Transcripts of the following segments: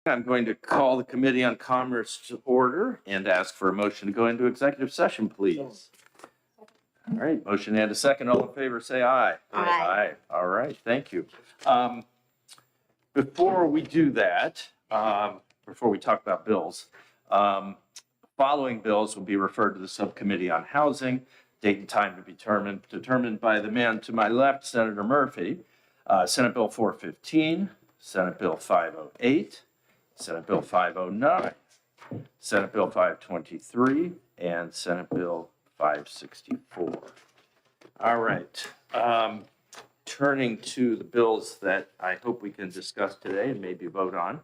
I'm going to call the Committee on Commerce to order and ask for a motion to go into executive session, please. All right, motion and a second. All in favor, say aye. Aye. All right, thank you. Before we do that, before we talk about bills, following bills will be referred to the Subcommittee on Housing. Date and time to be determined by the man to my left, Senator Murphy. Senate Bill 415, Senate Bill 508, Senate Bill 509, Senate Bill 523, and Senate Bill 564. All right. Turning to the bills that I hope we can discuss today and maybe vote on.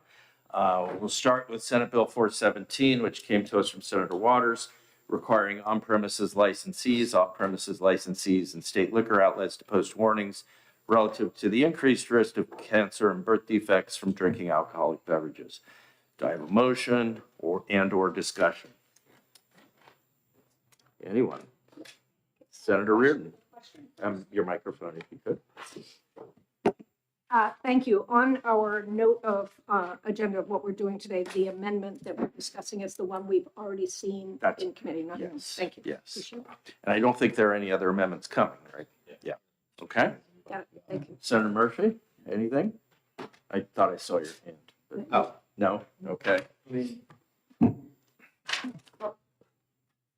We'll start with Senate Bill 417, which came to us from Senator Waters, requiring on-premises licensees, off-premises licensees, and state liquor outlets to post warnings relative to the increased risk of cancer and birth defects from drinking alcoholic beverages. Do I have a motion or discussion? Anyone? Senator Reardon, your microphone if you could. Thank you. On our note of agenda of what we're doing today, the amendment that we're discussing is the one we've already seen in committee. Yes. Thank you. Yes. Appreciate it. And I don't think there are any other amendments coming, right? Yeah. Okay. Got it. Thank you. Senator Murphy, anything? I thought I saw your hand. But- Oh. No? Okay.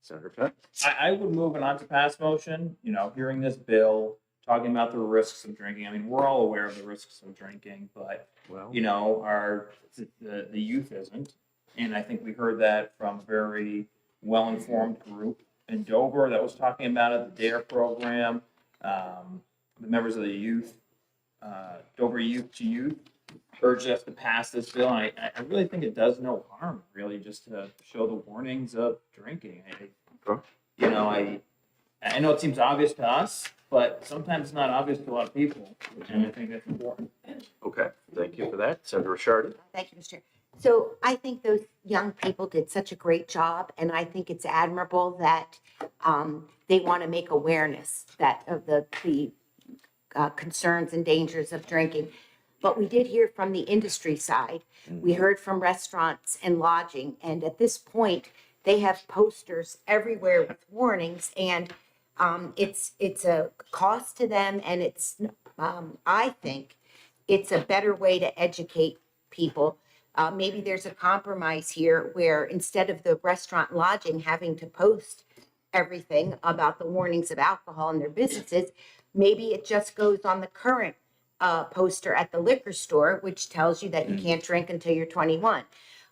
Senator Pett? I would move an on to pass motion, hearing this bill, talking about the risks of drinking. I mean, we're all aware of the risks of drinking, but, Well, the youth isn't. And I think we heard that from a very well-informed group in Dover that was talking about it, the DARE program, the members of the youth, Dover Youth to Youth, urged us to pass this bill. And I really think it does no harm, really, just to show the warnings of drinking. I know it seems obvious to us, but sometimes it's not obvious to a lot of people, and I think that's important. okay. Thank you for that. Senator Rishardi? Thank you, Mr. Chair. So I think those young people did such a great job, and I think it's admirable that they want to make awareness that of the concerns and dangers of drinking. But we did hear from the industry side. We heard from restaurants and lodging, and at this point, they have posters everywhere with warnings, and it's a cost to them, and it's I think it's a better way to educate people. Maybe there's a compromise here where instead of the restaurant lodging having to post everything about the warnings of alcohol in their businesses, maybe it just goes on the current poster at the liquor store, which tells you that you can't drink until you're 21.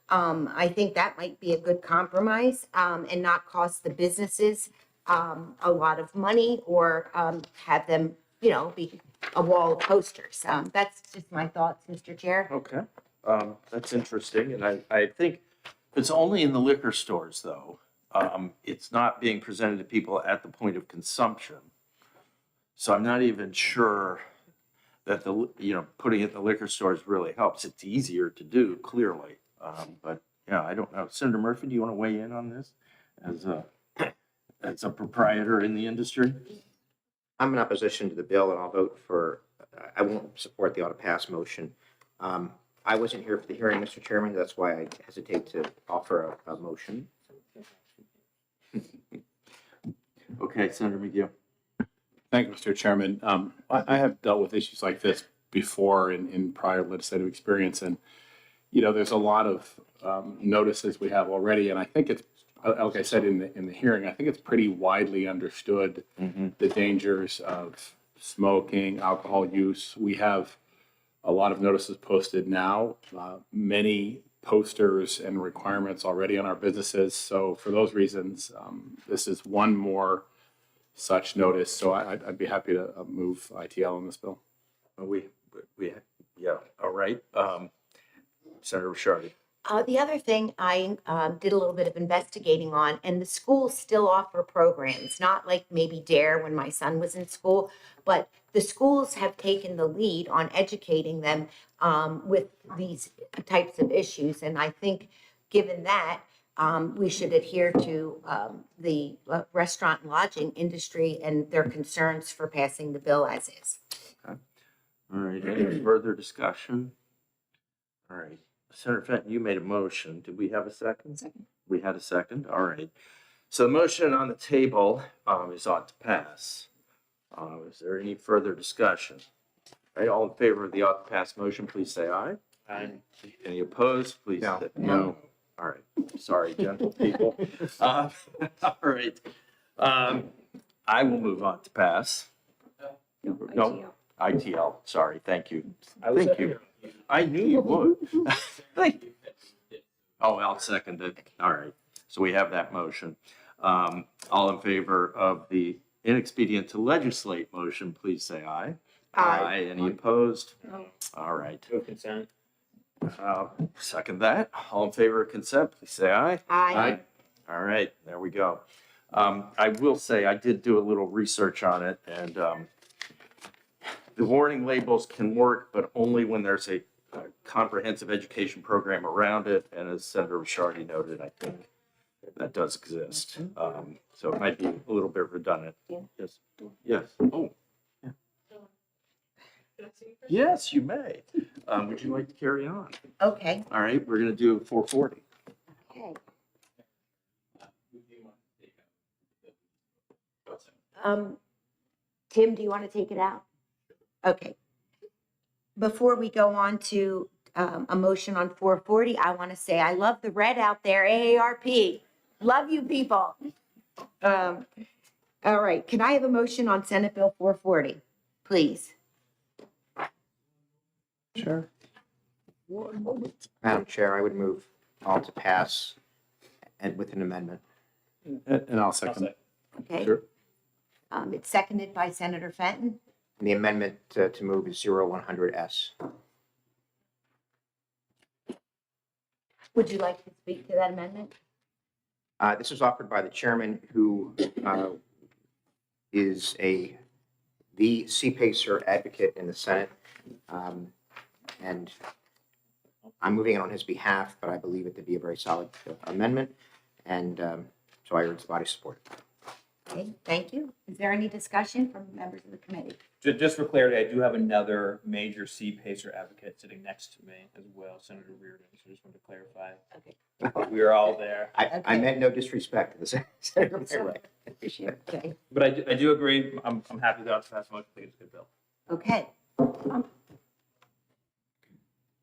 I think that might be a good compromise and not cost the businesses a lot of money or have them, be a wall of posters. That's just my thoughts, Mr. Chair. Okay. That's interesting. And I think it's only in the liquor stores, though. It's not being presented to people at the point of consumption. So I'm not even sure that putting it in the liquor stores really helps. It's easier to do, clearly. But yeah, I don't know. Senator Murphy, do you want to weigh in on this as a proprietor in the industry? I'm in opposition to the bill, and I'll vote for, I won't support the auto pass motion. I wasn't here for the hearing, Mr. Chairman. That's why I hesitate to offer a motion. Okay, Senator McGill. Thank you, Mr. Chairman. I have dealt with issues like this before in prior legislative experience, and there's a lot of notices we have already, and I think it's, like I said in the hearing, I think it's pretty widely understood the dangers of smoking, alcohol use. We have a lot of notices posted now, many posters and requirements already on our businesses. So for those reasons, this is one more such notice. So I'd be happy to move ITL on this bill. Yeah, all right. Senator Rishardi. The other thing I did a little bit of investigating on, and the schools still offer programs, not like maybe DARE when my son was in school, but the schools have taken the lead on educating them with these types of issues. And I think given that, we should adhere to the restaurant and lodging industry and their concerns for passing the bill as is. Okay. All right, any further discussion? All right. Senator Fenton, you made a motion. Did we have a second? Second. We had a second. All right. So the motion on the table is ought to pass. Is there any further discussion? All right, all in favor of the ought to pass motion, please say aye. Aye. Any opposed, please? No. say no. All right, sorry, gentle people. All right. I will move on to pass. No, ITL, sorry, thank you. Thank you. I knew you would. Thank you. Oh, I'll second it. All right, so we have that motion. All in favor of the inexpedient to legislate motion, please say aye. Aye. Any opposed? No. All right. Move consent. Second that. All in favor of consent, please say aye. Aye. All right, there we go. I will say, I did do a little research on it, and the warning labels can work, but only when there's a comprehensive education program around it, and as Senator Ricciardi noted, I think that does exist. So it might be a little bit redundant. Yeah. Yes, yes. Oh. yeah. Yes, you may. Would you like to carry on? Okay, All right, we're gonna do 440. okay. Tim, do you want to take it out? Okay. Before we go on to a motion on 440, I want to say I love the red out there, AARP. Love you people. All right, can I have a motion on Senate Bill 440, please? Sure. Madam Chair, I would move all to pass and with an amendment. And I'll second. Okay. Sure. It's seconded by Senator Fenton. And the amendment to move is 0100S. Would you like to speak to that amendment? This was offered by the chairman, who is the CPACER advocate in the Senate. And I'm moving it on his behalf, but I believe it to be a very solid amendment. And so I urge the body support. Okay, thank you. Is there any discussion from members of the committee? Just for clarity, I do have another major C-PACER advocate sitting next to me as well, Senator Reardon, so just wanted to clarify. Okay. We are all there. I Okay. meant no disrespect to the senator. Right. Okay, But I do agree, I'm happy that it's passed much, I think it's a good bill. okay.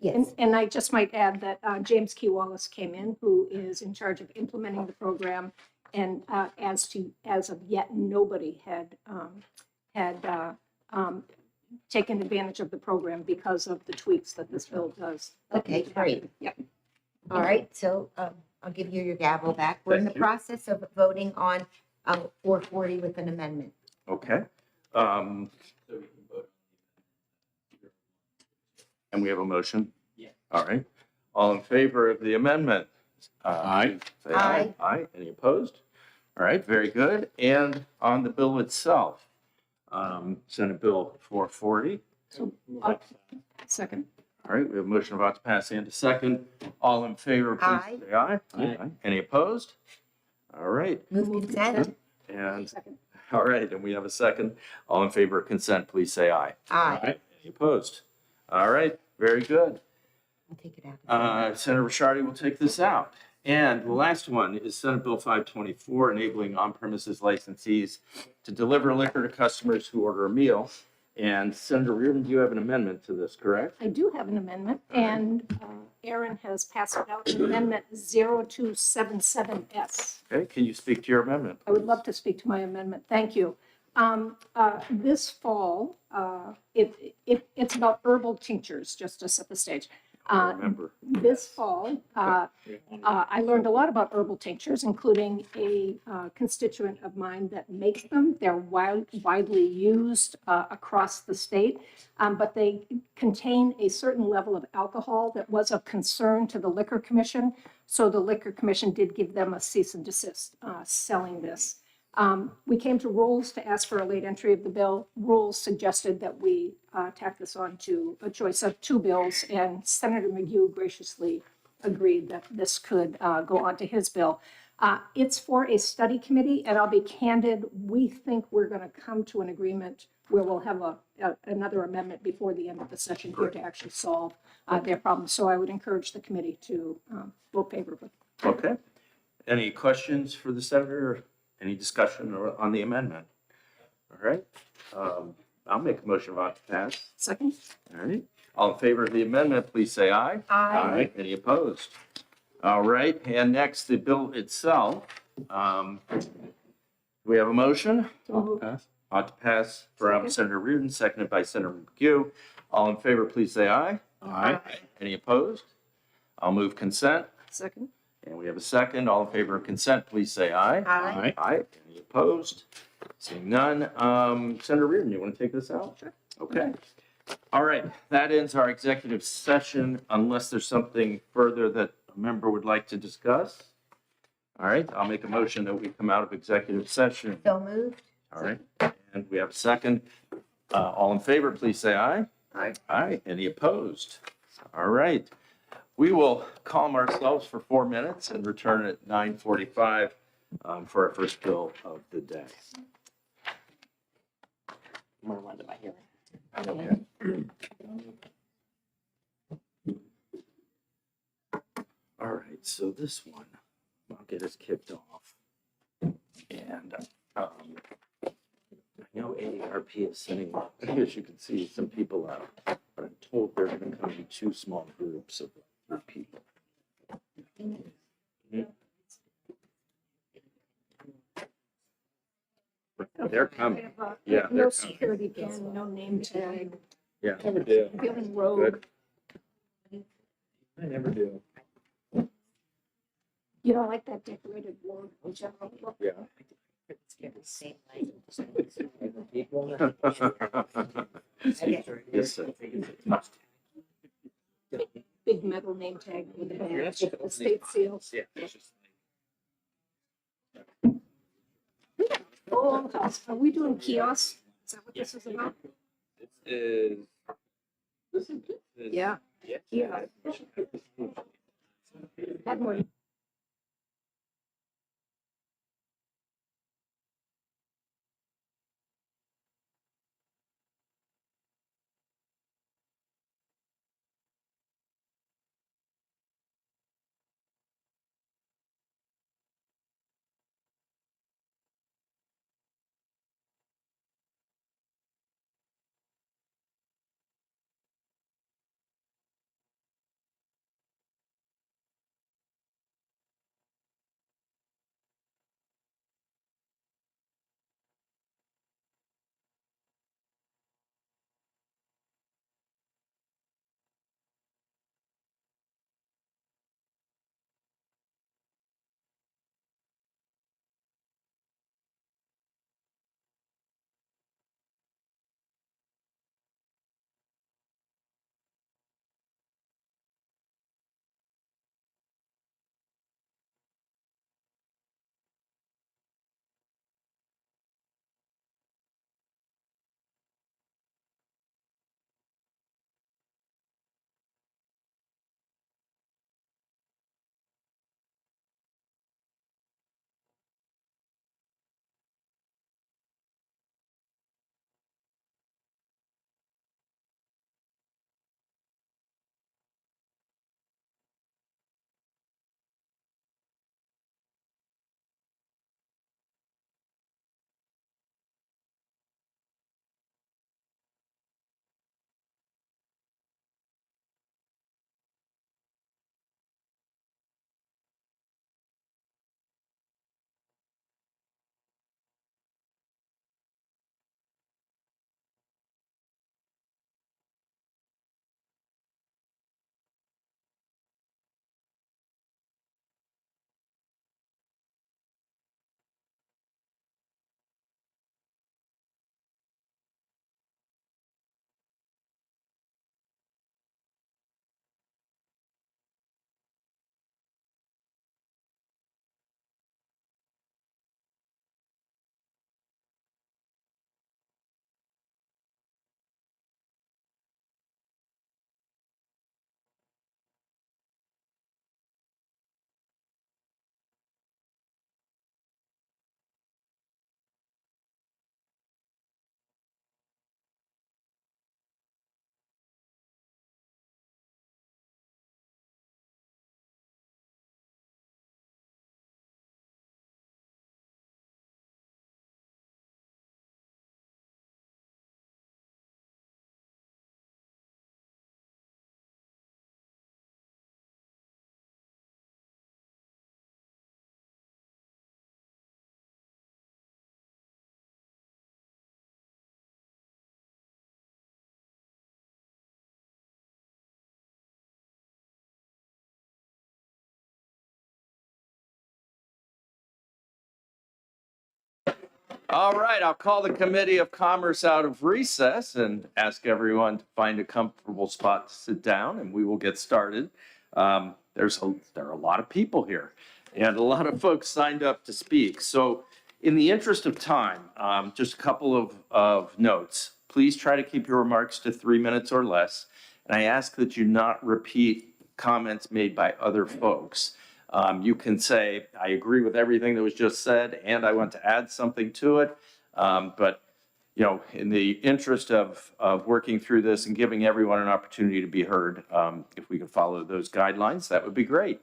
Yes, And I just might add that James Key Wallace came in, who is in charge of implementing the program. And as of yet, nobody had taken advantage of the program because of the tweaks that this bill does. okay, great. Yep. All right, so I'll give you your gavel back. We're in the Thank you. process of voting on 440 with an amendment. Okay. And we have a motion? Yeah. All right. All in favor of the amendment? Aye. Say aye. Aye. Any opposed? All right, very good. And on the bill itself, Senate Bill 440. Second. All right, we have a motion about to pass and a second. All in favor, Aye. please say aye. Aye. Any opposed? All right, Move consent? and, Second. all right, and we have a second. All in favor of consent, please say aye. Aye. Any opposed? All right, very good. I'll take it out. Senator Ricciardi will take this out. And the last one is Senate Bill 524, enabling on-premises licensees to deliver liquor to customers who order a meal. And Senator Reardon, you have an amendment to this, correct? I do have an amendment, and Aaron has passed it out, Amendment 0277S. Okay, can you speak to your amendment? I would love to speak to my amendment. Thank you. This fall, it's about herbal tinctures, just to set the stage. I remember. This fall, I learned a lot about herbal tinctures, including a constituent of mine that makes them. They're widely used across the state, but they contain a certain level of alcohol that was of concern to the Liquor Commission. So the Liquor Commission did give them a cease and desist selling this. We came to rules to ask for a late entry of the bill. Rules suggested that we tack this on to a choice of two bills, and Senator McHugh graciously agreed that this could go on to his bill. It's for a study committee, and I'll be candid, we think we're going to come to an agreement where we'll have another amendment before the end of the session here to actually solve their problem. So I would encourage the committee to vote favorably. Okay. Any questions for the senator? Any discussion on the amendment? All right. I'll make a motion to pass. Second? All right. All in favor of the amendment, please say aye. Aye. Any opposed? All right. And next, the bill itself. We have a motion Pass. ought to pass from Senator Reardon, seconded by Senator McHugh. All in favor, please say aye. Aye. Any opposed? I'll move consent. Second? And we have a second. All in favor of consent, please say aye. Aye. Aye. Any opposed? Seeing none. Senator Reardon, you want to take this out? Sure. Okay. All right. That ends our executive session unless there's something further that a member would like to discuss. All right. I'll make a motion that we come out of executive session. So moved? All right. And we have a second. All in favor, please say aye. Aye. Aye. Any opposed? All right. We will calm ourselves for 4 minutes and return at 9:45 for our first bill of the day. All right, so this one, I'll get us kicked off. And I know AARP is sending, as you can see, some people out, but I'm told they're going to come in 2 small groups of 3 people. They're coming. Yeah, they're No coming. security pin, no name tag, Yeah. Never do. feeling rogue. I never do. You don't like that decorated word in general? Look, Yeah. Yes, sir. big metal name tag with the badge, the state seals. Yeah. it's just- Oh, are we doing kiosks? Is that what this is about? This is. Yeah. Yeah. Had more All right, I'll call the Committee of Commerce out of recess and ask everyone to find a comfortable spot to sit down, and we will get started. There are a lot of people here, and a lot of folks signed up to speak. So in the interest of time, just a couple of notes. Please try to keep your remarks to 3 minutes or less, and I ask that you not repeat comments made by other folks. You can say, I agree with everything that was just said, and I want to add something to it. But, you know, in the interest of working through this and giving everyone an opportunity to be heard, if we could follow those guidelines, that would be great.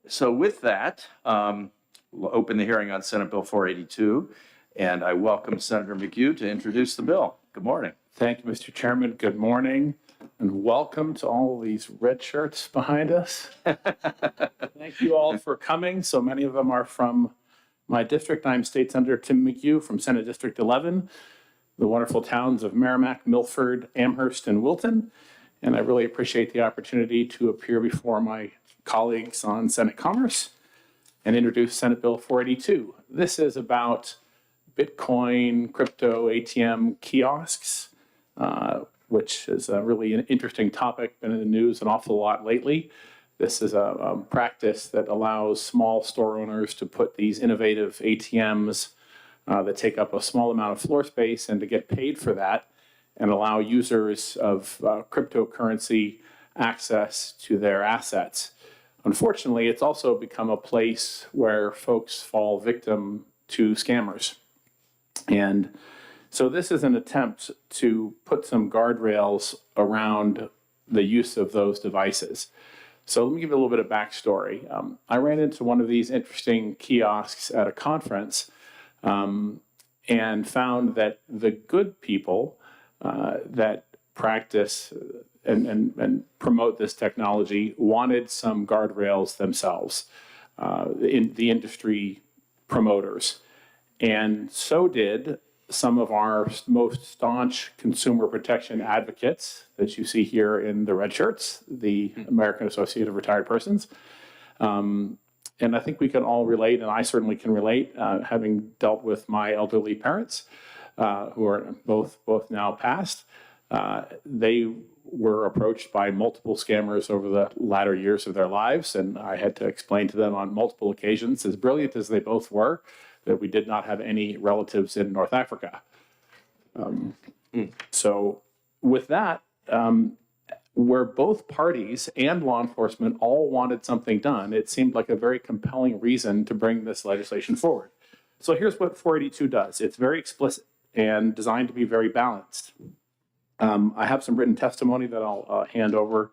So with that, we'll open the hearing on Senate Bill 482, and I welcome Senator McHugh to introduce the bill. Good morning. Thank you, Mr. Chairman. Good morning, and welcome to all these red shirts behind us. Thank you all for coming. So many of them are from my district. I'm State Senator Tim McHugh from Senate District 11, the wonderful towns of Merrimack, Milford, Amherst, and Wilton. And I really appreciate the opportunity to appear before my colleagues on Senate Commerce and introduce Senate Bill 482. This is about Bitcoin, crypto, ATM kiosks, which is a really an interesting topic, been in the news an awful lot lately. This is a practice that allows small store owners to put these innovative ATMs that take up a small amount of floor space and to get paid for that and allow users of cryptocurrency access to their assets. Unfortunately, it's also become a place where folks fall victim to scammers. And so this is an attempt to put some guardrails around the use of those devices. So let me give you a little bit of backstory. I ran into one of these interesting kiosks at a conference and found that the good people that practice and promote this technology wanted some guardrails themselves, in the industry promoters. And so did some of our most staunch consumer protection advocates that you see here in the red shirts, the American Association of Retired Persons. And I think we can all relate, and I certainly can relate, having dealt with my elderly parents, who are both now passed. They were approached by multiple scammers over the latter years of their lives, and I had to explain to them on multiple occasions, as brilliant as they both were, that we did not have any relatives in North Africa. So with that, where both parties and law enforcement all wanted something done, it seemed like a very compelling reason to bring this legislation forward. So here's what 482 does. It's very explicit and designed to be very balanced. I have some written testimony that I'll hand over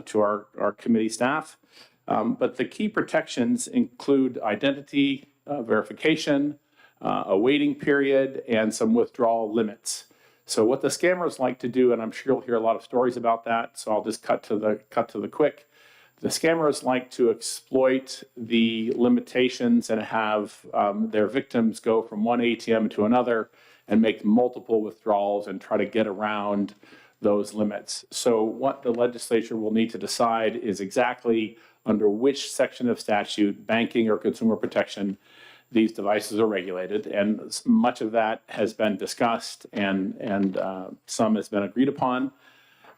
to our committee staff. But the key protections include identity verification, a waiting period, and some withdrawal limits. So what the scammers like to do, and I'm sure you'll hear a lot of stories about that, so I'll just cut to the quick. The scammers like to exploit the limitations and have their victims go from one ATM to another and make multiple withdrawals and try to get around those limits. So what the legislature will need to decide is exactly under which section of statute, banking or consumer protection, these devices are regulated. And much of that has been discussed and some has been agreed upon.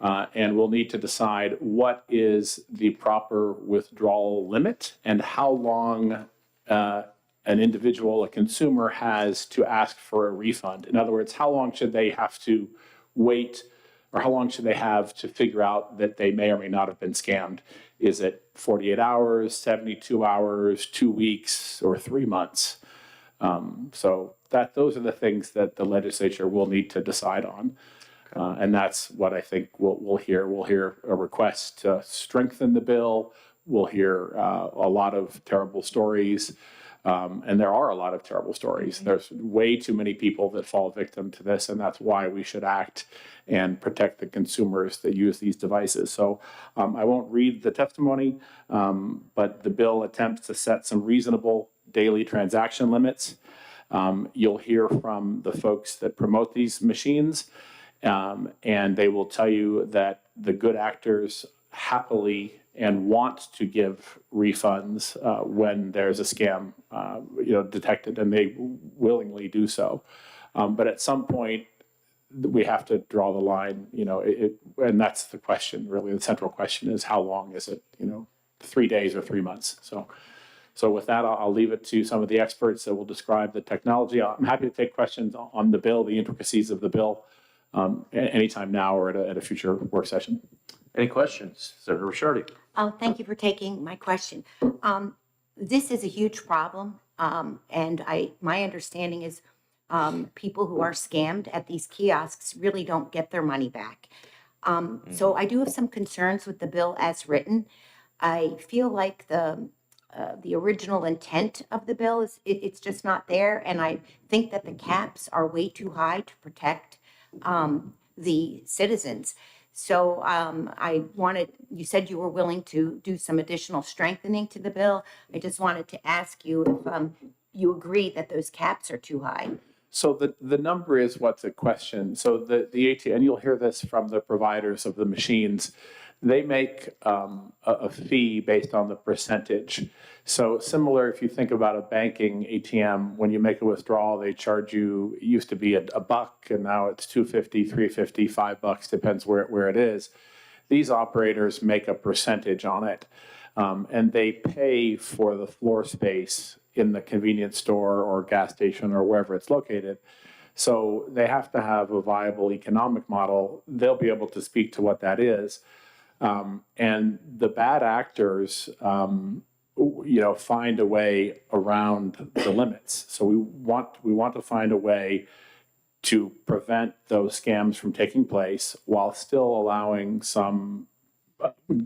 And we'll need to decide what is the proper withdrawal limit and how long an individual, a consumer, has to ask for a refund. In other words, how long should they have to wait, or how long should they have to figure out that they may or may not have been scammed? Is it 48 hours, 72 hours, 2 weeks, or 3 months? So those are the things that the legislature will need to decide on. And that's what I think we'll hear. We'll hear a request to strengthen the bill. We'll hear a lot of terrible stories. And there are a lot of terrible stories. There's way too many people that fall victim to this, and that's why we should act and protect the consumers that use these devices. So I won't read the testimony, but the bill attempts to set some reasonable daily transaction limits. You'll hear from the folks that promote these machines, and they will tell you that the good actors happily and want to give refunds when there's a scam, detected, and they willingly do so. But at some point, we have to draw the line, and that's the question, really. The central question is, how long is it, 3 days or 3 months? So with that, I'll leave it to some of the experts that will describe the technology. I'm happy to take questions on the bill, the intricacies of the bill, anytime now or at a future work session. Any questions? Senator Ricciardi? Oh, thank you for taking my question. This is a huge problem, and my understanding is people who are scammed at these kiosks really don't get their money back. So I do have some concerns with the bill as written. I feel like the original intent of the bill is it's just not there, and I think that the caps are way too high to protect the citizens. So you said you were willing to do some additional strengthening to the bill. I just wanted to ask you if you agree that those caps are too high. So the number is what's at question. So the ATM, and you'll hear this from the providers of the machines, they make a fee based on the percentage. So similar, if you think about a banking ATM, when you make a withdrawal, they charge you, it used to be a buck, and now it's $2.50, $3.50, $5, depends where it is. These operators make a percentage on it, and they pay for the floor space in the convenience store or gas station or wherever it's located. So they have to have a viable economic model. They'll be able to speak to what that is. And the bad actors, find a way around the limits. So we want to find a way to prevent those scams from taking place while still allowing some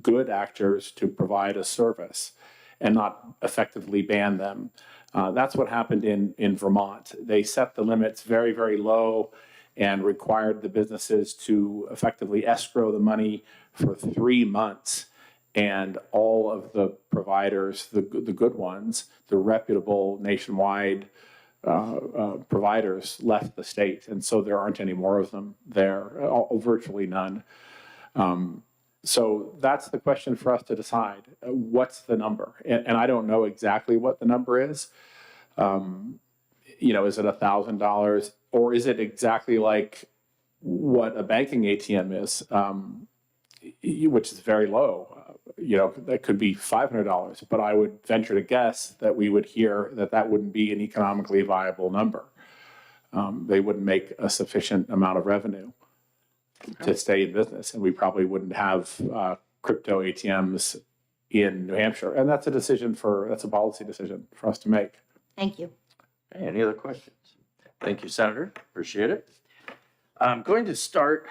good actors to provide a service and not effectively ban them. That's what happened in Vermont. They set the limits very, very low and required the businesses to effectively escrow the money for 3 months. And all of the providers, the good ones, the reputable nationwide providers left the state. And so there aren't any more of them there, virtually none. So that's the question for us to decide. What's the number? And I don't know exactly what the number is. Is it $1,000, or is it exactly like what a banking ATM is, which is very low? That could be $500, but I would venture to guess that we would hear that wouldn't be an economically viable number. They wouldn't make a sufficient amount of revenue to stay in business, and we probably wouldn't have crypto ATMs in New Hampshire. And that's a policy decision for us to make. Thank you. Okay, any other questions? Thank you, Senator. Appreciate it. I'm going to start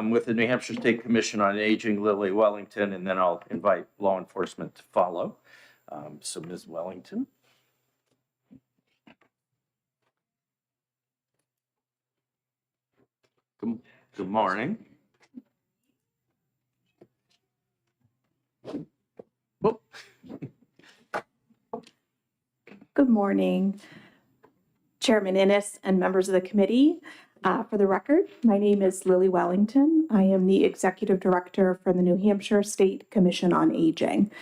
with the New Hampshire State Commission on Aging, Lily Wellington, and then I'll invite law enforcement to follow. So Ms. Wellington. Good morning. Whoop. Good morning, Chairman Innes and members of the committee. For the record, my name is Lily Wellington. I am the Executive Director for the New Hampshire State Commission on Aging.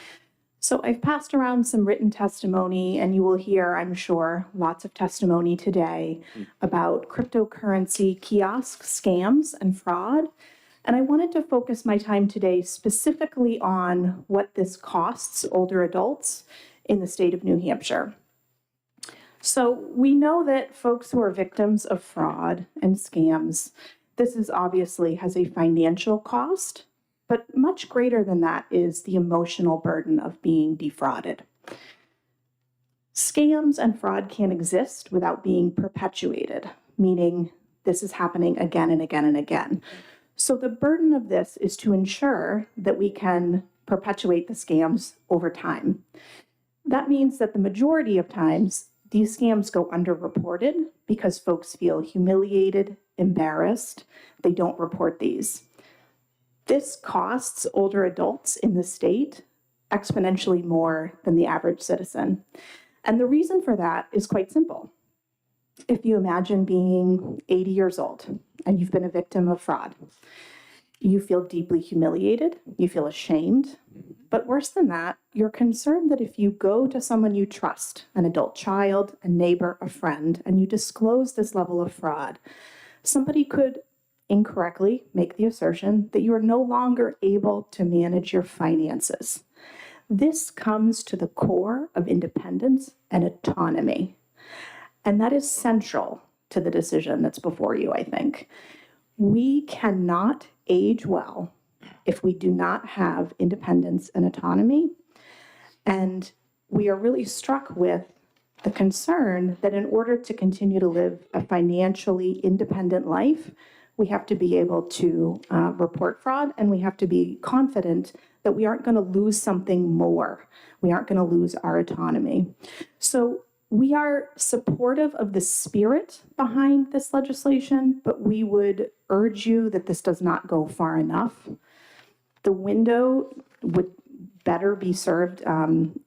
So I've passed around some written testimony, and you will hear, I'm sure, lots of testimony today about cryptocurrency kiosk scams and fraud. And I wanted to focus my time today specifically on what this costs older adults in the state of New Hampshire. So we know that folks who are victims of fraud and scams, this is obviously has a financial cost, but much greater than that is the emotional burden of being defrauded. Scams and fraud can't exist without being perpetuated, meaning this is happening again and again and again. So the burden of this is to ensure that we can perpetuate the scams over time. That means that the majority of times, these scams go underreported because folks feel humiliated, embarrassed. They don't report these. This costs older adults in the state exponentially more than the average citizen. And the reason for that is quite simple. If you imagine being 80 years old and you've been a victim of fraud, You feel deeply humiliated, you feel ashamed, but worse than that, you're concerned that if you go to someone you trust, an adult child, a neighbor, a friend, and you disclose this level of fraud, somebody could incorrectly make the assertion that you are no longer able to manage your finances. This comes to the core of independence and autonomy. And that is central to the decision that's before you, I think. We cannot age well if we do not have independence and autonomy. And we are really struck with the concern that in order to continue to live a financially independent life, we have to be able to report fraud, and we have to be confident that we aren't going to lose something more. We aren't going to lose our autonomy. So we are supportive of the spirit behind this legislation, but we would urge you that this does not go far enough. The window would better be served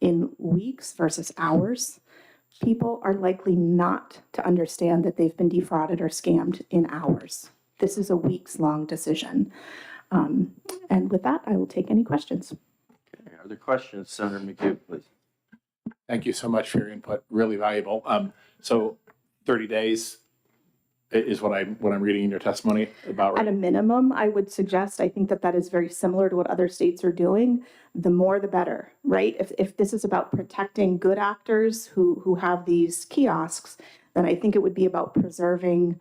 in weeks versus hours. People are likely not to understand that they've been defrauded or scammed in hours. This is a weeks-long decision. And with that, I will take any questions. Okay, are there questions? Senator McHugh, please. Thank you so much for your input, really valuable. So 30 days is what I'm reading in your testimony about, At a right? minimum, I would suggest, I think that that is very similar to what other states are doing. The more, the better, right? If this is about protecting good actors who have these kiosks, then I think it would be about preserving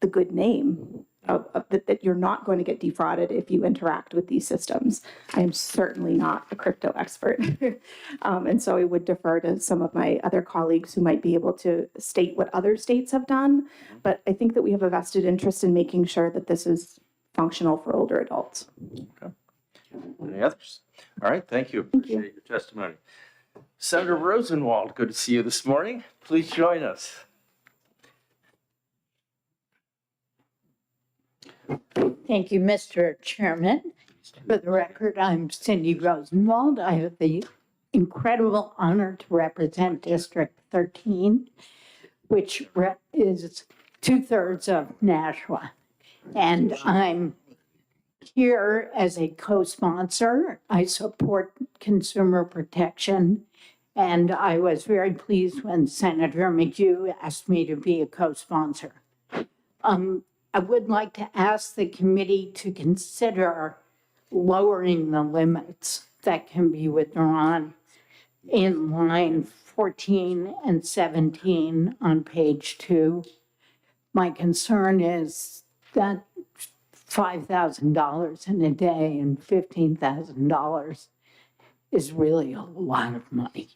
the good name that you're not going to get defrauded if you interact with these systems. I am certainly not a crypto expert. And so I would defer to some of my other colleagues who might be able to state what other states have done. But I think that we have a vested interest in making sure that this is functional for older adults. Any others? All right, thank you. Appreciate your testimony. Senator Rosenwald, good to see you this morning. Please join us. Thank you, Mr. Chairman. For the record, I'm Cindy Rosenwald. I have the incredible honor to represent District 13, which is 2/3 of Nashua. And I'm here as a co-sponsor. I support consumer protection. And I was very pleased when Senator McHugh asked me to be a co-sponsor. I would like to ask the committee to consider lowering the limits that can be withdrawn in line 14 and 17 on page 2. My concern is that $5,000 in a day and $15,000 is really a lot of money.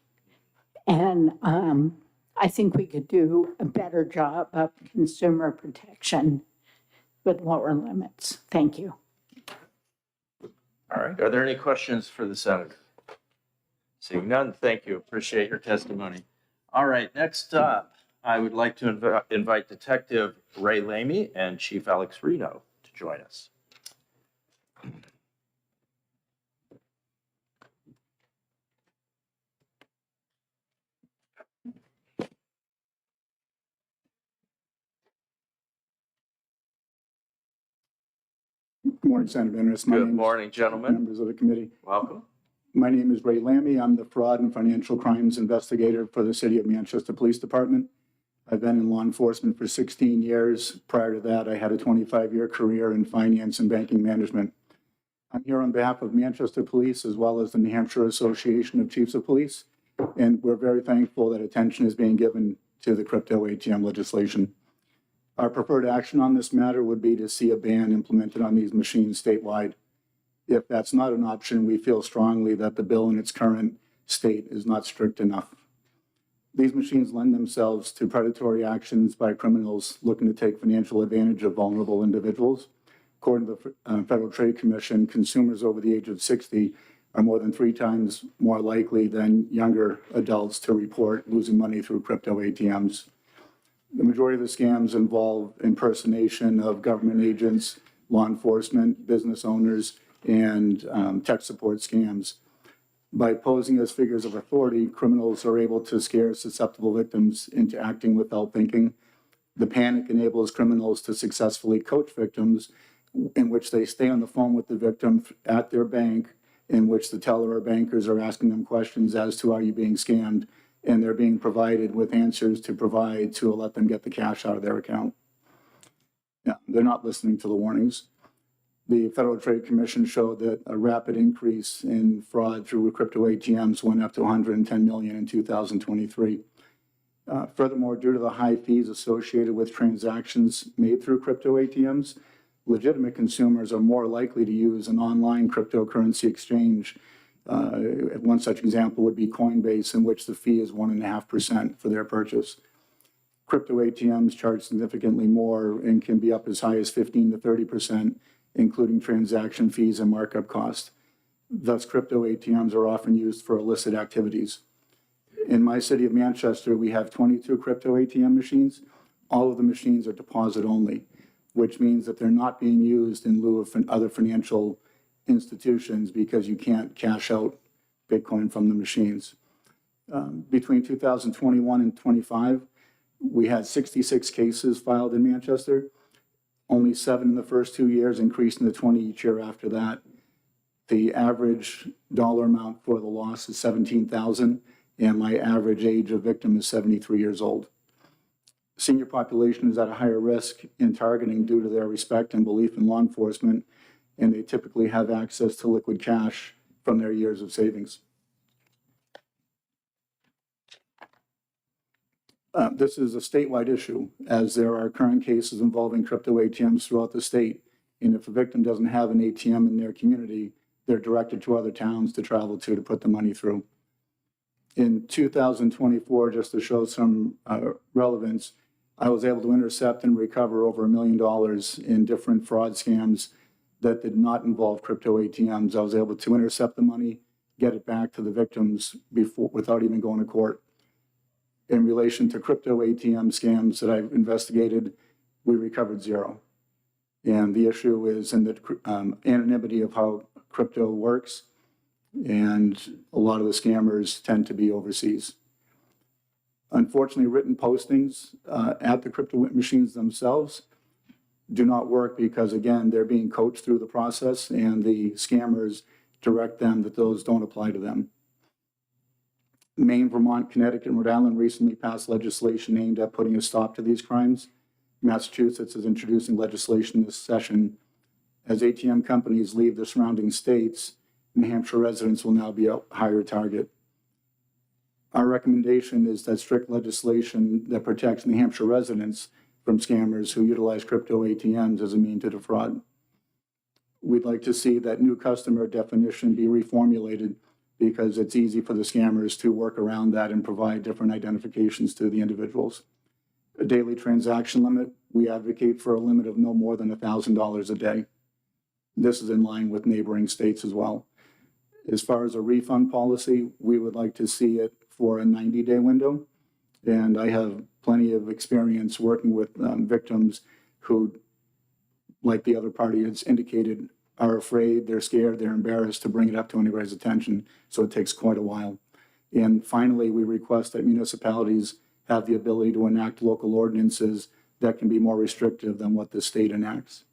And I think we could do a better job of consumer protection with lower limits. Thank you. All right, are there any questions for the senator? Seeing none, thank you. Appreciate your testimony. All right, next up, I would like to invite Detective Ray Lamy and Chief Alex Reno to join us. Good morning, Senator Ennis. Good morning, gentlemen. Members of the committee. Welcome. My name is Ray Lamy. I'm the fraud and financial crimes investigator for the City of Manchester Police Department. I've been in law enforcement for 16 years. Prior to that, I had a 25-year career in finance and banking management. I'm here on behalf of Manchester Police as well as the New Hampshire Association of Chiefs of Police, and we're very thankful that attention is being given to the crypto ATM legislation. Our preferred action on this matter would be to see a ban implemented on these machines statewide. If that's not an option, we feel strongly that the bill in its current state is not strict enough. These machines lend themselves to predatory actions by criminals looking to take financial advantage of vulnerable individuals. According to the Federal Trade Commission, consumers over the age of 60 are more than 3 times more likely than younger adults to report losing money through crypto ATMs. The majority of the scams involve impersonation of government agents, law enforcement, business owners, and tech support scams. By posing as figures of authority, criminals are able to scare susceptible victims into acting without thinking. The panic enables criminals to successfully coach victims in which they stay on the phone with the victim at their bank, in which the teller or bankers are asking them questions as to, are you being scammed? And they're being provided with answers to let them get the cash out of their account. Yeah, they're not listening to the warnings. The Federal Trade Commission showed that a rapid increase in fraud through crypto ATMs went up to 110 million in 2023. Furthermore, due to the high fees associated with transactions made through crypto ATMs, legitimate consumers are more likely to use an online cryptocurrency exchange. One such example would be Coinbase, in which the fee is 1.5% for their purchase. Crypto ATMs charge significantly more and can be up as high as 15 to 30%, including transaction fees and markup cost. Thus, crypto ATMs are often used for illicit activities. In my city of Manchester, we have 22 crypto ATM machines. All of the machines are deposit only, which means that they're not being used in lieu of other financial institutions because you can't cash out Bitcoin from the machines. Between 2021 and 25, we had 66 cases filed in Manchester. Only 7 in the first 2 years, increasing to 20 each year after that. The average dollar amount for the loss is $17,000, and my average age of victim is 73 years old. Senior population is at a higher risk in targeting due to their respect and belief in law enforcement, and they typically have access to liquid cash from their years of savings. This is a statewide issue, as there are current cases involving crypto ATMs throughout the state. And if a victim doesn't have an ATM in their community, they're directed to other towns to travel to put the money through. In 2024, just to show some relevance, I was able to intercept and recover over $1 million in different fraud scams that did not involve crypto ATMs. I was able to intercept the money, get it back to the victims without even going to court. In relation to crypto ATM scams that I've investigated, we recovered zero. And the issue is in the anonymity of how crypto works, and a lot of the scammers tend to be overseas. Unfortunately, written postings at the crypto machines themselves do not work because, again, they're being coached through the process, and the scammers direct them that those don't apply to them. Maine, Vermont, Connecticut, and Rhode Island recently passed legislation aimed at putting a stop to these crimes. Massachusetts is introducing legislation this session. As ATM companies leave the surrounding states, New Hampshire residents will now be a higher target. Our recommendation is that strict legislation that protects New Hampshire residents from scammers who utilize crypto ATMs as a means to defraud. We'd like to see that new customer definition be reformulated because it's easy for the scammers to work around that and provide different identifications to the individuals. A daily transaction limit, we advocate for a limit of no more than $1,000 a day. This is in line with neighboring states as well. As far as a refund policy, we would like to see it for a 90-day window. And I have plenty of experience working with victims who, like the other party has indicated, are afraid, they're scared, they're embarrassed to bring it up to anybody's attention. So it takes quite a while. And finally, we request that municipalities have the ability to enact local ordinances that can be more restrictive than what the state enacts.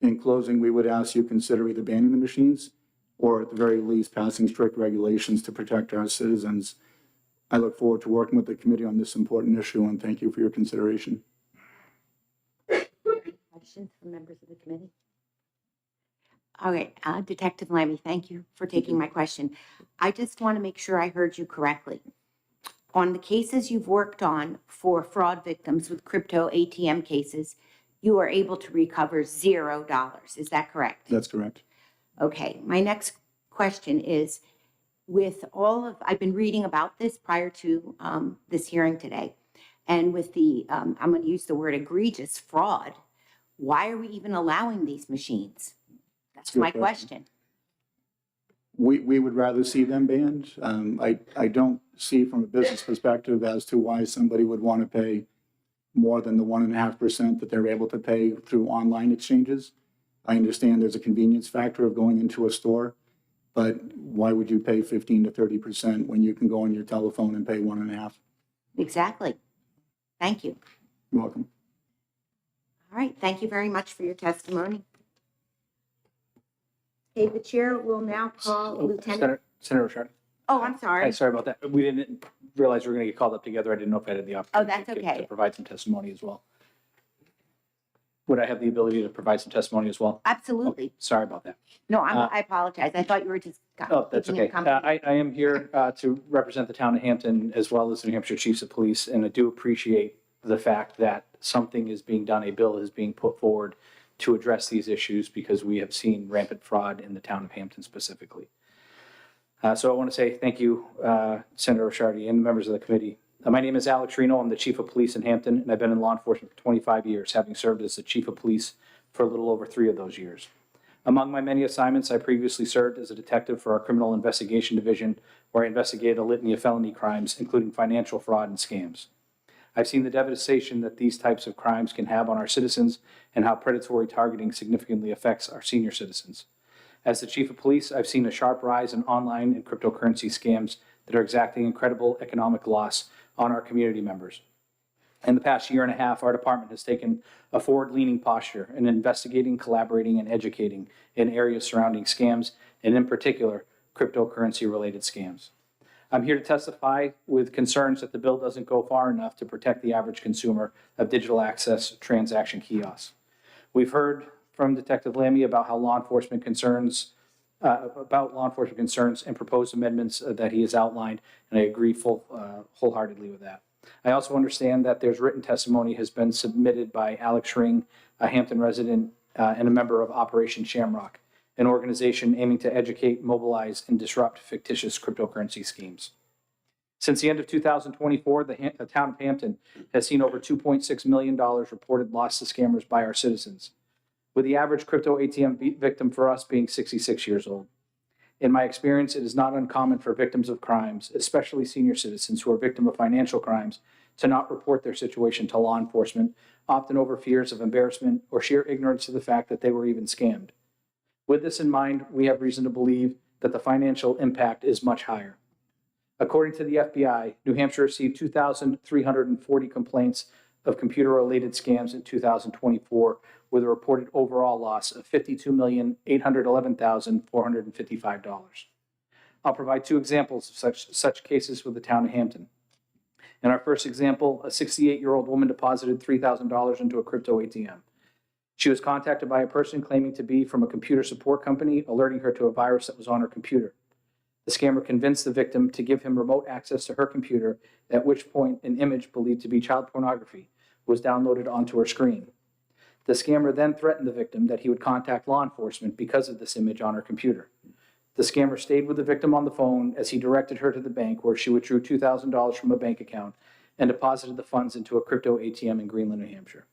In closing, we would ask you consider either banning the machines or at the very least passing strict regulations to protect our citizens. I look forward to working with the committee on this important issue, and thank you for your consideration. Questions from members of the committee? All right, Detective Lammy, thank you for taking my question. I just want to make sure I heard you correctly. On the cases you've worked on for fraud victims with crypto ATM cases, you are able to recover $0. Is that correct? That's correct. Okay, my next question is, with all of, I've been reading about this prior to this hearing today, and with the, I'm going to use the word egregious fraud, why are we even allowing these machines? That's Good my question. question. We would rather see them banned. I don't see from a business perspective as to why somebody would want to pay more than the 1.5% that they're able to pay through online exchanges. I understand there's a convenience factor of going into a store, but why would you pay 15 to 30% when you can go on your telephone and pay 1.5%? Exactly. Thank you. You're welcome. All right, thank you very much for your testimony. Okay, the chair will now call Lieutenant. Senator Richard. Oh, I'm Hi, sorry. sorry about that. We didn't realize we were going to get called up together. I didn't know if I had the opportunity. that's to- okay. To provide some testimony as well. Would I have the ability to provide some testimony as well? Absolutely. Sorry about that. No, Uh, I apologize. I thought you were just. Oh, that's keeping him okay. company. I am here to represent the town of Hampton as well as the New Hampshire Chiefs of Police, and I do appreciate the fact that something is being done, a bill is being put forward to address these issues because we have seen rampant fraud in the town of Hampton specifically. So I want to say thank you, Senator Ricciardi and members of the committee. My name is Alex Reno. I'm the Chief of Police in Hampton, and I've been in law enforcement for 25 years, having served as the Chief of Police for a little over 3 of those years. Among my many assignments, I previously served as a detective for our Criminal Investigation Division, where I investigated a litany of felony crimes, including financial fraud and scams. I've seen the devastation that these types of crimes can have on our citizens and how predatory targeting significantly affects our senior citizens. As the Chief of Police, I've seen a sharp rise in online and cryptocurrency scams that are exacting incredible economic loss on our community members. In the past year and a half, our department has taken a forward-leaning posture in investigating, collaborating, and educating in areas surrounding scams, and in particular, cryptocurrency-related scams. I'm here to testify with concerns that the bill doesn't go far enough to protect the average consumer of digital access transaction kiosks. We've heard from Detective Lammy about law enforcement concerns and proposed amendments that he has outlined, and I agree wholeheartedly with that. I also understand that there's written testimony has been submitted by Alex Ring, a Hampton resident and a member of Operation Shamrock, an organization aiming to educate, mobilize, and disrupt fictitious cryptocurrency schemes. Since the end of 2024, the town of Hampton has seen over $2.6 million reported lost to scammers by our citizens, with the average crypto ATM victim for us being 66 years old. In my experience, it is not uncommon for victims of crimes, especially senior citizens who are victim of financial crimes, to not report their situation to law enforcement, often over fears of embarrassment or sheer ignorance of the fact that they were even scammed. With this in mind, we have reason to believe that the financial impact is much higher. According to the FBI, New Hampshire received 2,340 complaints of computer-related scams in 2024, with a reported overall loss of $52,811,455. I'll provide 2 examples of such cases with the town of Hampton. In our first example, a 68-year-old woman deposited $3,000 into a crypto ATM. She was contacted by a person claiming to be from a computer support company, alerting her to a virus that was on her computer. The scammer convinced the victim to give him remote access to her computer, at which point an image believed to be child pornography was downloaded onto her screen. The scammer then threatened the victim that he would contact law enforcement because of this image on her computer. The scammer stayed with the victim on the phone as he directed her to the bank, where she withdrew $2,000 from a bank account and deposited the funds into a crypto ATM in Greenland, New Hampshire.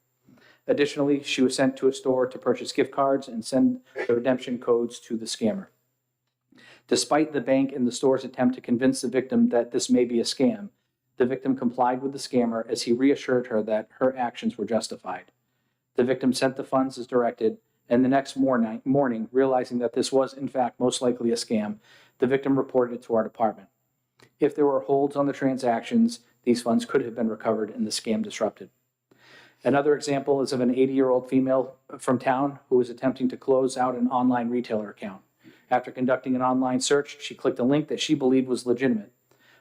Additionally, she was sent to a store to purchase gift cards and send the redemption codes to the scammer. Despite the bank and the store's attempt to convince the victim that this may be a scam, the victim complied with the scammer as he reassured her that her actions were justified. The victim sent the funds as directed, and the next morning, realizing that this was in fact most likely a scam, the victim reported it to our department. If there were holds on the transactions, these funds could have been recovered and the scam disrupted. Another example is of an 80-year-old female from town who was attempting to close out an online retailer account. After conducting an online search, she clicked a link that she believed was legitimate.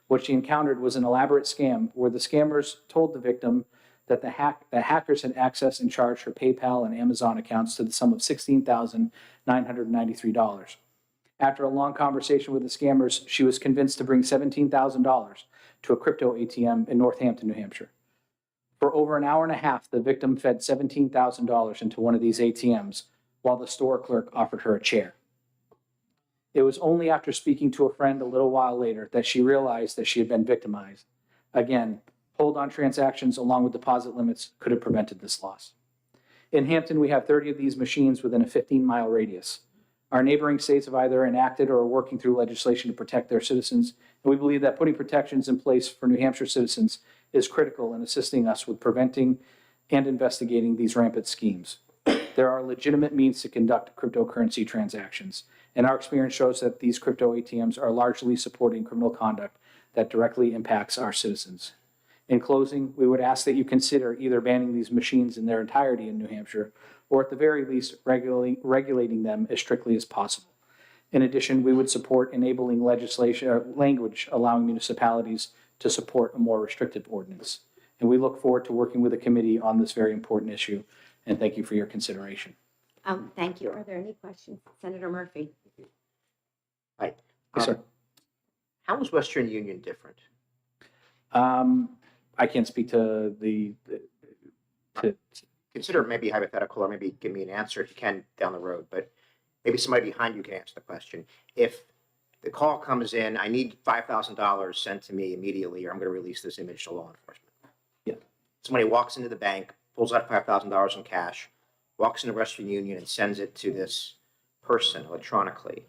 What she encountered was an elaborate scam where the scammers told the victim that the hackers had accessed and charged her PayPal and Amazon accounts to the sum of $16,993. After a long conversation with the scammers, she was convinced to bring $17,000 to a crypto ATM in Northampton, New Hampshire. For over an hour and a half, the victim fed $17,000 into one of these ATMs while the store clerk offered her a chair. It was only after speaking to a friend a little while later that she realized that she had been victimized. Again, hold on transactions along with deposit limits could have prevented this loss. In Hampton, we have 30 of these machines within a 15-mile radius. Our neighboring states have either enacted or are working through legislation to protect their citizens, and we believe that putting protections in place for New Hampshire citizens is critical in assisting us with preventing and investigating these rampant schemes. There are legitimate means to conduct cryptocurrency transactions, and our experience shows that these crypto ATMs are largely supporting criminal conduct that directly impacts our citizens. In closing, we would ask that you consider either banning these machines in their entirety in New Hampshire, or at the very least, regulating them as strictly as possible. In addition, we would support enabling legislation or language allowing municipalities to support a more restrictive ordinance. And we look forward to working with the committee on this very important issue. And thank you for your consideration. Thank you. Are there any questions? Senator Murphy? Hi. Yes, sir. How is Western Union different? I can't speak to to, Consider it maybe hypothetical, or maybe give me an answer if you can down the road, but maybe somebody behind you can answer the question. If the call comes in, I need $5,000 sent to me immediately, or I'm going to release this image to law enforcement. Yeah. Somebody walks into the bank, pulls out $5,000 in cash, walks into Western Union and sends it to this person electronically.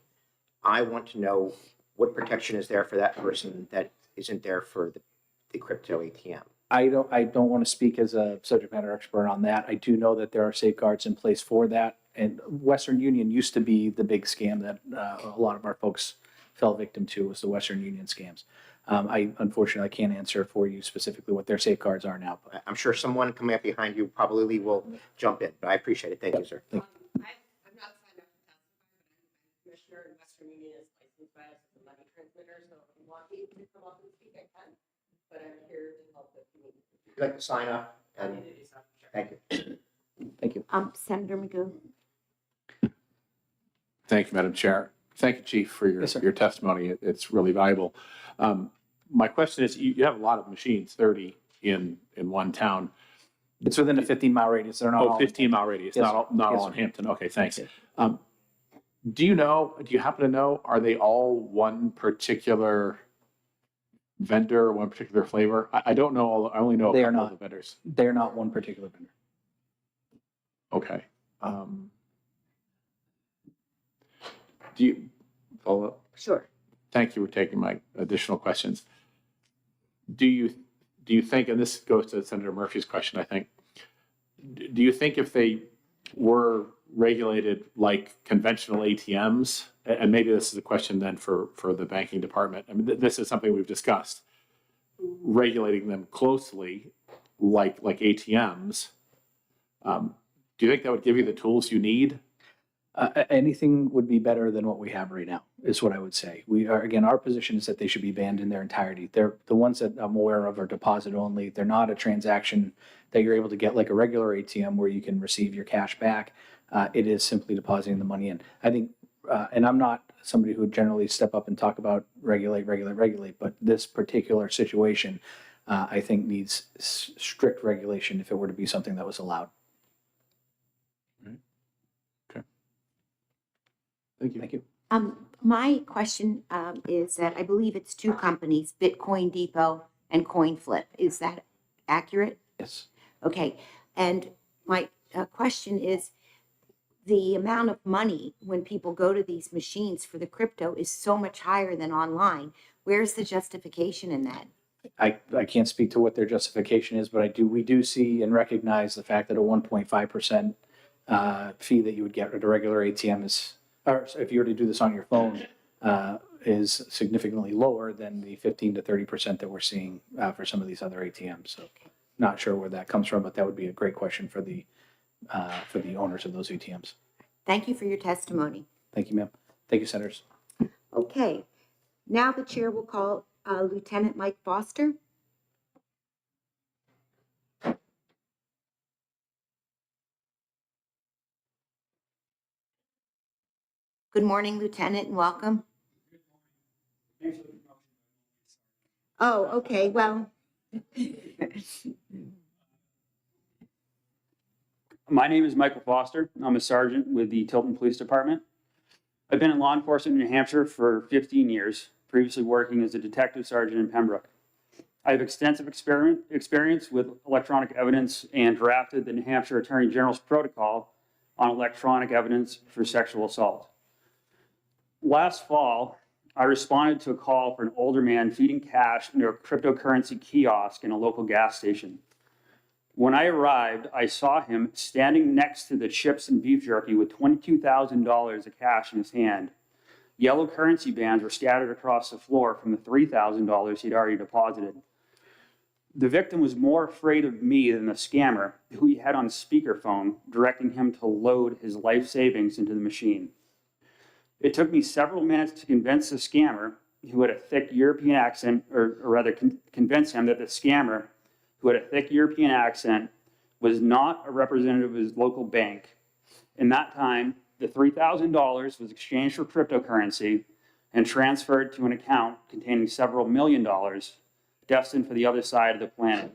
I want to know what protection is there for that person that isn't there for the crypto ATM. I don't want to speak as a subject matter expert on that. I do know that there are safeguards in place for that. And Western Union used to be the big scam that a lot of our folks fell victim to, was the Western Union scams. Unfortunately, I can't answer for you specifically what their safeguards are now. But I'm sure someone coming up behind you probably will jump in, but I appreciate it. Thank you, sir. Thank I'm not signed up to testify, but I'm a commissioner, and Western Union is licensed by us as a money transmitter, so if you want me to come up and speak, I can, but I'm here to help the community. If you'd like to sign up, I and need to do something. Sure. thank you. Thank you. Senator Magoo? Thank you, Madam Chair. Thank you, Chief, for Yes, sir. your testimony. It's really valuable. My question is, you have a lot of machines, 30 in one town. It's within a 15-mile radius. They're not all. 15-mile radius, Yes, not yes, all in sir. Hampton. Okay, thanks. Yes. Do you happen to know, are they all one particular vendor, one particular flavor? I don't know, I only know They a are couple of not. the vendors. They're not one particular vendor. Okay. Do you follow up? Sure. Thank you for taking my additional questions. Do you think, and this goes to Senator Murphy's question, I think, do you think if they were regulated like conventional ATMs, and maybe this is a question then for the banking department, I mean, this is something we've discussed, regulating them closely like ATMs, do you think that would give you the tools you need? Anything would be better than what we have right now, is what I would say. We are, again, our position is that they should be banned in their entirety. They're the ones that I'm aware of are deposit only. They're not a transaction that you're able to get like a regular ATM where you can receive your cash back. It is simply depositing the money in. I think, and I'm not somebody who would generally step up and talk about regulate, but this particular situation, I think needs strict regulation if it were to be something that was allowed. Thank you. Thank you. My question is that I believe it's two companies, Bitcoin Depot and CoinFlip. Is that accurate? Yes. Okay. And my question is, the amount of money when people go to these machines for the crypto is so much higher than online. Where's the justification in that? I can't speak to what their justification is, but we do see and recognize the fact that a 1.5% fee that you would get at a regular ATM is, or if you were to do this on your phone, is significantly lower than the 15 to 30% that we're seeing for some of these other ATMs. So not sure where that comes from, but that would be a great question for the owners of those ATMs. Thank you for your testimony. Thank you, ma'am. Thank you, Senators. Okay. Now the chair will call Lieutenant Mike Foster. Good morning, Lieutenant, and welcome. Oh, okay, well. My name is Michael Foster. I'm a sergeant with the Tilton Police Department. I've been in law enforcement in New Hampshire for 15 years, previously working as a detective sergeant in Pembroke. I have extensive experience with electronic evidence and drafted the New Hampshire Attorney General's protocol on electronic evidence for sexual assault. Last fall, I responded to a call for an older man feeding cash into a cryptocurrency kiosk in a local gas station. When I arrived, I saw him standing next to the chips and beef jerky with $22,000 of cash in his hand. Yellow currency bands were scattered across the floor from the $3,000 he'd already deposited. The victim was more afraid of me than the scammer, who he had on speakerphone, directing him to load his life savings into the machine. It took me several minutes to convince the scammer who had a thick European accent, or rather convince him that the scammer who had a thick European accent was not a representative of his local bank. In that time, the $3,000 was exchanged for cryptocurrency and transferred to an account containing several million dollars destined for the other side of the planet.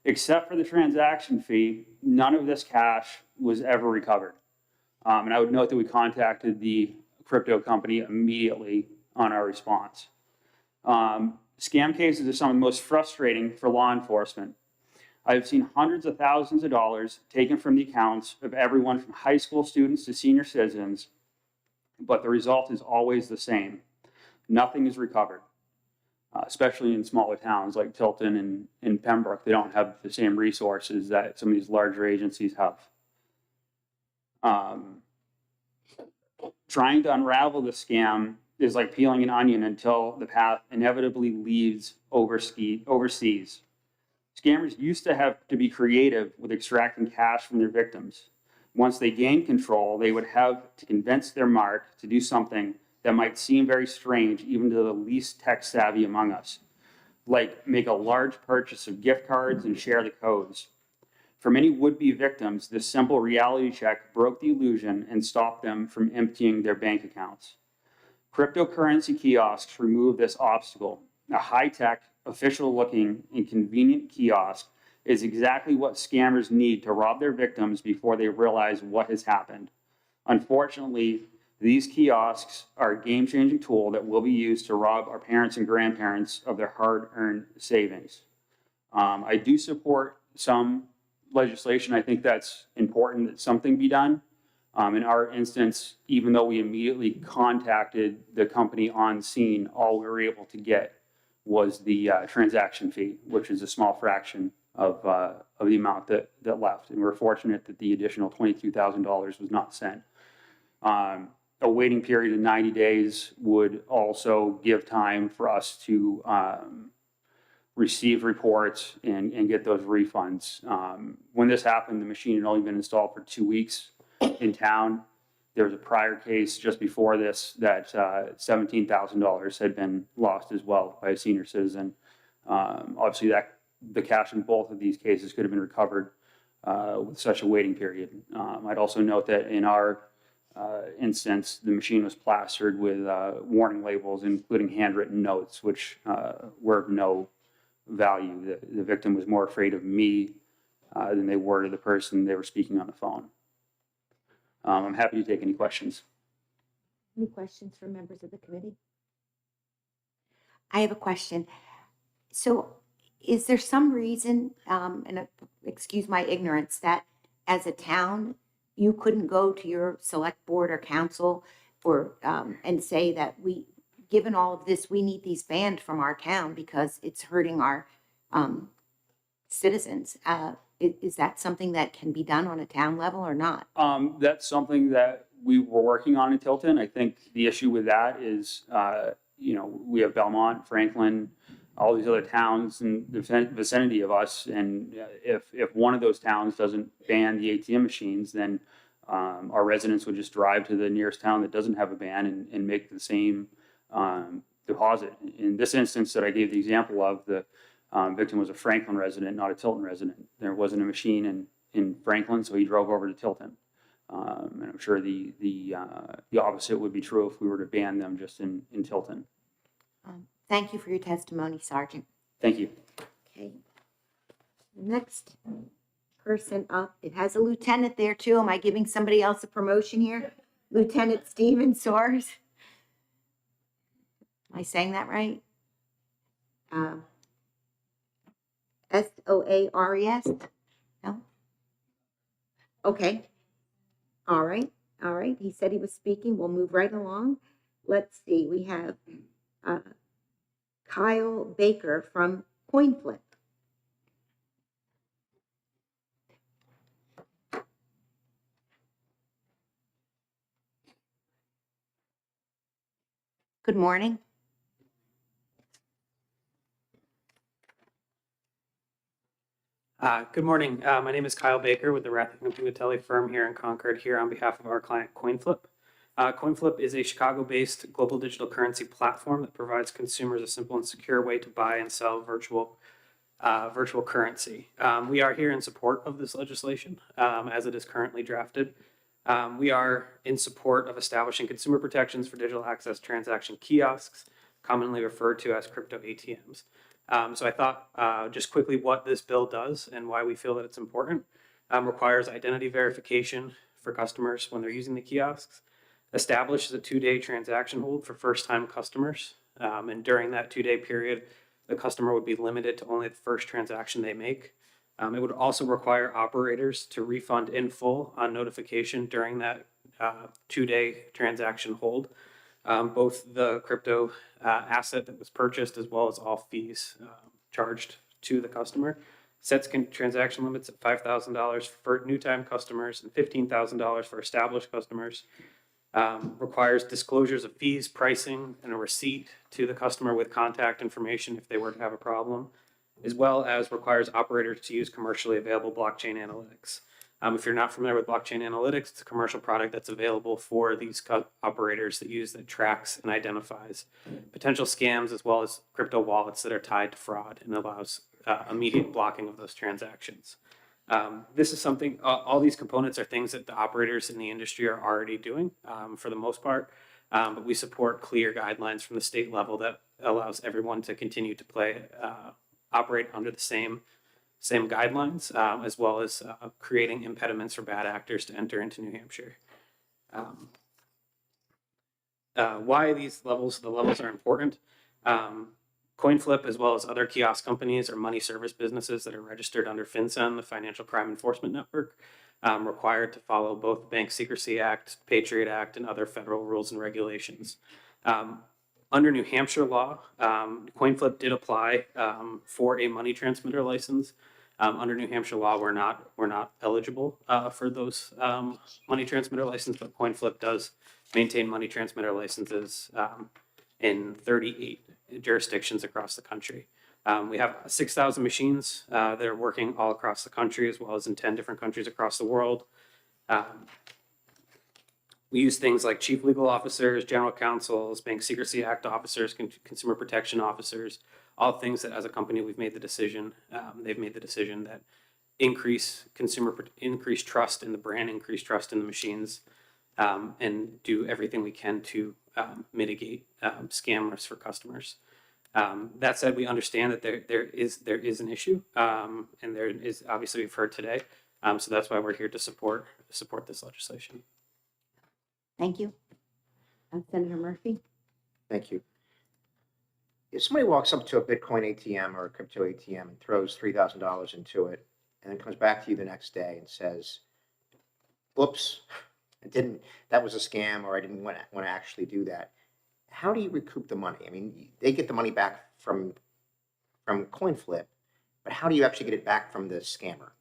Except for the transaction fee, none of this cash was ever recovered. And I would note that we contacted the crypto company immediately on our response. Scam cases are some of the most frustrating for law enforcement. I have seen hundreds of thousands of dollars taken from the accounts of everyone from high school students to senior citizens, but the result is always the same. Nothing is recovered, especially in smaller towns like Tilton and Pembroke. They don't have the same resources that some of these larger agencies have. Trying to unravel the scam is like peeling an onion until the path inevitably leads overseas. Scammers used to have to be creative with extracting cash from their victims. Once they gained control, they would have to convince their mark to do something that might seem very strange even to the least tech savvy among us, like make a large purchase of gift cards and share the codes. For many would-be victims, this simple reality check broke the illusion and stopped them from emptying their bank accounts. Cryptocurrency kiosks remove this obstacle. A high-tech, official-looking, and convenient kiosk is exactly what scammers need to rob their victims before they realize what has happened. Unfortunately, these kiosks are a game-changing tool that will be used to rob our parents and grandparents of their hard-earned savings. I do support some legislation. I think that's important that something be done. In our instance, even though we immediately contacted the company on scene, all we were able to get was the transaction fee, which is a small fraction of the amount that left. And we're fortunate that the additional $22,000 was not sent. A waiting period of 90 days would also give time for us to receive reports and get those refunds. When this happened, the machine had only been installed for 2 weeks in town. There was a prior case just before this that $17,000 had been lost as well by a senior citizen. Obviously, the cash in both of these cases could have been recovered with such a waiting period. I'd also note that in our instance, the machine was plastered with warning labels, including handwritten notes, which were of no value. The victim was more afraid of me than they were to the person they were speaking on the phone. I'm happy to take any questions. Any questions from members of the committee? I have a question. So is there some reason, excuse my ignorance, that as a town, you couldn't go to your select board or council and say that given all of this, we need these banned from our town because it's hurting our citizens? Is that something that can be done on a town level or not? That's something that we were working on in Tilton. I think the issue with that is, we have Belmont, Franklin, all these other towns in the vicinity of us. And if one of those towns doesn't ban the ATM machines, then our residents would just drive to the nearest town that doesn't have a ban and make the same deposit. In this instance that I gave the example of, the victim was a Franklin resident, not a Tilton resident. There wasn't a machine in Franklin, so he drove over to Tilton. And I'm sure the opposite would be true if we were to ban them just in Tilton. Thank you for your testimony, Sergeant. Thank you. Okay. Next person up, it has a lieutenant there too. Am I giving somebody else a promotion here? Lieutenant Steven Soares. Am I saying that right? Soares? No? Okay. All right. All right. He said he was speaking. We'll move right along. Let's see. We have Kyle Baker from CoinFlip. Good morning. Good morning. My name is Kyle Baker with the Rathke & Pingatelli firm here in Concord, here on behalf of our client CoinFlip. CoinFlip is a Chicago-based global digital currency platform that provides consumers a simple and secure way to buy and sell virtual currency. We are here in support of this legislation as it is currently drafted. We are in support of establishing consumer protections for digital access transaction kiosks, commonly referred to as crypto ATMs. So I thought just quickly what this bill does and why we feel that it's important. Requires identity verification for customers when they're using the kiosks, establishes a 2-day transaction hold for first-time customers. And during that 2-day period, the customer would be limited to only the first transaction they make. It would also require operators to refund in full on notification during that 2-day transaction hold, both the crypto asset that was purchased as well as all fees charged to the customer. Sets transaction limits at $5,000 for new-time customers and $15,000 for established customers. Requires disclosures of fees, pricing, and a receipt to the customer with contact information if they were to have a problem, as well as requires operators to use commercially available blockchain analytics. If you're not familiar with blockchain analytics, it's a commercial product that's available for these operators that tracks and identifies potential scams as well as crypto wallets that are tied to fraud and allows immediate blocking of those transactions. This is something, all these components are things that the operators in the industry are already doing for the most part, but we support clear guidelines from the state level that allows everyone to continue to operate under the same guidelines, as well as creating impediments for bad actors to enter into New Hampshire. Why the levels are important. CoinFlip, as well as other kiosk companies or money service businesses that are registered under FinCEN, the Financial Crime Enforcement Network, required to follow both the Bank Secrecy Act, Patriot Act, and other federal rules and regulations. Under New Hampshire law, CoinFlip did apply for a money transmitter license. Under New Hampshire law, we're not eligible for those money transmitter licenses, but CoinFlip does maintain money transmitter licenses in 38 jurisdictions across the country. We have 6,000 machines that are working all across the country, as well as in 10 different countries across the world. We use things like chief legal officers, general counsels, Bank Secrecy Act officers, consumer protection officers, all things that as a company we've made the decision, they've made the decision that increase trust in the brand, increase trust in the machines, and do everything we can to mitigate scam risks for customers. That said, we understand that there is an issue, and there is, obviously we've heard today, so that's why we're here to support this legislation. Thank you. Senator Murphy? Thank you. If somebody walks up to a Bitcoin ATM or a crypto ATM and throws $3,000 into it, and then comes back to you the next day and says, "Whoops, that was a scam," or "I didn't want to actually do that," how do you recoup the money? I mean, they get the money back from CoinFlip, but how do you actually get it back from the scammer?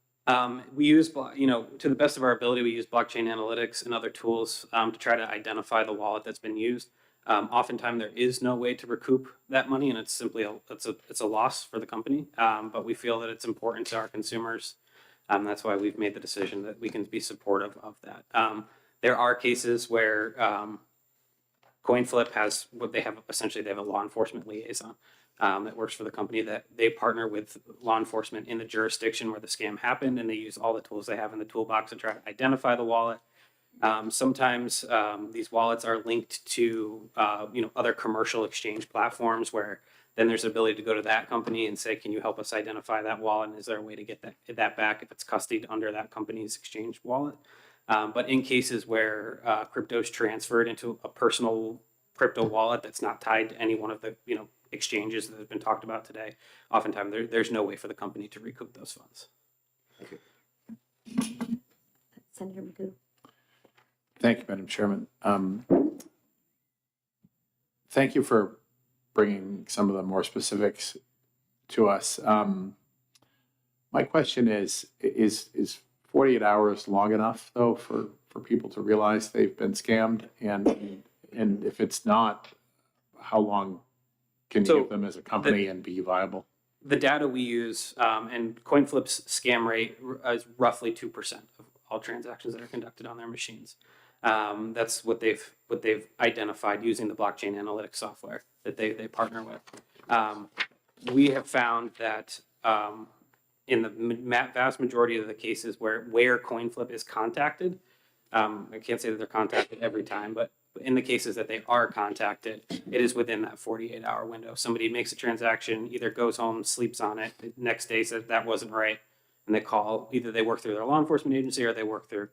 We use, to the best of our ability, we use blockchain analytics and other tools to try to identify the wallet that's been used. Oftentimes there is no way to recoup that money, and it's simply it's a loss for the company. But we feel that it's important to our consumers. That's why we've made the decision that we can be supportive of that. There are cases where CoinFlip has what they have. Essentially, they have a law enforcement liaison that works for the company, that they partner with law enforcement in the jurisdiction where the scam happened, and they use all the tools they have in the toolbox to try to identify the wallet. Sometimes these wallets are linked to other commercial exchange platforms, where then there's the ability to go to that company and say, "Can you help us identify that wallet? And is there a way to get that back if it's custodied under that company's exchange wallet?" But in cases where crypto is transferred into a personal crypto wallet that's not tied to any one of the exchanges that have been talked about today, oftentimes there's no way for the company to recoup those funds. Thank you. Senator Magoo? Thank you, Madam Chairman. Thank you for bringing some of the more specifics to us. My question is 48 hours long enough, though, for people to realize they've been scammed? And if it's not, how long can you give them as a company and be viable? The data we use, and CoinFlip's scam rate is roughly 2% of all transactions that are conducted on their machines. That's what they've identified using the blockchain analytics software that they partner with. We have found that in the vast majority of the cases where CoinFlip is contacted, I can't say that they're contacted every time, but in the cases that they are contacted, it is within that 48-hour window. Somebody makes a transaction, either goes home, sleeps on it, the next day says that wasn't right, and they call, either they work through their law enforcement agency or they work through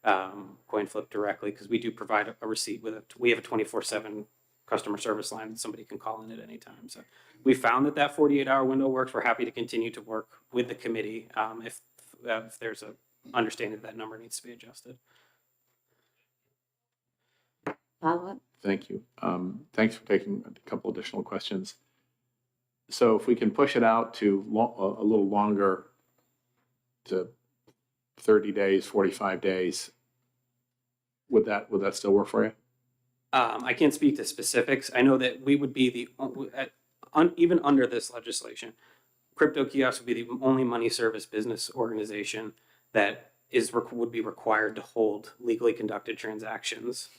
CoinFlip directly, because we do provide a receipt we have a 24/7 customer service line that somebody can call in at any time. So we found that 48-hour window works. We're happy to continue to work with the committee if there's a understanding that number needs to be adjusted. Follow-up? Thank you. Thanks for taking a couple additional questions. So if we can push it out to a little longer, to 30 days, 45 days, would that still work for you? I can't speak to specifics. I know that we would be even under this legislation, Crypto Kiosk would be the only money service business organization that would be required to hold legally conducted transactions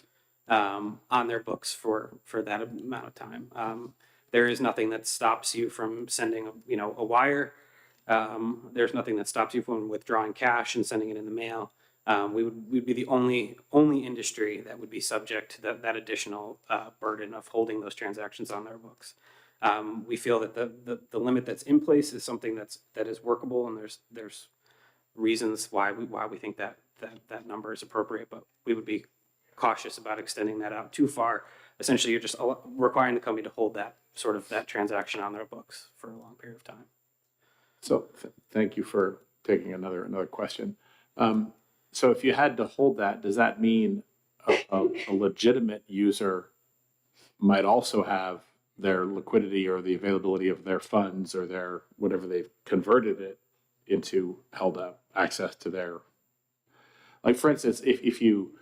on their books for that amount of time. There is nothing that stops you from sending a wire. There's nothing that stops you from withdrawing cash and sending it in the mail. We'd be the only industry that would be subject to that additional burden of holding those transactions on their books. We feel that the limit that's in place is something that is workable, and there's reasons why we think that number is appropriate, but we would be cautious about extending that out too far. Essentially, you're just requiring the company to hold that transaction on their books for a long period of time. So thank you for taking another question. So if you had to hold that, does that mean a legitimate user might also have their liquidity or the availability of their funds or their whatever they've converted it into held up access to their, like for instance, if you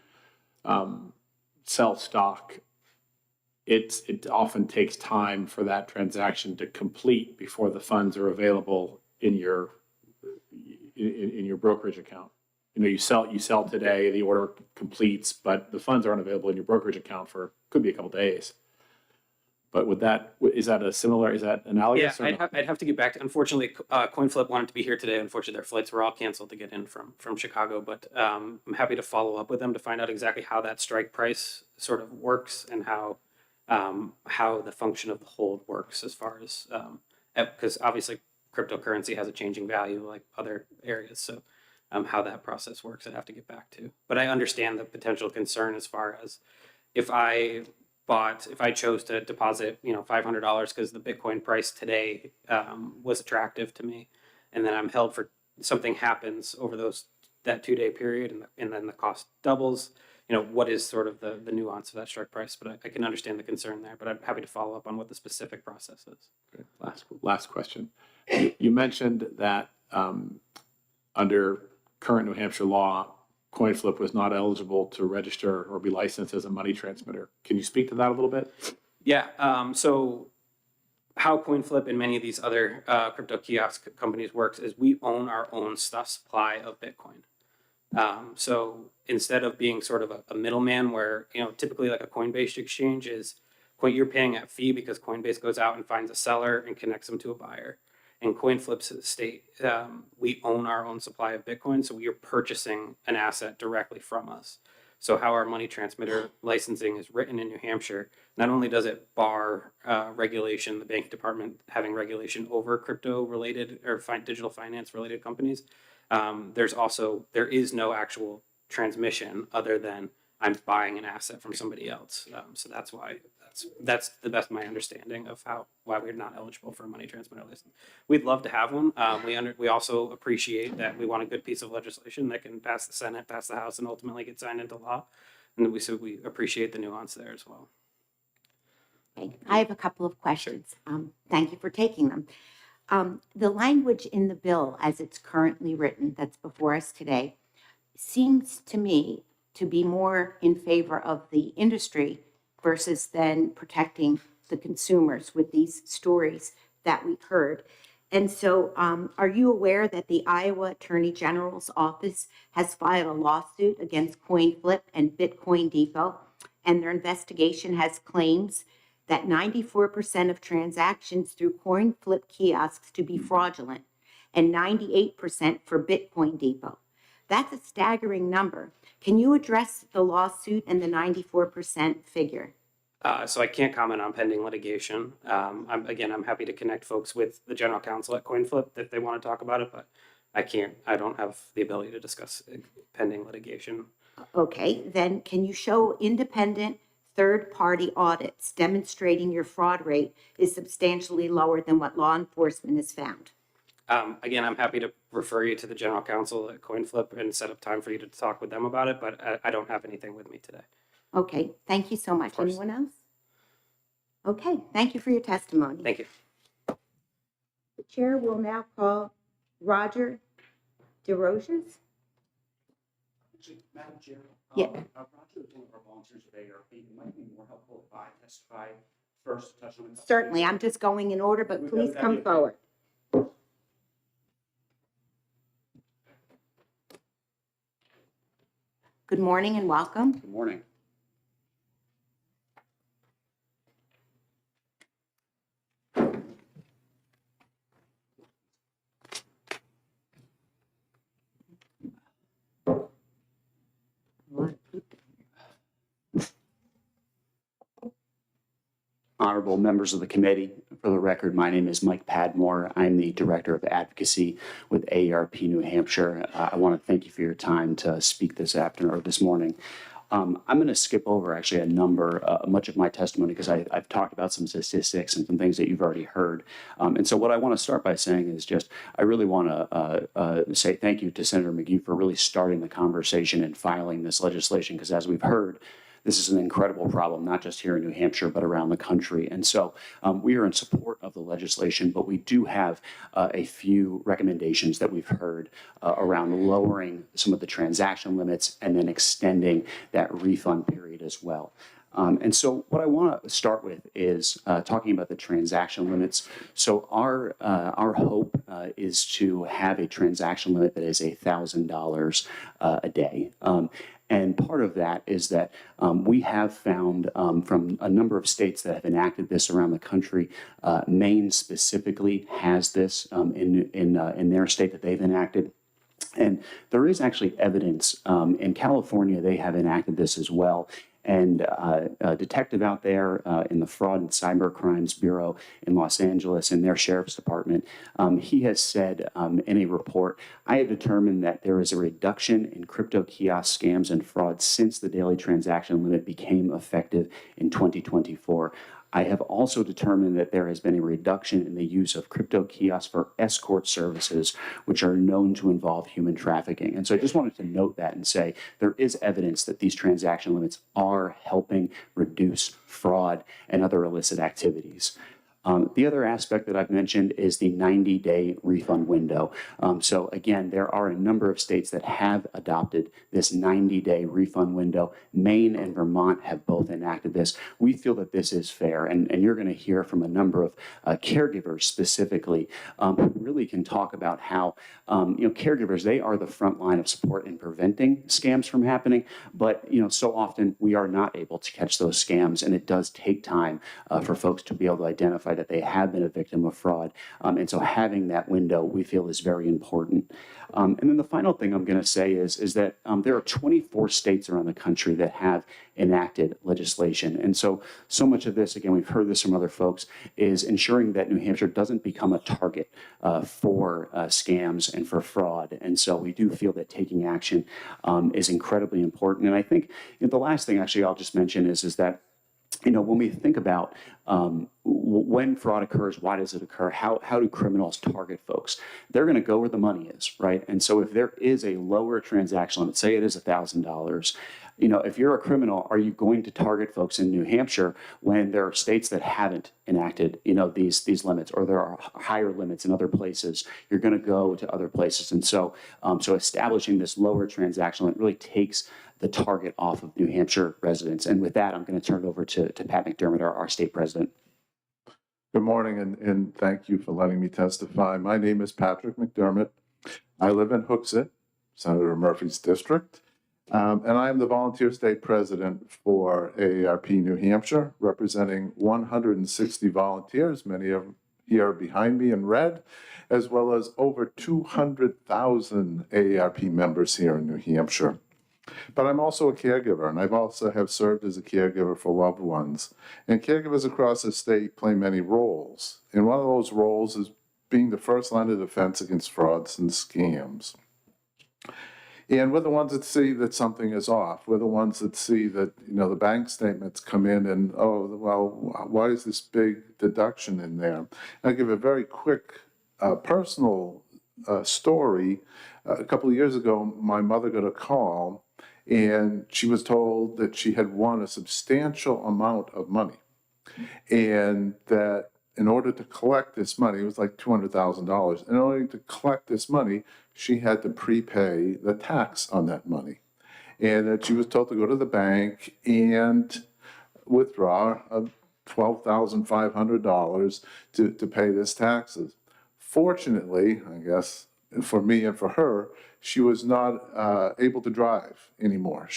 sell stock, it often takes time for that transaction to complete before the funds are available in your brokerage account. You sell today, the order completes, but the funds aren't available in your brokerage account for could be a couple days. But is that analogous? Yeah, I'd have to get back to. Unfortunately, CoinFlip wanted to be here today. Unfortunately, their flights were all canceled to get in from Chicago. But I'm happy to follow up with them to find out exactly how that strike price sort of works and how the function of the hold works as far as because obviously cryptocurrency has a changing value like other areas. So how that process works, I'd have to get back to. But I understand the potential concern as far as if I chose to deposit, $500 because the Bitcoin price today was attractive to me, and then I'm held for something happens over that 2-day period, and then the cost doubles. What is sort of the nuance of that strike price? But I can understand the concern there. But I'm happy to follow up on what the specific process is. Okay. Last question. You mentioned that under current New Hampshire law, CoinFlip was not eligible to register or be licensed as a money transmitter. Can you speak to that a little bit? Yeah. So how CoinFlip and many of these other crypto kiosk companies works is we own our own supply of Bitcoin. So instead of being sort of a middleman where, typically like a Coinbase exchange is you're paying a fee because Coinbase goes out and finds a seller and connects them to a buyer. In CoinFlip's state, we own our own supply of Bitcoin, so we are purchasing an asset directly from us. So how our money transmitter licensing is written in New Hampshire, not only does it bar regulation, the bank department having regulation over crypto-related or digital finance-related companies, there is no actual transmission other than I'm buying an asset from somebody else. So that's why that's the best of my understanding of why we're not eligible for a money transmitter license. We'd love to have one. We also appreciate that we want a good piece of legislation that can pass the Senate, pass the House, and ultimately get signed into law. And we appreciate the nuance there as well. Okay. I have a couple of questions. Thank you for taking them. The language in the bill as it's currently written that's before us today seems to me to be more in favor of the industry versus then protecting the consumers with these stories that we've heard. And so, are you aware that the Iowa Attorney General's office has filed a lawsuit against CoinFlip and Bitcoin Depot? And their investigation has claims that 94% of transactions through CoinFlip kiosks to be fraudulent and 98% for Bitcoin Depot. That's a staggering number. Can you address the lawsuit and the 94% figure? So I can't comment on pending litigation. I'm happy to connect folks with the general counsel at CoinFlip if they want to talk about it, but I don't have the ability to discuss pending litigation. Okay, then can you show independent third-party audits demonstrating your fraud rate is substantially lower than what law enforcement has found? I'm happy to refer you to the general counsel at CoinFlip and set up time for you to talk with them about it, but I don't have anything with me today. Okay, thank you so much. course. Anyone else? Okay, thank you for your testimony. Thank you. The chair will now call Roger DeRosiers. Actually, Madam Chair. Yeah. Roger is one of our volunteers at ARP. It might be more helpful if I testify first, touch on it. Certainly, I'm just going in order, but please Would come that be okay? forward. Good morning and welcome. Good morning. Honorable members of the committee, for the record, my name is Mike Padmore. I'm the Director of Advocacy with AARP New Hampshire. I want to thank you for your time to speak this afternoon or this morning. I'm going to skip over actually much of my testimony because I've talked about some statistics and some things that you've already heard. And so what I want to start by saying is just I really want to say thank you to Senator McGee for really starting the conversation and filing this legislation because as we've heard, this is an incredible problem, not just here in New Hampshire, but around the country. And so we are in support of the legislation, but we do have a few recommendations that we've heard around lowering some of the transaction limits and then extending that refund period as well. And so what I want to start with is talking about the transaction limits. So our hope is to have a transaction limit that is $1,000 a day. And part of that is that we have found from a number of states that have enacted this around the country, Maine specifically has this in their state that they've enacted. And there is actually evidence in California, they have enacted this as well. And a detective out there in the Fraud and Cyber Crimes Bureau in Los Angeles, in their sheriff's department, he has said in a report, I have determined that there is a reduction in crypto kiosk scams and fraud since the daily transaction limit became effective in 2024. I have also determined that there has been a reduction in the use of crypto kiosks for escort services, which are known to involve human trafficking. And so I just wanted to note that and say there is evidence that these transaction limits are helping reduce fraud and other illicit activities. The other aspect that I've mentioned is the 90-day refund window. So again, there are a number of states that have adopted this 90-day refund window. Maine and Vermont have both enacted this. We feel that this is fair, and you're going to hear from a number of caregivers specifically who really can talk about how caregivers, they are the front line of support in preventing scams from happening, but so often we are not able to catch those scams, and it does take time for folks to be able to identify that they have been a victim of fraud. And so having that window we feel is very important. And then the final thing I'm going to say is that there are 24 states around the country that have enacted legislation. And so much of this, again, we've heard this from other folks, is ensuring that New Hampshire doesn't become a target for scams and for fraud. And so we do feel that taking action is incredibly important. And I think the last thing actually I'll just mention is that when we think about when fraud occurs, why does it occur? How do criminals target folks? They're going to go where the money is, right? And so if there is a lower transaction limit, say it is $1,000, if you're a criminal, are you going to target folks in New Hampshire when there are states that haven't enacted, these limits, or there are higher limits in other places? You're going to go to other places. And so establishing this lower transaction limit really takes the target off of New Hampshire residents. And with that, I'm going to turn it over to Pat McDermott, our state president. Good morning, and thank you for letting me testify. My name is Patrick McDermott. I live in Hooksett, Senator Murphy's district, and I am the volunteer state president for AARP New Hampshire, representing 160 volunteers, many of them here behind me in red, as well as over 200,000 AARP members here in New Hampshire. But I'm also a caregiver, and I've also have served as a caregiver for loved ones. And caregivers across the state play many roles. And one of those roles is being the first line of defense against frauds and scams. And we're the ones that see that something is off. We're the ones that see that, the bank statements come in and, oh, well, why is this big deduction in there? I'll give a very quick personal story. A couple of years ago, my mother got a call and she was told that she had won a substantial amount of money and that in order to collect this money, it was like $200,000. In order to collect this money, she had to prepay the tax on that money. And that she was told to go to the bank and withdraw $12,500 to pay this taxes. Fortunately, I guess, for me and for her, she was not able to drive anymore.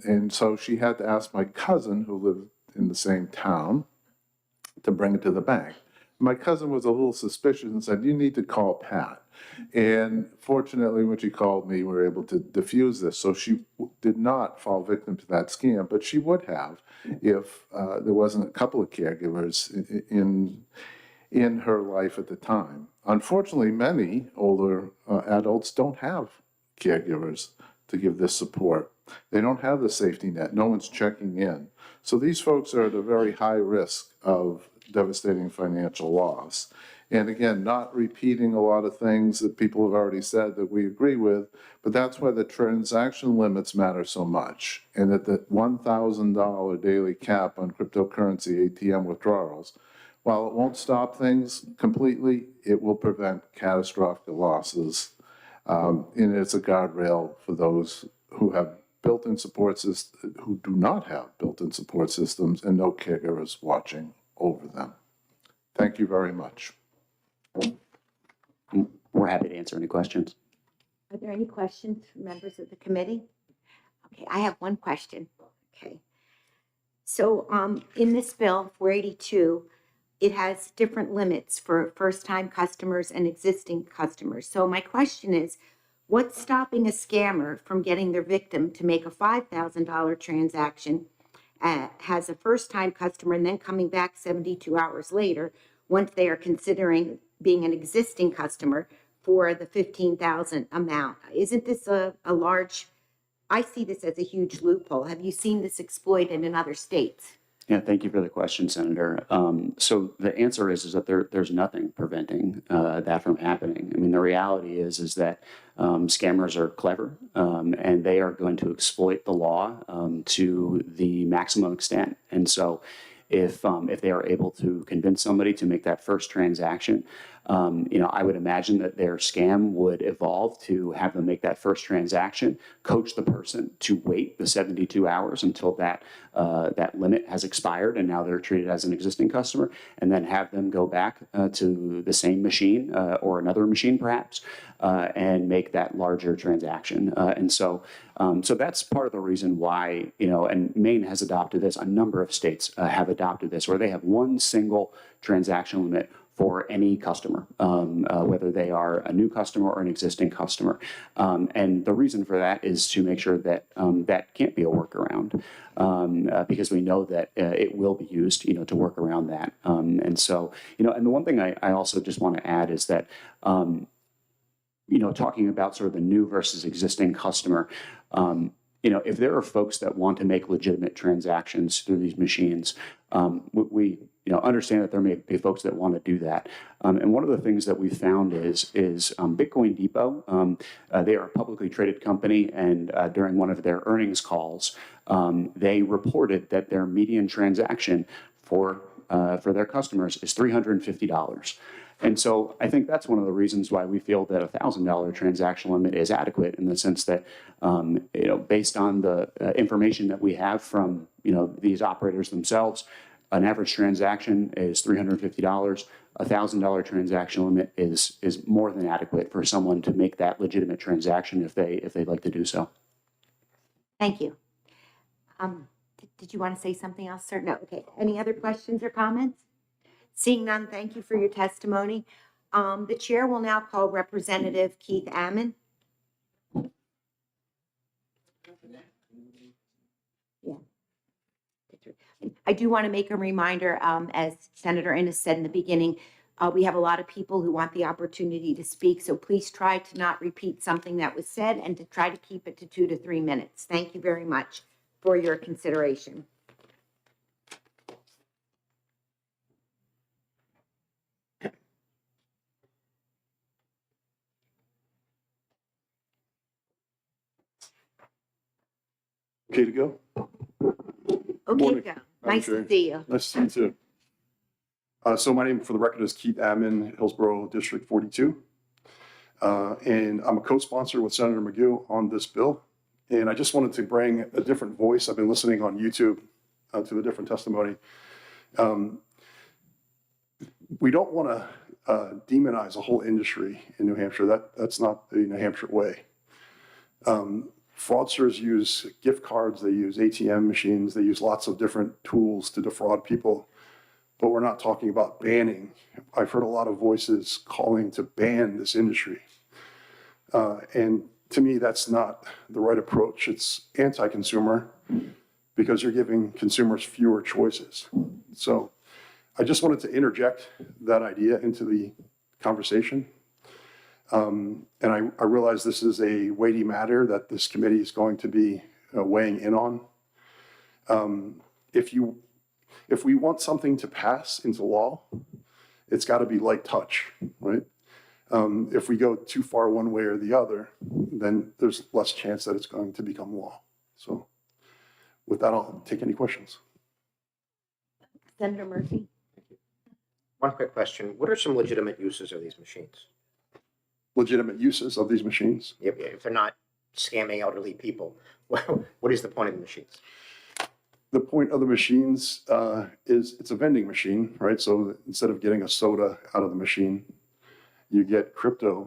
And so she had to ask my cousin, who lived in the same town, to bring it to the bank. My cousin was a little suspicious and said, you need to call Pat. And fortunately, when she called me, we were able to diffuse this. So she did not fall victim to that scam, but she would have if there wasn't a couple of caregivers in her life at the time. Unfortunately, many older adults don't have caregivers to give this support. They don't have the safety net. No one's checking in. So these folks are at a very high risk of devastating financial loss. And again, not repeating a lot of things that people have already said that we agree with, but that's why the transaction limits matter so much. And that the $1,000 daily cap on cryptocurrency ATM withdrawals, while it won't stop things completely, it will prevent catastrophic losses. And it's a guardrail for those who have built-in support systems, who do not have built-in support systems and no caregivers watching over them. Thank you very much. We're happy to answer any questions. Are there any questions from members of the committee? Okay, I have one question. Okay. So in this bill, 482, it has different limits for first-time customers and existing customers. So my question is, what's stopping a scammer from getting their victim to make a $5,000 transaction has a first-time customer and then coming back 72 hours later once they are considering being an existing customer for the $15,000 amount? Isn't this a large, I see this as a huge loophole. Have you seen this exploited in other states? Yeah, thank you for the question, Senator. So the answer is that there's nothing preventing that from happening. I mean, the reality is that scammers are clever and they are going to exploit the law to the maximum extent. And so if they are able to convince somebody to make that first transaction, I would imagine that their scam would evolve to have them make that first transaction, coach the person to wait the 72 hours until that limit has expired and now they're treated as an existing customer, and then have them go back to the same machine or another machine perhaps and make that larger transaction. So that's part of the reason why, and Maine has adopted this, a number of states have adopted this, where they have one single transaction limit for any customer, whether they are a new customer or an existing customer. And the reason for that is to make sure that that can't be a workaround, because we know that it will be used, to work around that. And so, and the one thing I also just want to add is that, talking about sort of the new versus existing customer, if there are folks that want to make legitimate transactions through these machines, we understand that there may be folks that want to do that. And one of the things that we found is Bitcoin Depot. They are a publicly traded company, and during one of their earnings calls, they reported that their median transaction for their customers is $350. And so I think that's one of the reasons why we feel that a $1,000 transaction limit is adequate, in the sense that, based on the information that we have from, these operators themselves, an average transaction is $350. $1,000 transaction limit is more than adequate for someone to make that legitimate transaction if they'd like to do so. Thank you. Did you want to say something else, sir? No, okay. Any other questions or comments? Seeing none, thank you for your testimony. The chair will now call Representative Keith Ammon. Yeah. I do want to make a reminder, as Senator Innes said in the beginning, we have a lot of people who want the opportunity to speak, so please try to not repeat something that was said and to try to keep it to 2 to 3 minutes. Thank you very much for your consideration. Okay to go? Okay, Morning, go. Madam Nice Chair. to see you. Nice to see you too. So my name for the record is Keith Ammon, Hillsborough District 42. And I'm a co-sponsor with Senator Magoo on this bill. And I just wanted to bring a different voice. I've been listening on YouTube to the different testimony. We don't want to demonize a whole industry in New Hampshire. That's not the New Hampshire way. Fraudsters use gift cards, they use ATM machines, they use lots of different tools to defraud people, but we're not talking about banning. I've heard a lot of voices calling to ban this industry. And to me, that's not the right approach. It's anti-consumer because you're giving consumers fewer choices. So I just wanted to interject that idea into the conversation. And I realize this is a weighty matter that this committee is going to be weighing in on. If we want something to pass into law, it's got to be light touch, right? If we go too far one way or the other, then there's less chance that it's going to become law. So with that, I'll take any questions. Senator Murphy. One quick question. What are some legitimate uses of these machines? Legitimate uses of these machines? If they're not scamming elderly people, what is the point of the machines? The point of the machines is it's a vending machine, right? So instead of getting a soda out of the machine, you get crypto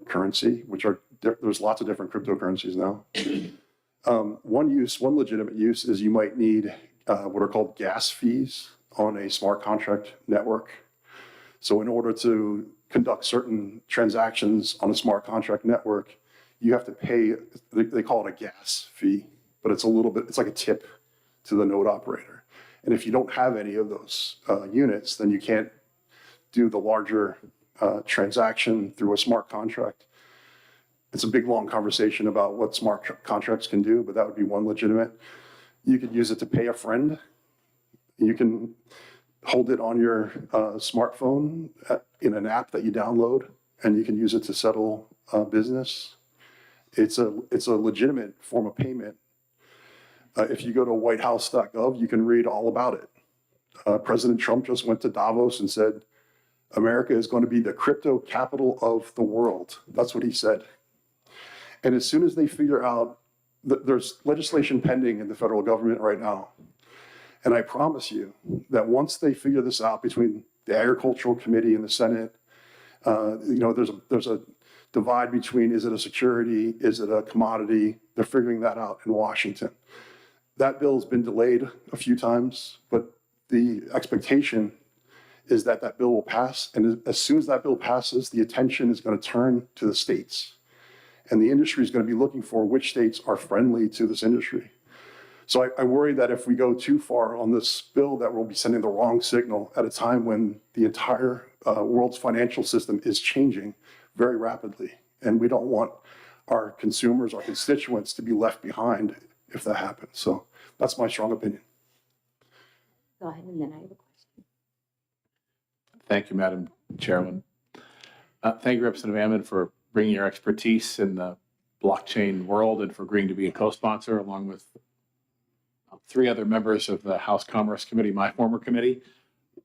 currency, which there's lots of different cryptocurrencies now. One legitimate use is you might need what are called gas fees on a smart contract network. So in order to conduct certain transactions on a smart contract network, you have to pay, they call it a gas fee, but it's like a tip to the node operator. And if you don't have any of those units, then you can't do the larger transaction through a smart contract. It's a big, long conversation about what smart contracts can do, but that would be one legitimate. You could use it to pay a friend. You can hold it on your smartphone in an app that you download, and you can use it to settle business. It's a legitimate form of payment. If you go to whitehouse.gov, you can read all about it. President Trump just went to Davos and said, America is going to be the crypto capital of the world. That's what he said. And as soon as they figure out that there's legislation pending in the federal government right now, and I promise you that once they figure this out between the Agricultural Committee and the Senate, there's a divide between, is it a security, is it a commodity? They're figuring that out in Washington. That bill's been delayed a few times, but the expectation is that that bill will pass. And as soon as that bill passes, the attention is going to turn to the states. And the industry is going to be looking for which states are friendly to this industry. So I worry that if we go too far on this bill, that we'll be sending the wrong signal at a time when the entire world's financial system is changing very rapidly. And we don't want our consumers, our constituents to be left behind if that happens. So that's my strong opinion. Go ahead, and then I have a question. Thank you, Madam Chairman. Thank you, Representative Ammon, for bringing your expertise in the blockchain world and for agreeing to be a co-sponsor along with 3 other members of the House Commerce Committee, my former committee.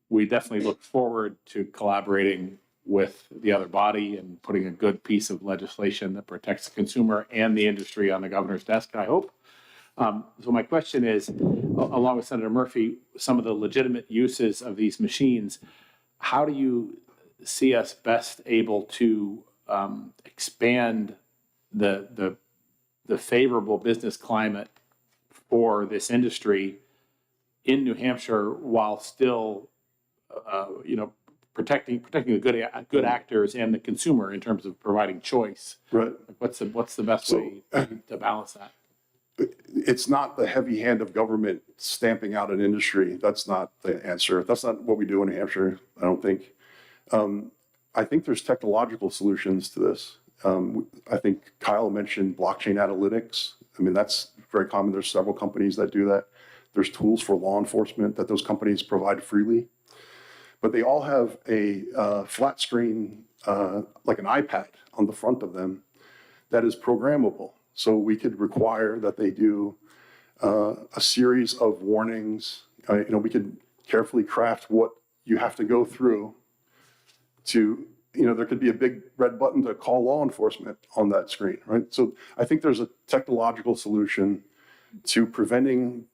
We definitely look forward to collaborating with the other body and putting a good piece of legislation that protects the consumer and the industry on the governor's desk, I hope. So my question is, along with Senator Murphy, some of the legitimate uses of these machines, how do you see us best able to expand the favorable business climate for this industry in New Hampshire while still, protecting the good actors and the consumer in terms of providing choice? Right. What's the best way to balance that? It's not the heavy hand of government stamping out an industry. That's not the answer. That's not what we do in New Hampshire, I don't think. I think there's technological solutions to this. I think Kyle mentioned blockchain analytics. I mean, that's very common. There's several companies that do that. There's tools for law enforcement that those companies provide freely. But they all have a flat screen, like an iPad on the front of them that is programmable. So we could require that they do a series of warnings. We could carefully craft what you have to go through to, there could be a big red button to call law enforcement on that screen, right? So I think there's a technological solution to preventing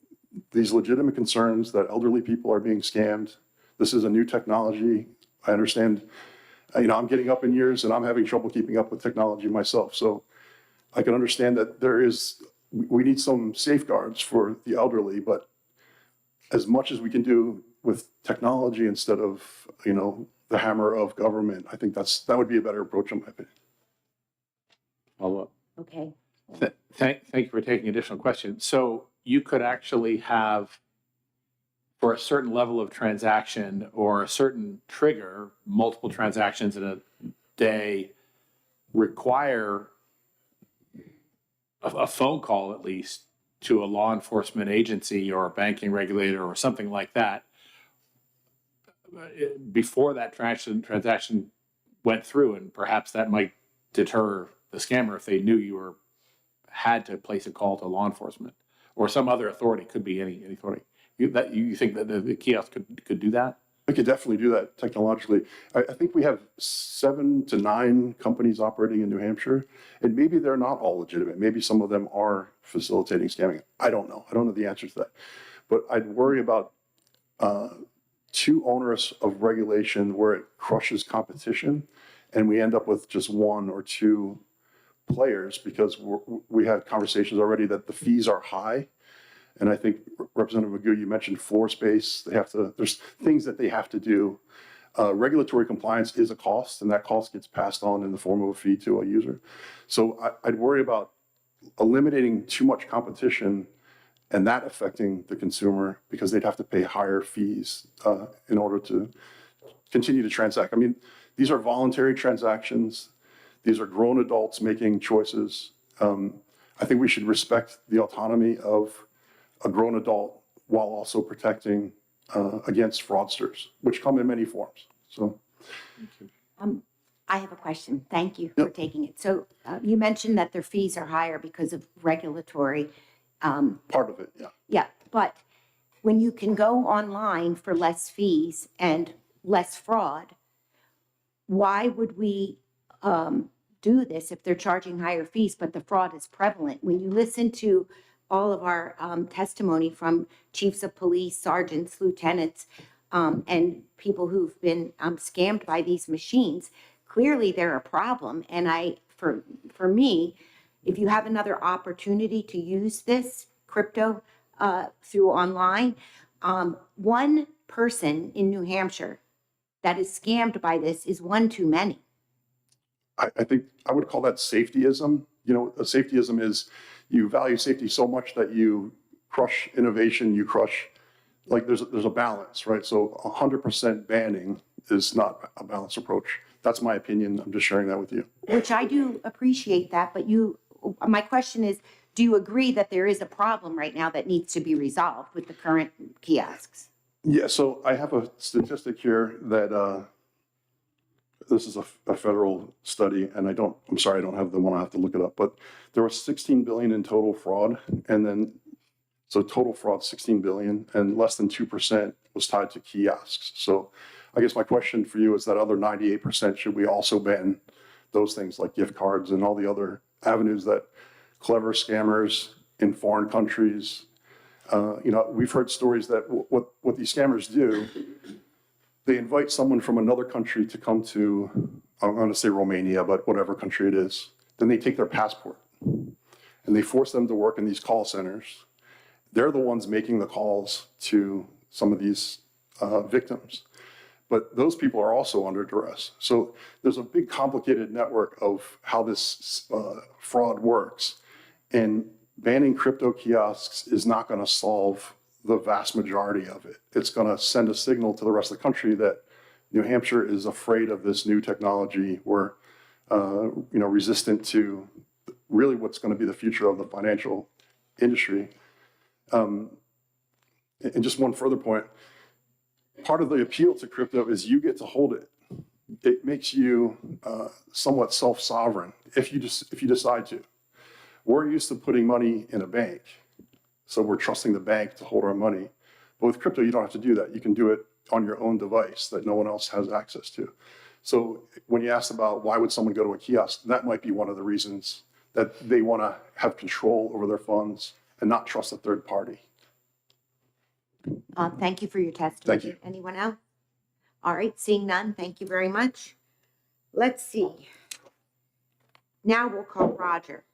these legitimate concerns that elderly people are being scammed. This is a new technology. I understand, I'm getting up in years and I'm having trouble keeping up with technology myself. So I can understand that we need some safeguards for the elderly, but as much as we can do with technology instead of, the hammer of government, I think that would be a better approach in my opinion. Follow up. Okay. Thank you for taking additional questions. So you could actually have, for a certain level of transaction or a certain trigger, multiple transactions in a day, require a phone call at least to a law enforcement agency or a banking regulator or something like that before that transaction went through, and perhaps that might deter the scammer if they knew you had to place a call to law enforcement or some other authority. Could be any authority. You think that the kiosk could do that? We could definitely do that technologically. I think we have 7 to 9 companies operating in New Hampshire, and maybe they're not all legitimate. Maybe some of them are facilitating scamming. I don't know. I don't know the answer to that. But I'd worry about too onerous of regulation where it crushes competition, and we end up with just 1 or 2 players because we had conversations already that the fees are high. And I think Representative Magoo, you mentioned floor space. There's things that they have to do. Regulatory compliance is a cost, and that cost gets passed on in the form of a fee to a user. So I'd worry about eliminating too much competition and that affecting the consumer because they'd have to pay higher fees in order to continue to transact. I mean, these are voluntary transactions. These are grown adults making choices. I think we should respect the autonomy of a grown adult while also protecting against fraudsters, which come in many forms. So, I have a question. Thank you for taking it. So you mentioned that their fees are higher because of regulatory. Part of it, yeah. Yeah, but when you can go online for less fees and less fraud, why would we do this if they're charging higher fees, but the fraud is prevalent? When you listen to all of our testimony from chiefs of police, sergeants, lieutenants, and people who've been scammed by these machines, clearly they're a problem. And for me, if you have another opportunity to use this crypto through online, one person in New Hampshire that is scammed by this is one too many. I think I would call that safetyism. A safetyism is you value safety so much that you crush innovation, there's a balance, right? So 100% banning is not a balanced approach. That's my opinion. I'm just sharing that with you. Which I do appreciate that, but my question is, do you agree that there is a problem right now that needs to be resolved with the current kiosks? Yeah, so I have a statistic here that this is a federal study, and I'm sorry, I don't have the one, I have to look it up, but there was 16 billion in total fraud, so total fraud 16 billion, and less than 2% was tied to kiosks. So I guess my question for you is that other 98%, should we also ban those things like gift cards and all the other avenues that clever scammers in foreign countries. We've heard stories that what these scammers do, they invite someone from another country to come to, I'm going to say Romania, but whatever country it is. Then they take their passport and they force them to work in these call centers. They're the ones making the calls to some of these victims. But those people are also under duress. So there's a big complicated network of how this fraud works. And banning crypto kiosks is not going to solve the vast majority of it. It's going to send a signal to the rest of the country that New Hampshire is afraid of this new technology. We're resistant to really what's going to be the future of the financial industry. And just one further point, part of the appeal to crypto is you get to hold it. It makes you somewhat self-sovereign if you decide to. We're used to putting money in a bank, so we're trusting the bank to hold our money. But with crypto, you don't have to do that. You can do it on your own device that no one else has access to. So when you asked about why would someone go to a kiosk, that might be one of the reasons that they want to have control over their funds and not trust a third party. Thank you for your testimony. Thank you. Anyone else? All right, seeing none, thank you very much. Let's see. Now we'll call Roger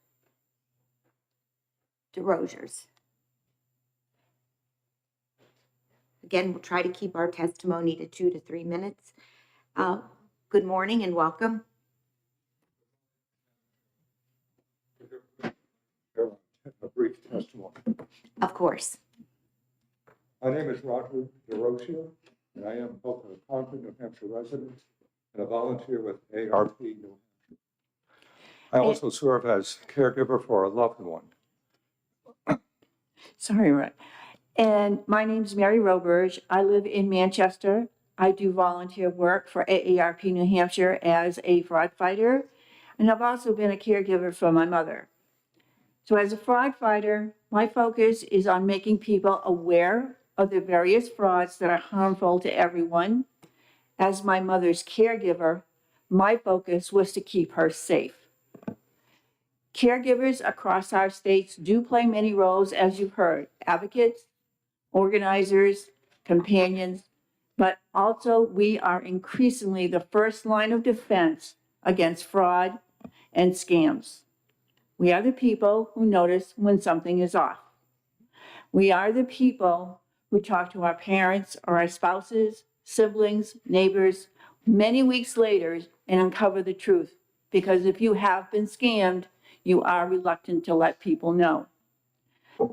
DeRosiers. Again, we'll try to keep our testimony to 2 to 3 minutes. Good morning and welcome. A brief testimony. Of course. My name is Roger DeRosier, and I am both a Concord, New Hampshire resident and a volunteer with ARP New Hampshire. I also serve as caregiver for a loved one. Sorry, right. And my name's Mary Roberge. I live in Manchester. I do volunteer work for AARP New Hampshire as a fraud fighter, and I've also been a caregiver for my mother. So as a fraud fighter, my focus is on making people aware of the various frauds that are harmful to everyone. As my mother's caregiver, my focus was to keep her safe. Caregivers across our states do play many roles, as you've heard: advocates, organizers, companions, but also we are increasingly the first line of defense against fraud and scams. We are the people who notice when something is off. We are the people who talk to our parents or our spouses, siblings, neighbors, many weeks later and uncover the truth. Because if you have been scammed, you are reluctant to let people know.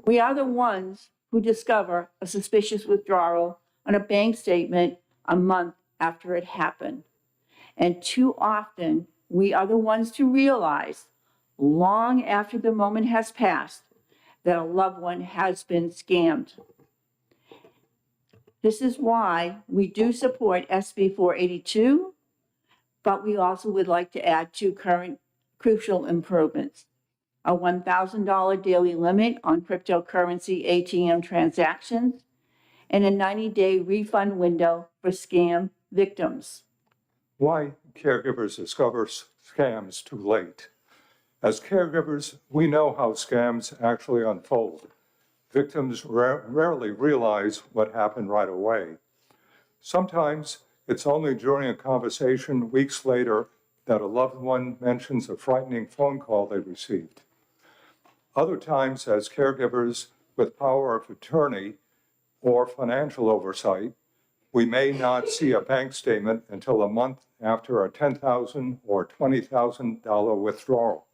We are the ones who discover a suspicious withdrawal on a bank statement a month after it happened. And too often, we are the ones to realize, long after the moment has passed, that a loved one has been scammed. This is why we do support SB 482, but we also would like to add 2 current crucial improvements: a $1,000 daily limit on cryptocurrency ATM transactions, and a 90-day refund window for scam victims. Why caregivers discover scams too late? As caregivers, we know how scams actually unfold. Victims rarely realize what happened right away. Sometimes it's only during a conversation weeks later that a loved one mentions a frightening phone call they received. Other times, as caregivers with power of attorney or financial oversight, we may not see a bank statement until a month after a $10,000 or $20,000 withdrawal.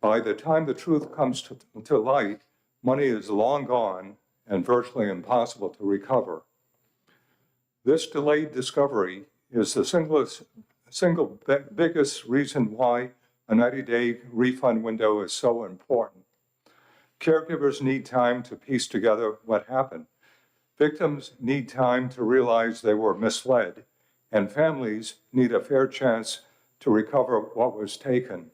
By the time the truth comes to light, money is long gone and virtually impossible to recover. This delayed discovery is the single biggest reason why a 90-day refund window is so important. Caregivers need time to piece together what happened. Victims need time to realize they were misled, and families need a fair chance to recover what was taken.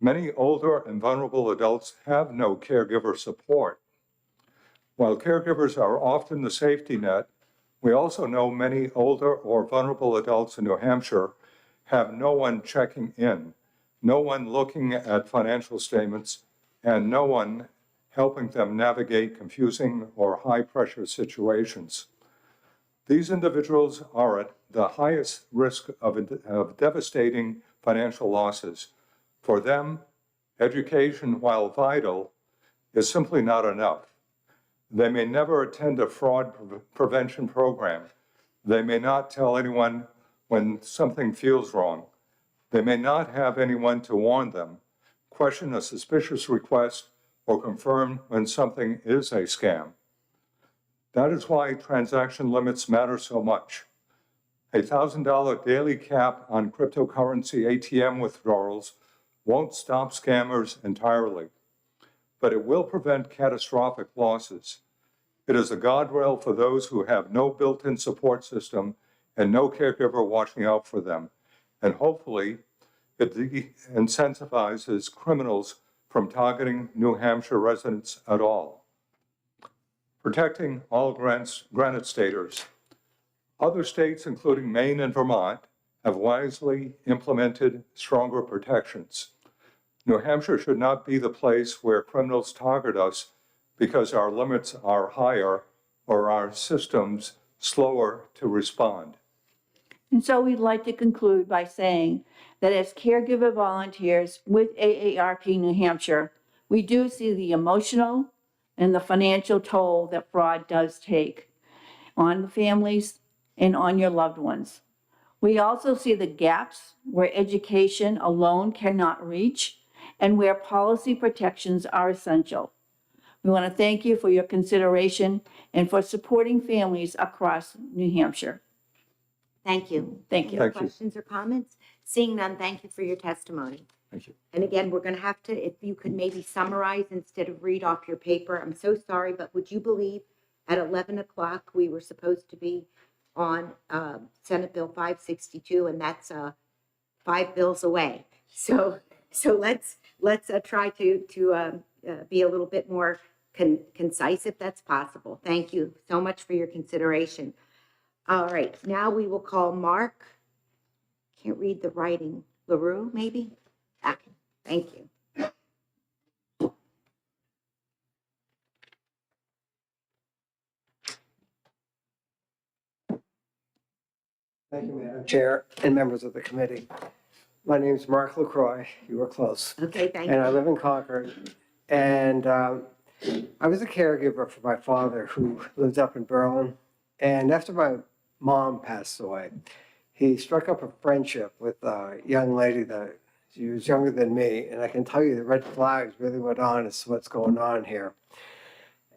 Many older and vulnerable adults have no caregiver support. While caregivers are often the safety net, we also know many older or vulnerable adults in New Hampshire have no one checking in, no one looking at financial statements, and no one helping them navigate confusing or high-pressure situations. These individuals are at the highest risk of devastating financial losses. For them, education, while vital, is simply not enough. They may never attend a fraud prevention program. They may not tell anyone when something feels wrong. They may not have anyone to warn them, question a suspicious request, or confirm when something is a scam. That is why transaction limits matter so much. A $1,000 daily cap on cryptocurrency ATM withdrawals won't stop scammers entirely, but it will prevent catastrophic losses. It is a guardrail for those who have no built-in support system and no caregiver watching out for them. And hopefully, it incentivizes criminals from targeting New Hampshire residents at all. Protecting all Granite Staters. Other states, including Maine and Vermont, have wisely implemented stronger protections. New Hampshire should not be the place where criminals target us because our limits are higher or our systems slower to respond. And so we'd like to conclude by saying that as caregiver volunteers with AARP New Hampshire, we do see the emotional and the financial toll that fraud does take on the families and on your loved ones. We also see the gaps where education alone cannot reach and where policy protections are essential. We want to thank you for your consideration and for supporting families across New Hampshire. Thank you. Thank you. Any questions or comments? Seeing none, thank you for your testimony. Thank you. And again, we're going to have to, if you could maybe summarize instead of read off your paper. I'm so sorry, but would you believe at 11 o'clock we were supposed to be on Senate Bill 562, and that's 5 bills away. So let's try to be a little bit more concise if that's possible. Thank you so much for your consideration. All right, now we will call Mark. Can't read the writing. LaRue, maybe? Ah, thank you. Thank you, Madam Chair and members of the committee. My name is Mark LaCroix. You were close. Okay, thank And I you. live in Concord. And I was a caregiver for my father who lived up in Berlin. And after my mom passed away, he struck up a friendship with a young lady that she was younger than me. And I can tell you the red flags really went on as to what's going on here.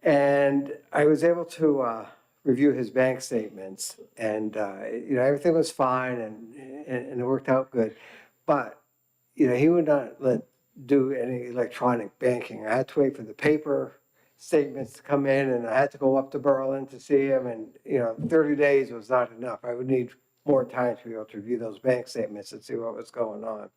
And I was able to review his bank statements, and everything was fine, and it worked out good. But he would not do any electronic banking. I had to wait for the paper statements to come in, and I had to go up to Berlin to see him. And 30 days was not enough. I would need more time to be able to review those bank statements and see what was going on.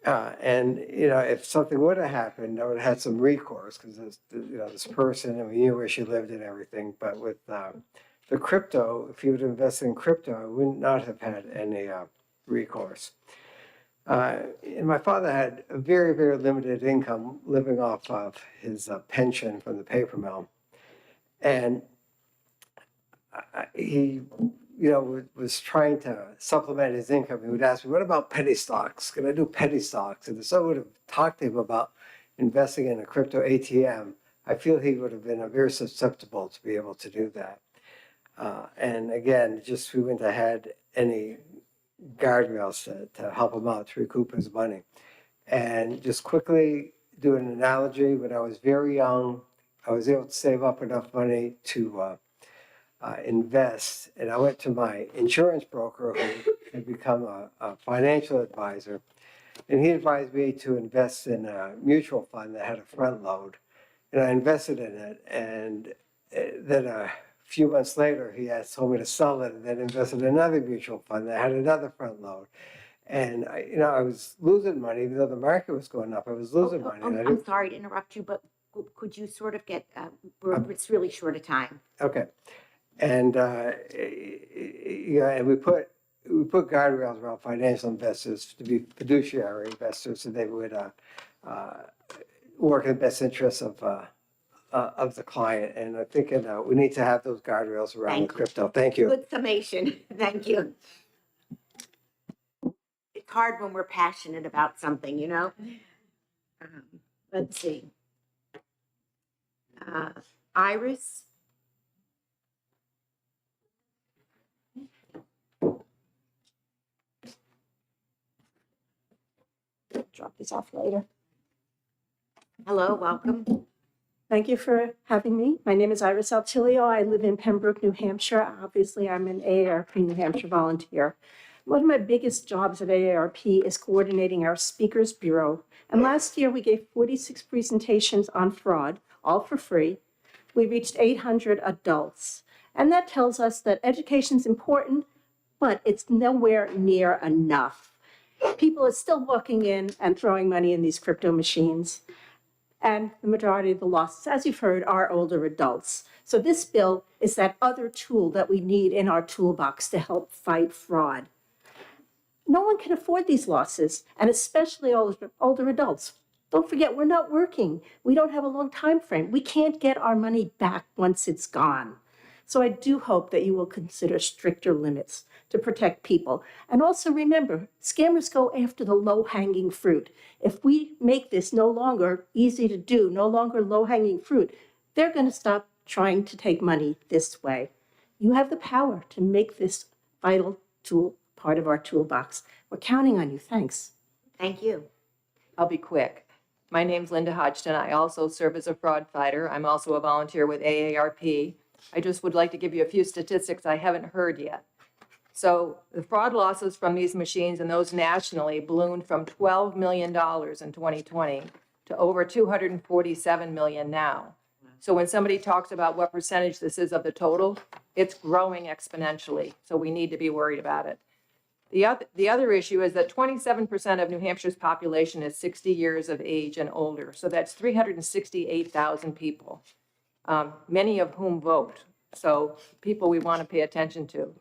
If something would have happened, I would have had some recourse because this person, and we knew where she lived and everything. But with the crypto, if he would have invested in crypto, I would not have had any recourse. And my father had a very, very limited income living off of his pension from the paper mill. And he was trying to supplement his income. He would ask me, what about penny stocks? Can I do penny stocks? And if someone would have talked to him about investing in a crypto ATM, I feel he would have been very susceptible to be able to do that. And again, just we wouldn't have had any guardrails to help him out to recoup his money. And just quickly do an analogy, when I was very young, I was able to save up enough money to invest. And I went to my insurance broker who had become a financial advisor. And he advised me to invest in a mutual fund that had a front load. And I invested in it. And then a few months later, he had told me to sell it and then invested in another mutual fund that had another front load. And I was losing money, even though the market was going up. I was losing money. And I'm sorry to interrupt you, but could you sort of get, it's really short a time. Okay. And and we put guardrails around financial investors to be fiduciary investors, so they would work in the best interest of the client. And I think we need to have those guardrails around Thank the you. crypto. Thank you. Good summation. Thank you. It's hard when we're passionate about something, you know? Let's see. Iris? Drop these off later. Hello, welcome. Thank you for having me. My name is Iris Altilio. I live in Pembroke, New Hampshire. Obviously, I'm an AARP New Hampshire volunteer. One of my biggest jobs at AARP is coordinating our Speakers Bureau. And last year, we gave 46 presentations on fraud, all for free. We reached 800 adults. And that tells us that education is important, but it's nowhere near enough. People are still walking in and throwing money in these crypto machines. And the majority of the losses, as you've heard, are older adults. So this bill is that other tool that we need in our toolbox to help fight fraud. No one can afford these losses, and especially older adults. Don't forget, we're not working. We don't have a long time frame. We can't get our money back once it's gone. So I do hope that you will consider stricter limits to protect people. And also remember, scammers go after the low-hanging fruit. If we make this no longer easy to do, no longer low-hanging fruit, they're going to stop trying to take money this way. You have the power to make this vital tool part of our toolbox. We're counting on you. Thanks. Thank you. I'll be quick. My name's Linda Hodgson. I also serve as a fraud fighter. I'm also a volunteer with AARP. I just would like to give you a few statistics I haven't heard yet. So the fraud losses from these machines and those nationally ballooned from $12 million in 2020 to over $247 million now. So when somebody talks about what percentage this is of the total, it's growing exponentially. So we need to be worried about it. The other issue is that 27% of New Hampshire's population is 60 years of age and older. So that's 368,000 people, many of whom vote. So people we want to pay attention to.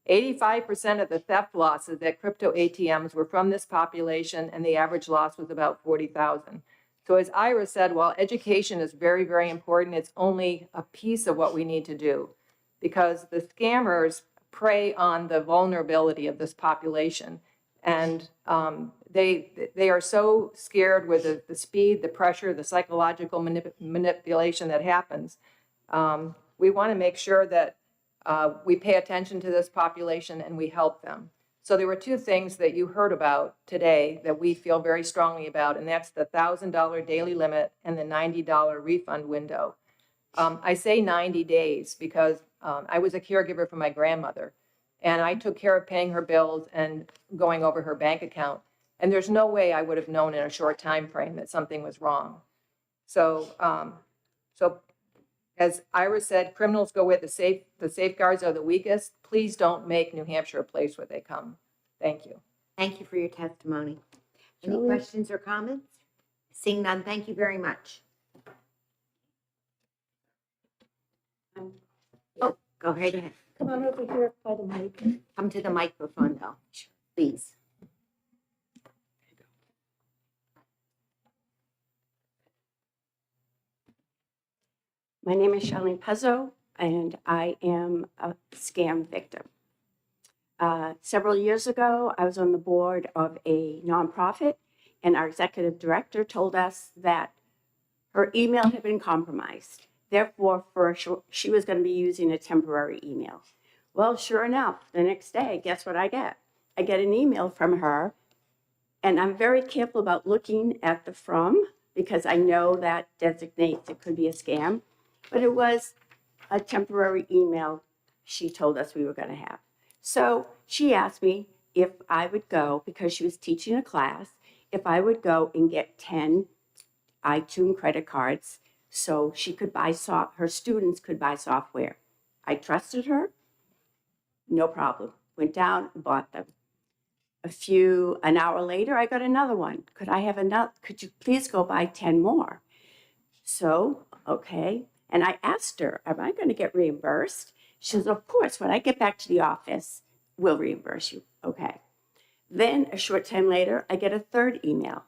85% of the theft losses at crypto ATMs were from this population, and the average loss was about 40,000. So as Ira said, while education is very, very important, it's only a piece of what we need to do, because the scammers prey on the vulnerability of this population. And they are so scared with the speed, the pressure, the psychological manipulation that happens. We want to make sure that we pay attention to this population and we help them. So there were two things that you heard about today that we feel very strongly about, and that's the $1,000 daily limit and the $90 refund window. I say 90 days because I was a caregiver for my grandmother, and I took care of paying her bills and going over her bank account. And there's no way I would have known in a short time frame that something was wrong. So, as Ira said, criminals go where the safeguards are the weakest. Please don't make New Hampshire a place where they come. Thank you. Thank you for your testimony. Any Julie? questions or comments? Seeing none, thank you very much. Oh, go right ahead. Come on over here by the mic. Come to the microphone, though, please. My name is Charlene Pezzo, and I am a scam victim. Several years ago, I was on the board of a nonprofit, and our executive director told us that her email had been compromised. Therefore, she was going to be using a temporary email. Well, sure enough, the next day, guess what I get? I get an email from her, and I'm very careful about looking at the from, because I know that designates it could be a scam. But it was a temporary email she told us we were going to have. So she asked me if I would go, because she was teaching a class, if I would go and get 10 iTunes credit cards so she could buy her students could buy software. I trusted her, no problem. Went down and bought them. An hour later, I got another one. Could you please go buy 10 more? So, okay. And I asked her, am I going to get reimbursed? She says, of course, when I get back to the office, we'll reimburse you. Okay. Then a short time later, I get a third email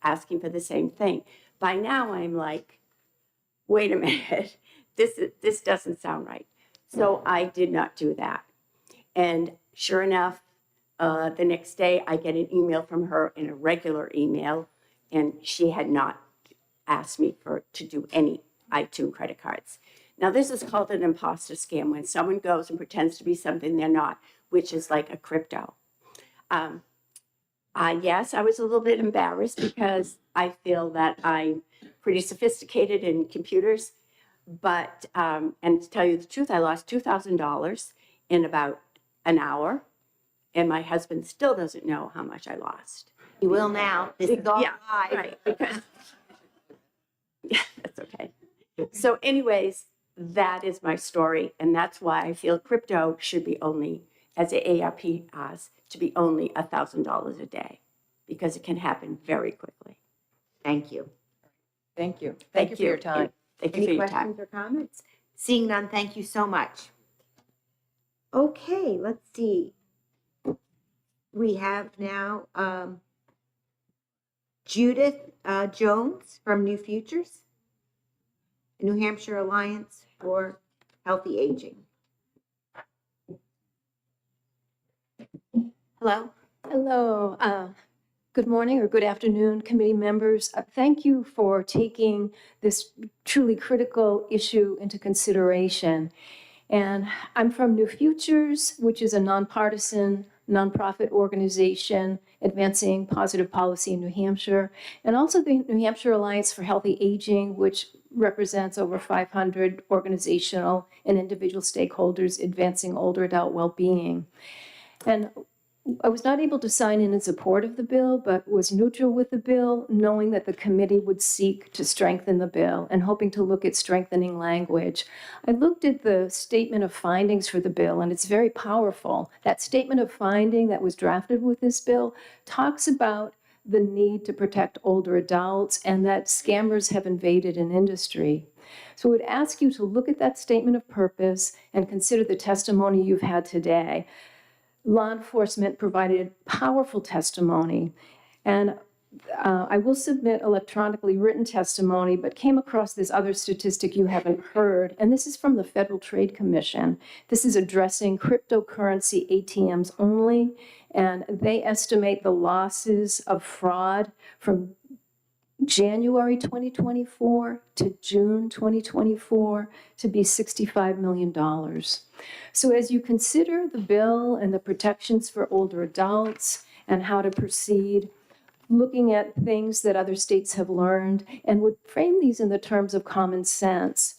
asking for the same thing. by now I'm like, wait a minute, this doesn't sound right. So I did not do that. And sure enough, the next day I get an email from her in a regular email, and she had not asked me to do any iTunes credit cards. Now, this is called an imposter scam, when someone goes and pretends to be something they're not, which is like a crypto. Yes, I was a little bit embarrassed because I feel that I'm pretty sophisticated in computers, but, and to tell you the truth, I lost $2,000 in about an hour, and my husband still doesn't know how much I lost. You will now. This is all Yeah, live. right, because, yeah, that's okay. So anyways, that is my story, and that's why I feel crypto should be only, as the ARP has, to be only $1,000 a day, because it can happen very quickly. Thank you. Thank you. Thank you for your time. Thank you for Any your time. questions or comments? Seeing none, thank you so much. Okay, let's see. We have now Judith Jones from New Futures, New Hampshire Alliance for Healthy Aging. Hello. Hello. Good morning or good afternoon, committee members. Thank you for taking this truly critical issue into consideration. And I'm from New Futures, which is a nonpartisan, nonprofit organization advancing positive policy in New Hampshire, and also the New Hampshire Alliance for Healthy Aging, which represents over 500 organizational and individual stakeholders advancing older adult well-being. And I was not able to sign in support of the bill, but was neutral with the bill, knowing that the committee would seek to strengthen the bill and hoping to look at strengthening language. I looked at the statement of findings for the bill, and it's very powerful. That statement of finding that was drafted with this bill talks about the need to protect older adults and that scammers have invaded an industry. So I would ask you to look at that statement of purpose and consider the testimony you've had today. Law enforcement provided powerful testimony, and I will submit electronically written testimony, but came across this other statistic you haven't heard, and this is from the Federal Trade Commission. This is addressing cryptocurrency ATMs only, and they estimate the losses of fraud from January 2024 to June 2024 to be $65 million. So as you consider the bill and the protections for older adults and how to proceed, looking at things that other states have learned and would frame these in the terms of common sense,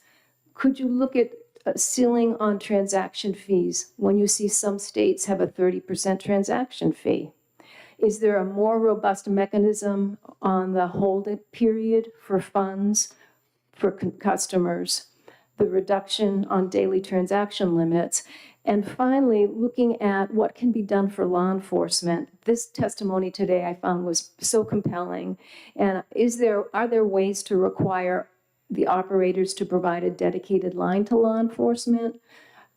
could you look at a ceiling on transaction fees when you see some states have a 30% transaction fee? Is there a more robust mechanism on the hold period for funds for customers, the reduction on daily transaction limits, and finally, looking at what can be done for law enforcement? This testimony today I found was so compelling. And are there ways to require the operators to provide a dedicated line to law enforcement,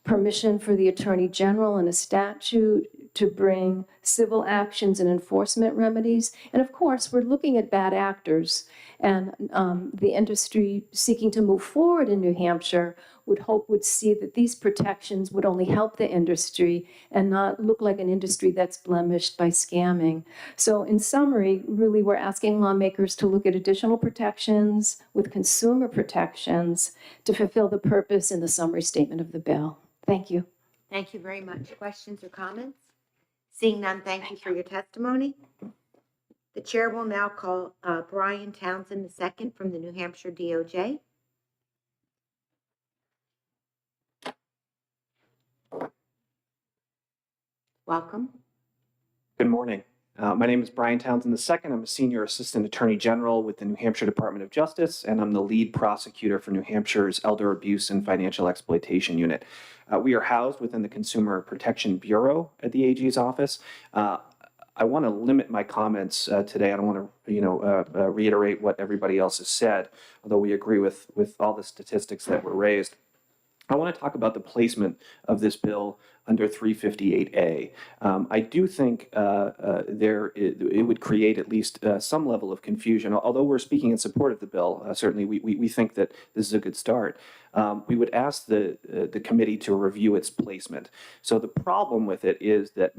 permission for the Attorney General and a statute to bring civil actions and enforcement remedies? And of course, we're looking at bad actors, and the industry seeking to move forward in New Hampshire would see that these protections would only help the industry and not look like an industry that's blemished by scamming. So in summary, really, we're asking lawmakers to look at additional protections with consumer protections to fulfill the purpose in the summary statement of the bill. Thank you. Thank you very much. Questions or comments? Seeing none, thank you for your testimony. The chair will now call Brian Townsend II from the New Hampshire DOJ. Welcome. Good morning. My name is Brian Townsend II. I'm a Senior Assistant Attorney General with the New Hampshire Department of Justice, and I'm the lead prosecutor for New Hampshire's Elder Abuse and Financial Exploitation Unit. We are housed within the Consumer Protection Bureau at the AG's office. I want to limit my comments today. I don't want to, reiterate what everybody else has said, although we agree with all the statistics that were raised. I want to talk about the placement of this bill under 358A. I do think it would create at least some level of confusion. Although we're speaking in support of the bill, certainly we think that this is a good start. We would ask the committee to review its placement. So the problem with it is that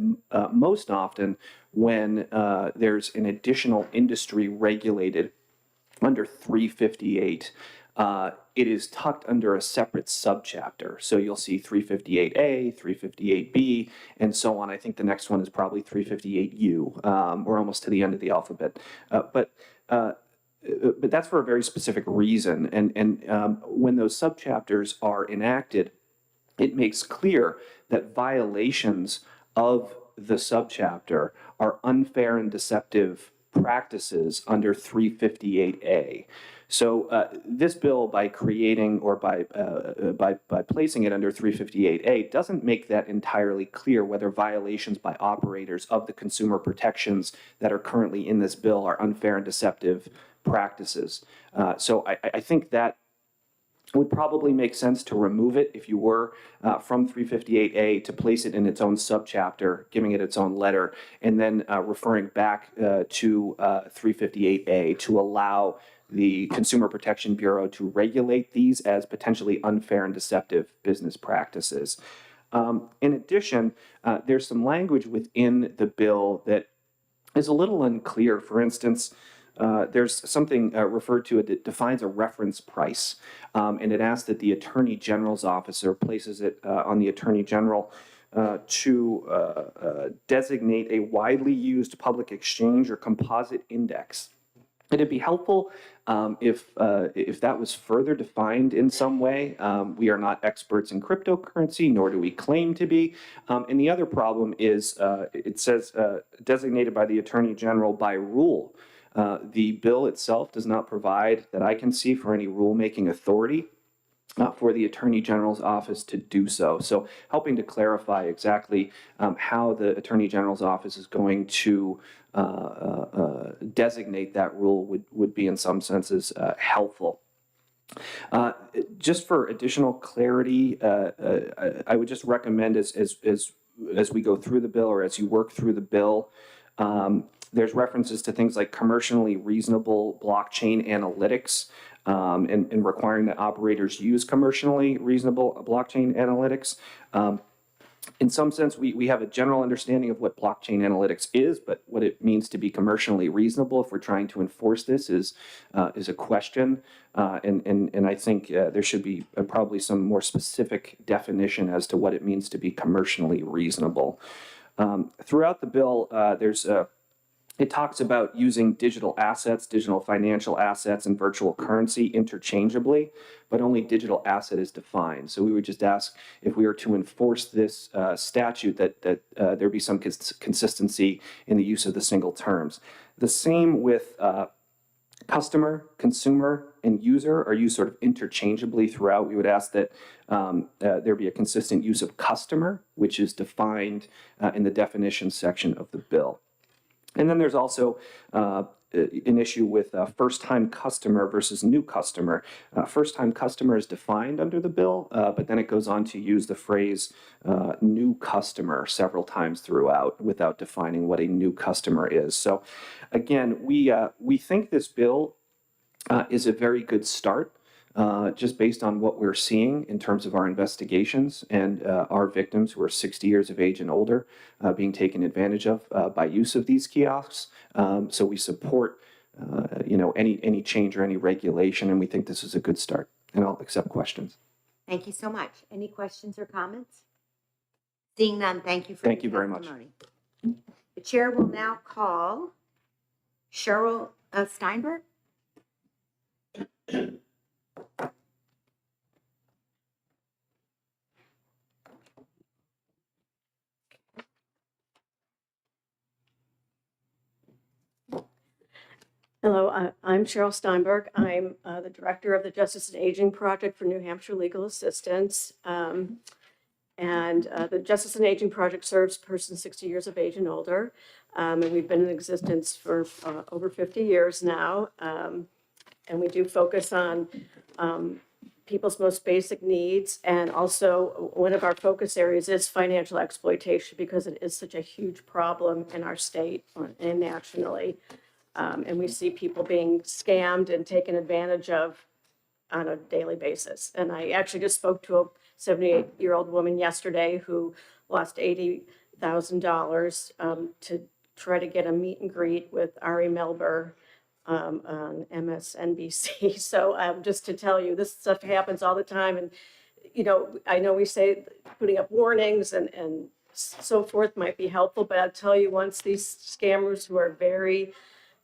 most often when there's an additional industry regulated under 358, it is tucked under a separate subchapter. So you'll see 358A, 358B, and so on. I think the next one is probably 358U. We're almost to the end of the alphabet. But that's for a very specific reason. And when those subchapters are enacted, it makes clear that violations of the subchapter are unfair and deceptive practices under 358A. So this bill, by creating or by placing it under 358A, doesn't make that entirely clear whether violations by operators of the consumer protections that are currently in this bill are unfair and deceptive practices. So I think that would probably make sense to remove it if you were from 358A, to place it in its own subchapter, giving it its own letter, and then referring back to 358A to allow the Consumer Protection Bureau to regulate these as potentially unfair and deceptive business practices. In addition, there's some language within the bill that is a little unclear. For instance, there's something referred to that defines a reference price, and it asks that the Attorney General's office, or places it on the Attorney General, to designate a widely used public exchange or composite index. It'd be helpful if that was further defined in some way. We are not experts in cryptocurrency, nor do we claim to be. And the other problem is it says designated by the Attorney General by rule. The bill itself does not provide, that I can see, for any rulemaking authority for the Attorney General's office to do so. So helping to clarify exactly how the Attorney General's office is going to designate that rule would be in some senses helpful. Just for additional clarity, I would just recommend as we go through the bill, or as you work through the bill, there's references to things like commercially reasonable blockchain analytics, and requiring that operators use commercially reasonable blockchain analytics. In some sense, we have a general understanding of what blockchain analytics is, but what it means to be commercially reasonable, if we're trying to enforce this, is a question. And I think there should be probably some more specific definition as to what it means to be commercially reasonable. Throughout the bill, it talks about using digital assets, digital financial assets, and virtual currency interchangeably, but only digital asset is defined. So we would just ask, if we were to enforce this statute, that there be some consistency in the use of the single terms. The same with customer, consumer, and user are used sort of interchangeably throughout. We would ask that there be a consistent use of customer, which is defined in the definition section of the bill. And then there's also an issue with first-time customer versus new customer. First-time customer is defined under the bill, but then it goes on to use the phrase new customer several times throughout without defining what a new customer is. So again, we think this bill is a very good start. Just based on what we're seeing in terms of our investigations and our victims who are 60 years of age and older being taken advantage of by use of these kiosks. So we support any change or any regulation, and we think this is a good start. And I'll accept questions. Thank you so much. Any questions or comments? Seeing none, thank you for Thank you your very much. testimony. The chair will now call Cheryl Steinberg. Hello, I'm Cheryl Steinberg. I'm the director of the Justice and Aging Project for New Hampshire Legal Assistance. And the Justice and Aging Project serves persons 60 years of age and older. And we've been in existence for over 50 years now. And we do focus on people's most basic needs. And also, one of our focus areas is financial exploitation because it is such a huge problem in our state and nationally. And we see people being scammed and taken advantage of on a daily basis. And I actually just spoke to a 78-year-old woman yesterday who lost $80,000 to try to get a meet and greet with Ari Melber on MSNBC. So just to tell you, this stuff happens all the time. And, you know we say putting up warnings and so forth might be helpful, but I'll tell you, once these scammers who are very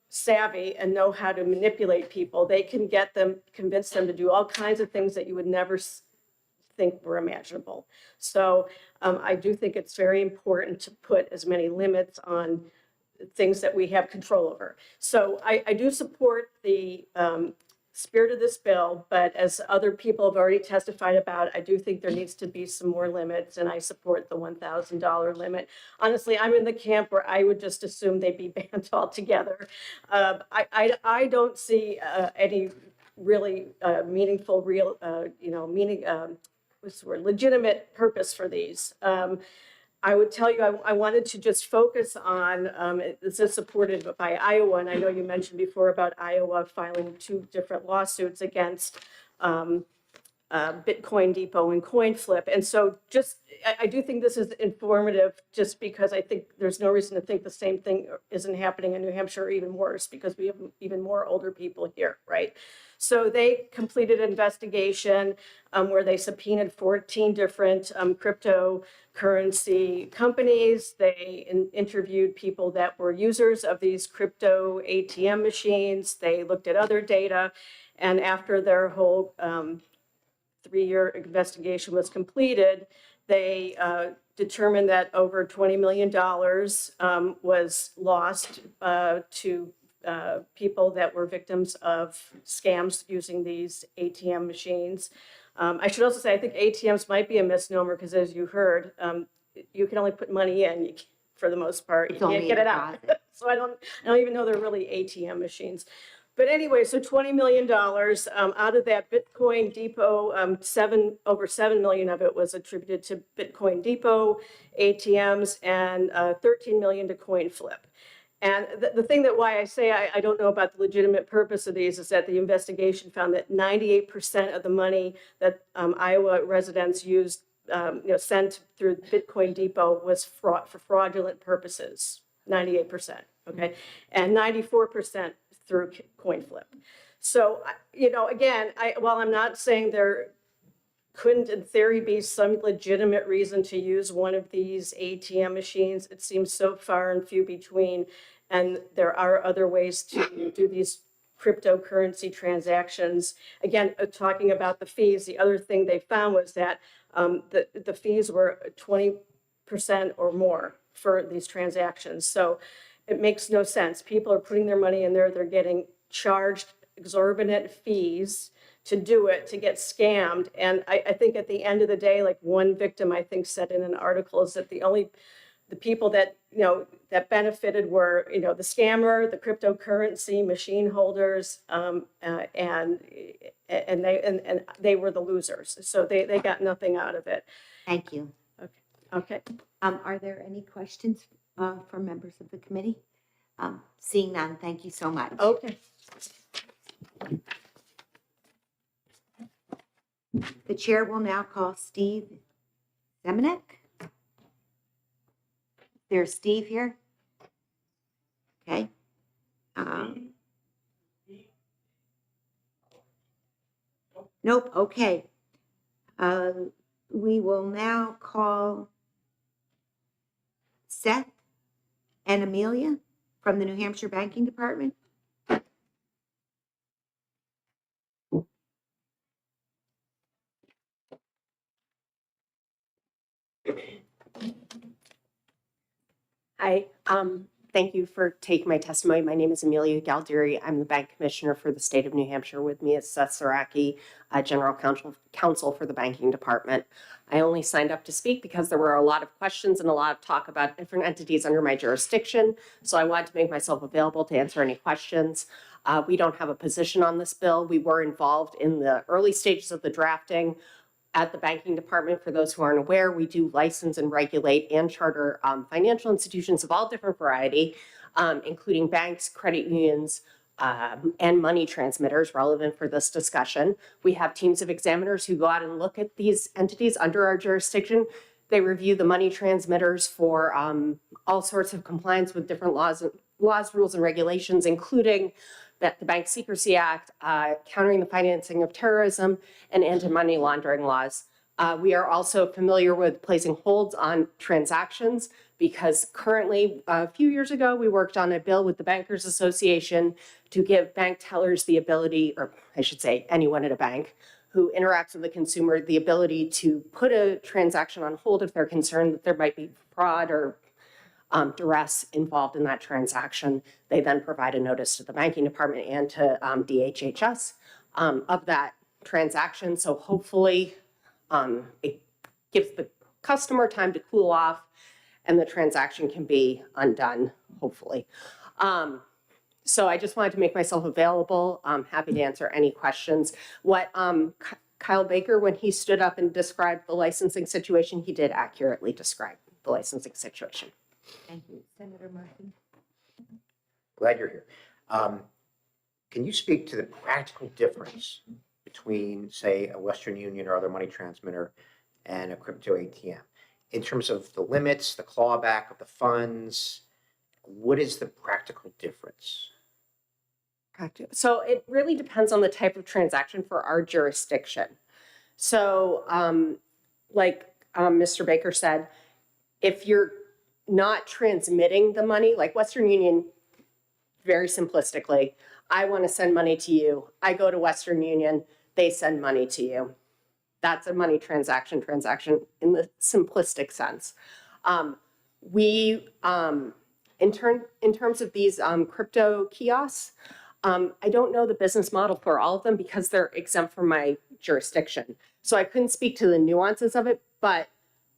savvy and know how to manipulate people, they can convince them to do all kinds of things that you would never think were imaginable. So I do think it's very important to put as many limits on things that we have control over. So I do support the spirit of this bill, but as other people have already testified about, I do think there needs to be some more limits, and I support the $1,000 limit. Honestly, I'm in the camp where I would just assume they'd be banned altogether. I don't see any really meaningful, what's the word, legitimate purpose for these. I would tell you, I wanted to just focus on, this is supported by Iowa, and I know you mentioned before about Iowa filing 2 different lawsuits against Bitcoin Depot and CoinFlip. And so I do think this is informative just because I think there's no reason to think the same thing isn't happening in New Hampshire, or even worse, because we have even more older people here, right? So they completed an investigation where they subpoenaed 14 different cryptocurrency companies. They interviewed people that were users of these crypto ATM machines. They looked at other data. And after their whole 3-year investigation was completed, they determined that over $20 million was lost to people that were victims of scams using these ATM machines. I should also say, I think ATMs might be a misnomer because, as you heard, you can only put money in for the most part. You can't get it out. So I don't even know they're really ATM machines. But anyway, so $20 million out of that Bitcoin Depot, over 7 million of it was attributed to Bitcoin Depot ATMs, and 13 million to CoinFlip. And the thing that why I say I don't know about the legitimate purpose of these is that the investigation found that 98% of the money that Iowa residents used, sent through Bitcoin Depot was for fraudulent purposes. 98%, okay, and 94% through CoinFlip. So, again, while I'm not saying there couldn't, in theory, be some legitimate reason to use one of these ATM machines, it seems so far and few between, and there are other ways to do these cryptocurrency transactions. Again, talking about the fees, the other thing they found was that the fees were 20% or more for these transactions. So it makes no sense. People are putting their money in there. They're getting charged exorbitant fees to do it, to get scammed. And I think at the end of the day, like one victim, I think, said in an article, is that the people that, that benefited were, the scammer, the cryptocurrency machine holders, and they were the losers. So they got nothing out of it. Thank you. Okay. Are there any questions from members of the committee? Seeing none, thank you so much. Okay. The chair will now call Steve Semenek. There's Steve here. Okay. Nope, okay. We will now call Seth and Amelia from the New Hampshire Banking Department. Hi, Thank you for taking my testimony. My name is Amelia Galdieri. I'm the bank commissioner for the state of New Hampshire. With me is Seth Saraki, general counsel for the banking department. I only signed up to speak because there were a lot of questions and a lot of talk about different entities under my jurisdiction. So I wanted to make myself available to answer any questions. We don't have a position on this bill. We were involved in the early stages of the drafting. At the banking department, for those who aren't aware, we do license and regulate and charter financial institutions of all different variety, including banks, credit unions, and money transmitters relevant for this discussion. We have teams of examiners who go out and look at these entities under our jurisdiction. They review the money transmitters for all sorts of compliance with different laws, rules, and regulations, including the Bank Secrecy Act, countering the financing of terrorism, and anti-money laundering laws. We are also familiar with placing holds on transactions because currently, a few years ago, we worked on a bill with the Bankers Association to give bank tellers the ability, or I should say anyone at a bank who interacts with the consumer, the ability to put a transaction on hold if they're concerned that there might be fraud or duress involved in that transaction. They then provide a notice to the banking department and to DHHS of that transaction. So hopefully it gives the customer time to cool off and the transaction can be undone, hopefully. So I just wanted to make myself available. I'm happy to answer any questions. What Kyle Baker, when he stood up and described the licensing situation, he did accurately describe the licensing situation. Thank you. Senator Murphy. Glad you're here. Can you speak to the practical difference between, say, a Western Union or other money transmitter and a crypto ATM? In terms of the limits, the clawback of the funds, what is the practical difference? Gotcha. So it really depends on the type of transaction for our jurisdiction. So like Mr. Baker said, if you're not transmitting the money, like Western Union, very simplistically, I want to send money to you. I go to Western Union, they send money to you. That's a money transaction in the simplistic sense. In terms of these crypto kiosks, I don't know the business model for all of them because they're exempt from my jurisdiction. So I couldn't speak to the nuances of it, but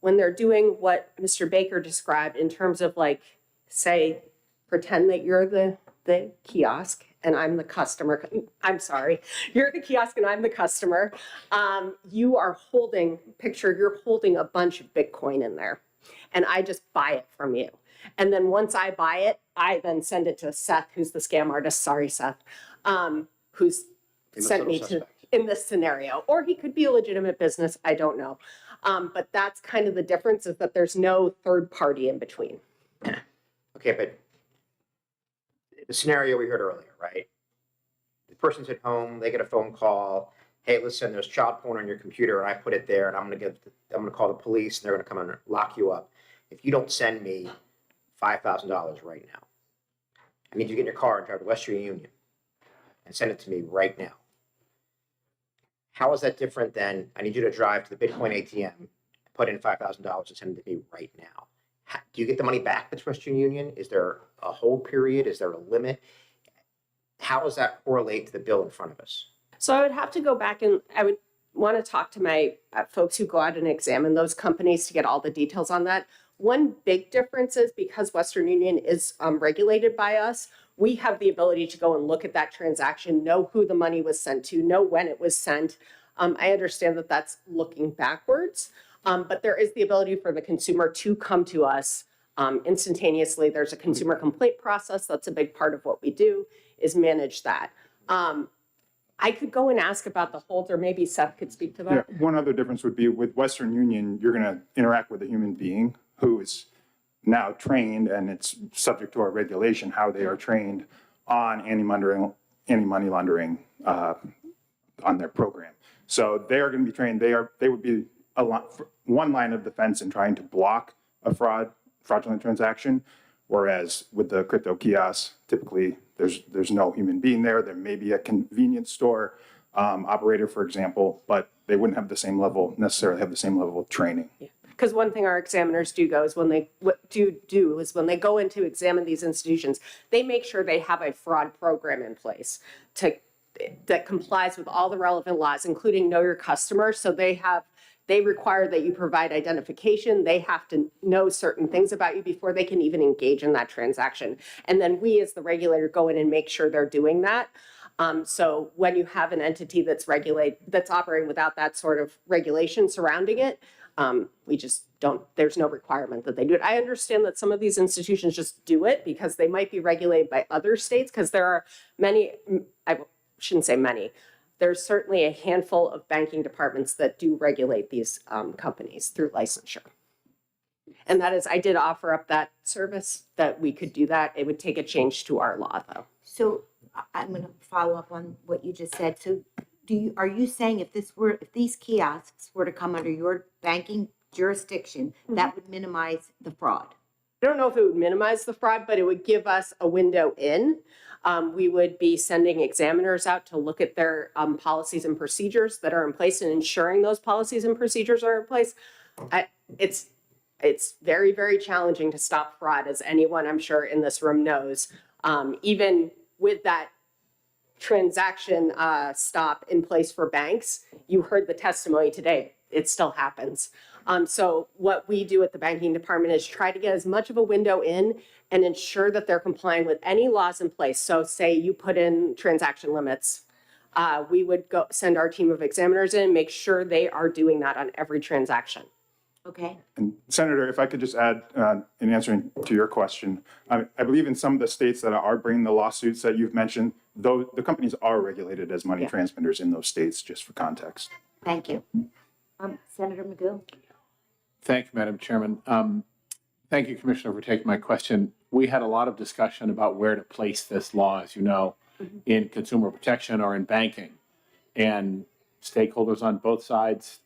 when they're doing what Mr. Baker described in terms of like, say, pretend that you're the kiosk and I'm the customer. I'm sorry, you're the kiosk and I'm the customer. You are holding, you're holding a bunch of Bitcoin in there and I just buy it from you. And then once I buy it, I then send it to Seth, who's the scam artist. Sorry, Seth, who's sent me to in this scenario. Or he could be a legitimate business. I don't know. But that's kind of the difference, is that there's no third party in between. Okay, but the scenario we heard earlier, right? The person's at home, they get a phone call. Hey, listen, there's child porn on your computer, and I put it there, and I'm gonna call the police, and they're gonna come and lock you up. If you don't send me $5,000 right now, I need you to get in your car and drive to Western Union and send it to me right now. How is that different than I need you to drive to the Bitcoin ATM, put in $5,000 and send it to me right now? Do you get the money back with Western Union? Is there a hold period? Is there a limit? How does that correlate to the bill in front of us? So I would have to go back and I would want to talk to my folks who go out and examine those companies to get all the details on that. One big difference is because Western Union is regulated by us, we have the ability to go and look at that transaction, know who the money was sent to, know when it was sent. I understand that that's looking backwards, but there is the ability for the consumer to come to us instantaneously. There's a consumer complaint process. That's a big part of what we do, is manage that. I could go and ask about the holds, or maybe Seth could speak to that. Yeah, one other difference would be with Western Union, you're going to interact with a human being who is now trained, and it's subject to our regulation, how they are trained on anti-money laundering on their program. So they are going to be trained. They would be one line of defense in trying to block a fraudulent transaction, whereas with the crypto kiosks, typically there's no human being there. There may be a convenience store operator, for example, but they wouldn't have the same level, necessarily have the same level of training. Yeah. Because one thing our examiners do go is when they is when they go in to examine these institutions, they make sure they have a fraud program in place that complies with all the relevant laws, including know your customer. So they require that you provide identification. They have to know certain things about you before they can even engage in that transaction. And then we as the regulator go in and make sure they're doing that. So when you have an entity that's operating without that sort of regulation surrounding it, we just don't, there's no requirement that they do it. I understand that some of these institutions just do it because they might be regulated by other states, because there are many, I shouldn't say many, there's certainly a handful of banking departments that do regulate these companies through licensure. And that is, I did offer up that service, that we could do that. It would take a change to our law, though. So I'm going to follow up on what you just said. So are you saying if these kiosks were to come under your banking jurisdiction, that would minimize the fraud? I don't know if it would minimize the fraud, but it would give us a window in. We would be sending examiners out to look at their policies and procedures that are in place and ensuring those policies and procedures are in place. It's very, very challenging to stop fraud, as anyone I'm sure in this room knows. Even with that transaction stop in place for banks, you heard the testimony today, it still happens. So what we do at the banking department is try to get as much of a window in and ensure that they're complying with any laws in place. So say you put in transaction limits, we would go send our team of examiners in and make sure they are doing that on every transaction. Okay. And Senator, if I could just add, in answering to your question, I believe in some of the states that are bringing the lawsuits that you've mentioned, though the companies are regulated as money transmitters in those states, just for context. Thank you. Senator Magoo? Thank you, Madam Chairman. Thank you, Commissioner, for taking my question. We had a lot of discussion about where to place this law, as you know, in consumer protection or in banking. And stakeholders on both sides,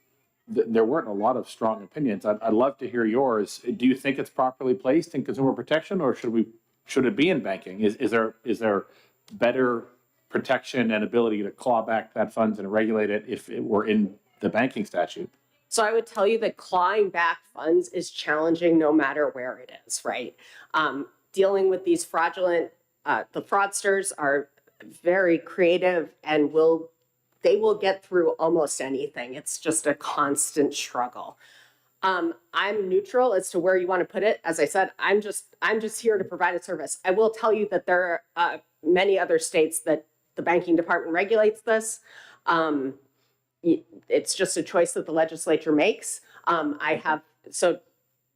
there weren't a lot of strong opinions. I'd love to hear yours. Do you think it's properly placed in consumer protection, or should it be in banking? Is there better protection and ability to claw back that funds and regulate it if it were in the banking statute? So I would tell you that clawing back funds is challenging no matter where it is, right? Dealing with these fraudulent, the fraudsters are very creative and they will get through almost anything. It's just a constant struggle. I'm neutral as to where you want to put it. As I said, I'm just here to provide a service. I will tell you that there are many other states that the banking department regulates this. It's just a choice that the legislature makes.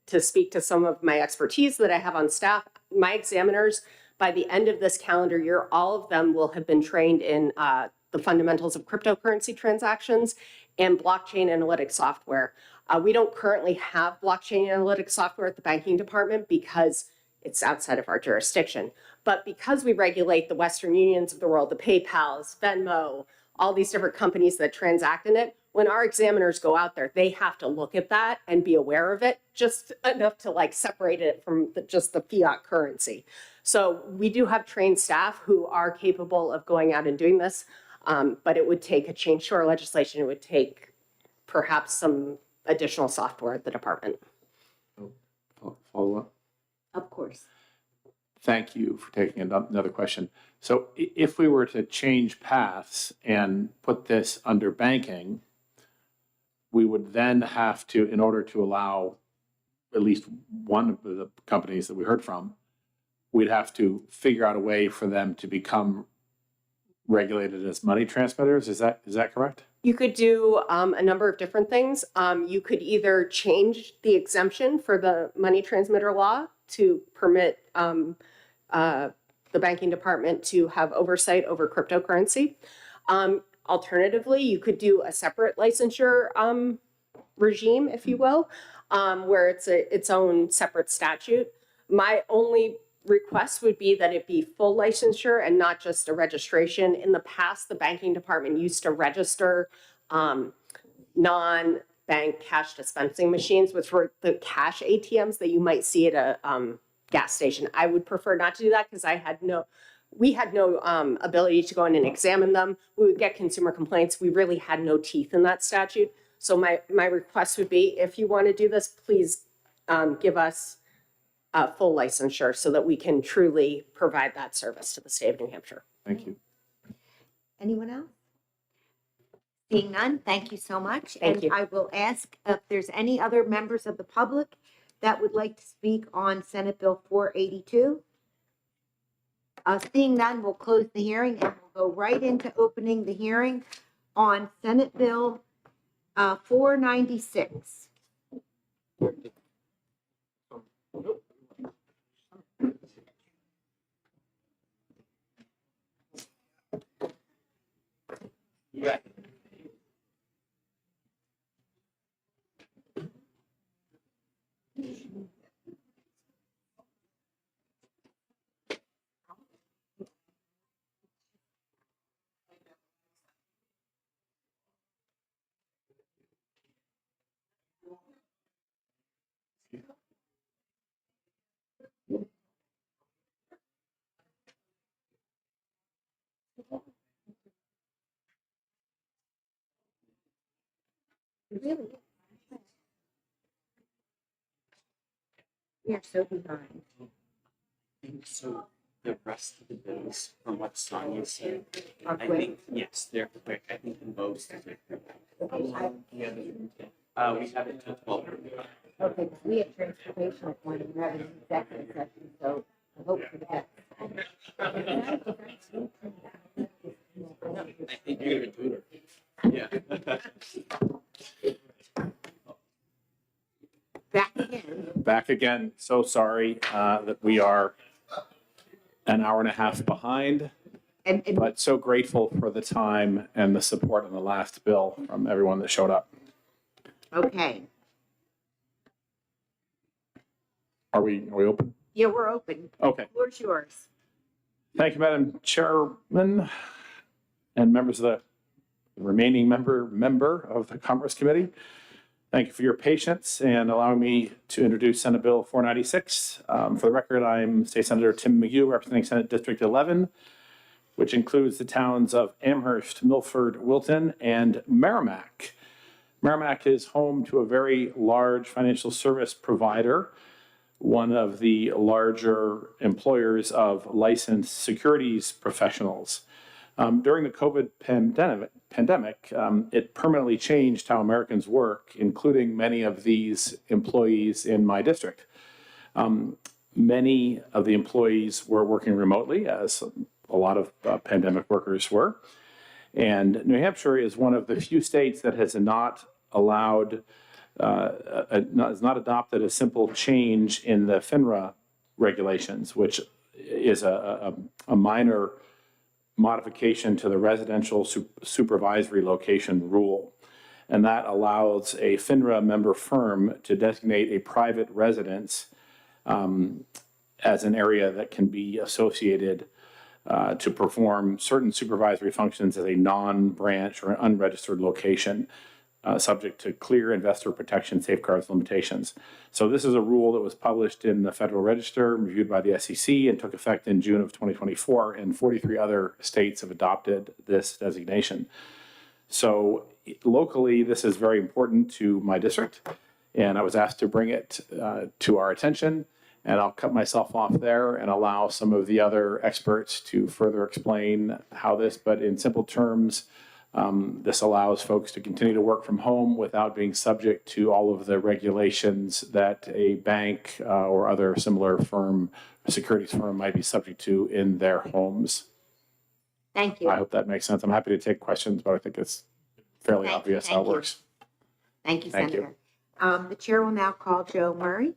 To speak to some of my expertise that I have on staff, my examiners, by the end of this calendar year, all of them will have been trained in the fundamentals of cryptocurrency transactions and blockchain analytics software. We don't currently have blockchain analytics software at the banking department because it's outside of our jurisdiction. But because we regulate the Western Unions of the world, the PayPals, Venmo, all these different companies that transact in it, when our examiners go out there, they have to look at that and be aware of it, just enough to separate it from just the fiat currency. So we do have trained staff who are capable of going out and doing this, but it would take a change to our legislation. It would take perhaps some additional software at the department. Follow up? Of course. Thank you for taking another question. So if we were to change paths and put this under banking, we would then have to, in order to allow at least one of the companies that we heard from, we'd have to figure out a way for them to become regulated as money transmitters. Is that correct? You could do a number of different things. You could either change the exemption for the money transmitter law to permit the banking department to have oversight over cryptocurrency. Alternatively, you could do a separate licensure regime, if you will, where it's its own separate statute. My only request would be that it be full licensure and not just a registration. In the past, the banking department used to register non-bank cash dispensing machines, which were the cash ATMs that you might see at a gas station. I would prefer not to do that because we had no ability to go in and examine them. We would get consumer complaints. We really had no teeth in that statute. So my request would be, if you want to do this, please give us full licensure so that we can truly provide that service to the state of New Hampshire. Thank you. Anyone else? Seeing none, thank you so much. Thank And you. I will ask if there's any other members of the public that would like to speak on Senate Bill 482. Seeing none, we'll close the hearing and we'll go right into opening the hearing on Senate Bill 496. Yeah. Really? We are so behind. So the rest of the bills, from what Sonia said, Are I quick? think, yes, they're quick. I think the most of it. We have it till 12. Okay, because we have transportation at one and we're having an executive session, so I hope for the best. I think you're gonna do it. Yeah. Back again. Back again. So sorry that we are an hour and a half behind, And but so grateful for the time and the support on the last bill from everyone that showed up. okay, Are we open? yeah, we're open. Okay. Floor's yours. Thank you, Madam Chairman and members of the remaining member of the Commerce Committee. Thank you for your patience and allowing me to introduce Senate Bill 496. For the record, I'm State Senator Tim McHugh, representing Senate District 11, which includes the towns of Amherst, Milford, Wilton, and Merrimack. Merrimack is home to a very large financial service provider, one of the larger employers of licensed securities professionals. During the COVID pandemic, it permanently changed how Americans work, including many of these employees in my district. Many of the employees were working remotely, as a lot of pandemic workers were. And New Hampshire is one of the few states that has not allowed, has not adopted a simple change in the FINRA regulations, which is a minor modification to the residential supervisory location rule. And that allows a FINRA member firm to designate a private residence as an area that can be associated to perform certain supervisory functions as a non-branch or unregistered location, subject to clear investor protection safeguards limitations. So this is a rule that was published in the Federal Register, reviewed by the SEC, and took effect in June of 2024, and 43 other states have adopted this designation. So locally, this is very important to my district, and I was asked to bring it to our attention, and I'll cut myself off there and allow some of the other experts to further explain how this, but in simple terms, this allows folks to continue to work from home without being subject to all of the regulations that a bank or other similar firm, securities firm might be subject to in their homes. Thank you. I hope that makes sense. I'm happy to take questions, but I think it's fairly obvious how it works. Thank you, Thank you. Senator. The chair will now call Joe Murray.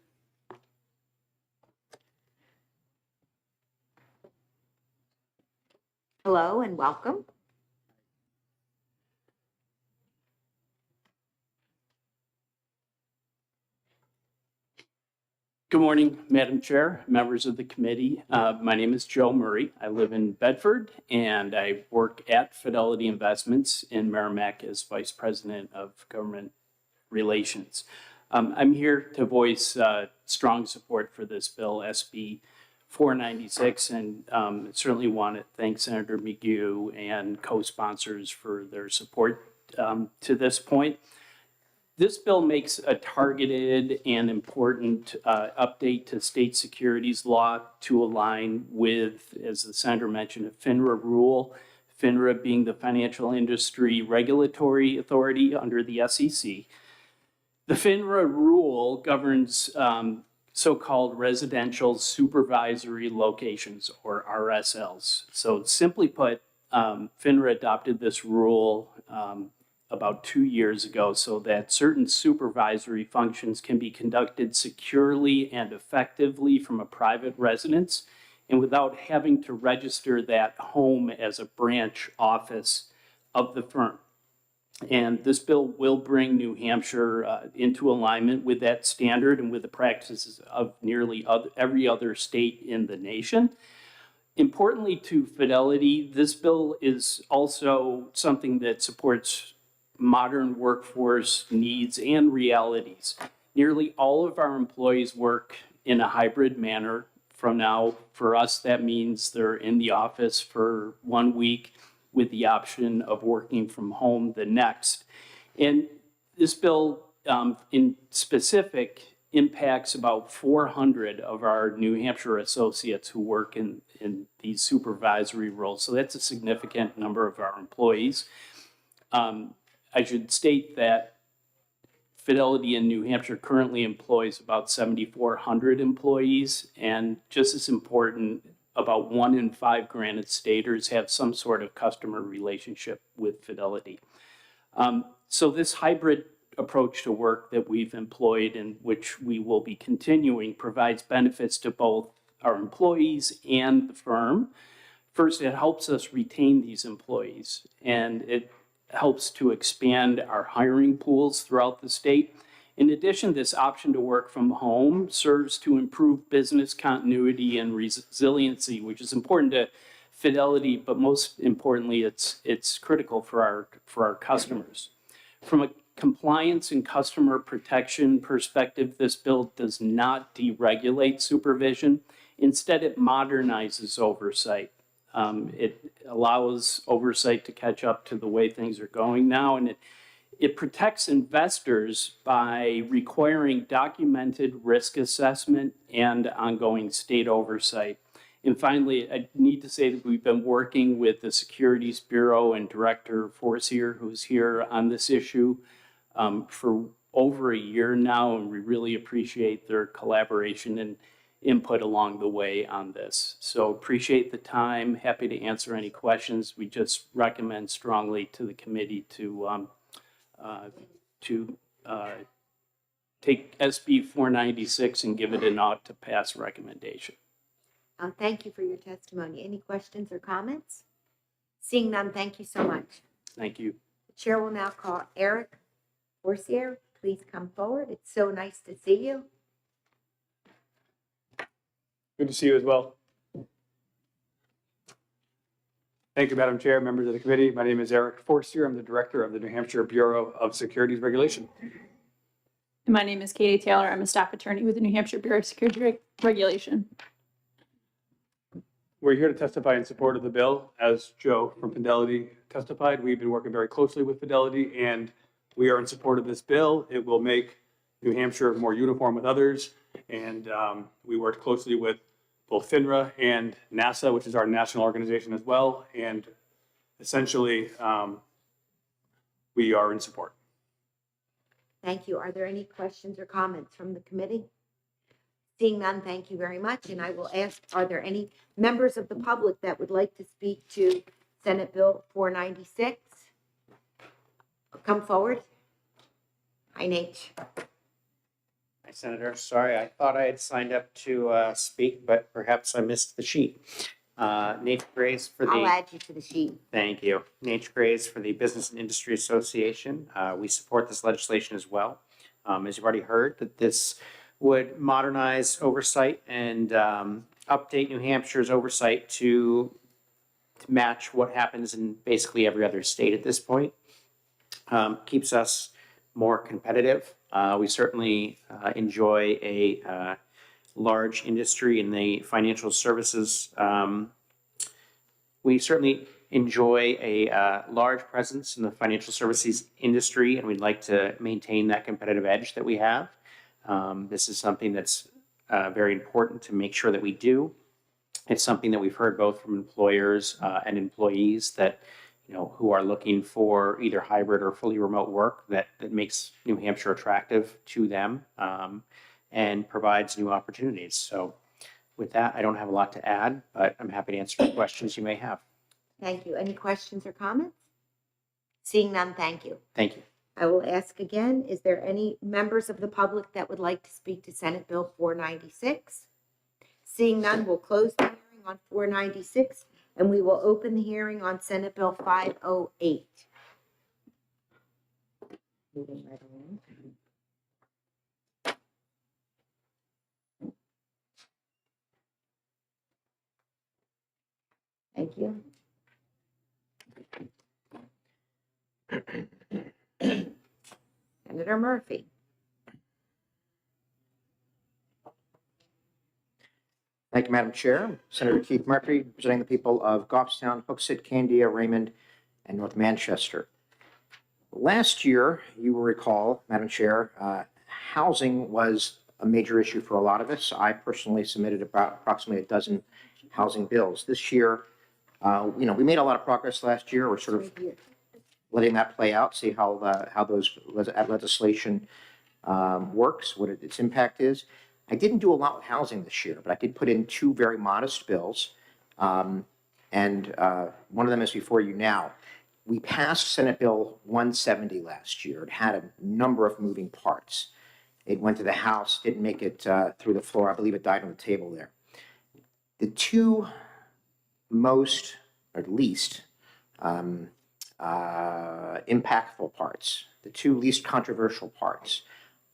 Hello and welcome. Good morning, Madam Chair, members of the committee. My name is Joe Murray. I live in Bedford and I work at Fidelity Investments in Merrimack as Vice President of Government Relations. I'm here to voice strong support for this bill, SB 496, and certainly want to thank Senator McHugh and co-sponsors for their support to this point. This bill makes a targeted and important update to state securities law to align with, as the senator mentioned, a FINRA rule, FINRA being the Financial Industry Regulatory Authority under the SEC. The FINRA rule governs so-called residential supervisory locations, or RSLs. So simply put, FINRA adopted this rule about 2 years ago so that certain supervisory functions can be conducted securely and effectively from a private residence and without having to register that home as a branch office of the firm. And this bill will bring New Hampshire into alignment with that standard and with the practices of nearly every other state in the nation. Importantly to Fidelity, this bill is also something that supports modern workforce needs and realities. Nearly all of our employees work in a hybrid manner. From now, for us, that means they're in the office for 1 week with the option of working from home the next. And this bill in specific impacts about 400 of our New Hampshire associates who work in these supervisory roles. So that's a significant number of our employees. I should state that Fidelity in New Hampshire currently employs about 7,400 employees, and just as important, about 1 in 5 Granite Staters have some sort of customer relationship with Fidelity. So this hybrid approach to work that we've employed and which we will be continuing provides benefits to both our employees and the firm. First, it helps us retain these employees, and it helps to expand our hiring pools throughout the state. In addition, this option to work from home serves to improve business continuity and resiliency, which is important to Fidelity, but most importantly, it's critical for our customers. From a compliance and customer protection perspective, this bill does not deregulate supervision. Instead, it modernizes oversight. It allows oversight to catch up to the way things are going now, and it protects investors by requiring documented risk assessment and ongoing state oversight. And finally, I need to say that we've been working with the Securities Bureau and Director Forcier, who's here on this issue, for over a year now, and we really appreciate their collaboration and input along the way on this. So appreciate the time, happy to answer any questions. We just recommend strongly to the committee to take SB 496 and give it an ought to pass recommendation. Thank you for your testimony. Any questions or comments? Seeing none, thank you so much. Thank you. The chair will now call Eric Forcier. Please come forward. It's so nice to see you. Good to see you as well. Thank you, Madam Chair, members of the committee. My name is Eric Forcier. I'm the director of the New Hampshire Bureau of Securities Regulation. And my name is Katie Taylor. I'm a staff attorney with the New Hampshire Bureau of Securities Regulation. We're here to testify in support of the bill. As Joe from Fidelity testified, we've been working very closely with Fidelity, and we are in support of this bill. It will make New Hampshire more uniform with others, and we worked closely with both FINRA and NASA, which is our national organization as well, and essentially we are in support. Thank you. Are there any questions or comments from the committee? Seeing none, thank you very much. And I will ask, are there any members of the public that would like to speak to Senate Bill 496? Come forward. Hi, Nate. Hi, Senator. Sorry, I thought I had signed up to speak, but perhaps I missed the sheet. Nate Grace for the... I'll add you to the sheet. Thank you. Nate Grace for the Business and Industry Association. We support this legislation as well. As you've already heard, that this would modernize oversight and update New Hampshire's oversight to match what happens in basically every other state at this point. Keeps us more competitive. We certainly enjoy a large industry in the financial services. We certainly enjoy a large presence in the financial services industry, and we'd like to maintain that competitive edge that we have. This is something that's very important to make sure that we do. It's something that we've heard both from employers and employees that, who are looking for either hybrid or fully remote work that makes New Hampshire attractive to them and provides new opportunities. So with that, I don't have a lot to add, but I'm happy to answer any questions you may have. Thank you. Any questions or comments? Seeing none, thank you. Thank you. I will ask again, is there any members of the public that would like to speak to Senate Bill 496? Seeing none, we'll close the hearing on 496 and we will open the hearing on Senate Bill 508. Moving right along. Thank you. Senator Murphy. Thank you, Madam Chair. Senator Keith Murphy, representing the people of Goffstown, Hooksett, Candia, Raymond, and North Manchester. Last year, you will recall, Madam Chair, housing was a major issue for a lot of us. I personally submitted approximately a dozen housing bills. This year, we made a lot of progress last year. We're sort of letting that play out, see how those legislation works, what its impact is. I didn't do a lot with housing this year, but I did put in two very modest bills, and one of them is before you now. We passed Senate Bill 170 last year. It had a number of moving parts. It went to the House, didn't make it through the floor. I believe it died on the table there. The two most, or least, impactful parts, the two least controversial parts,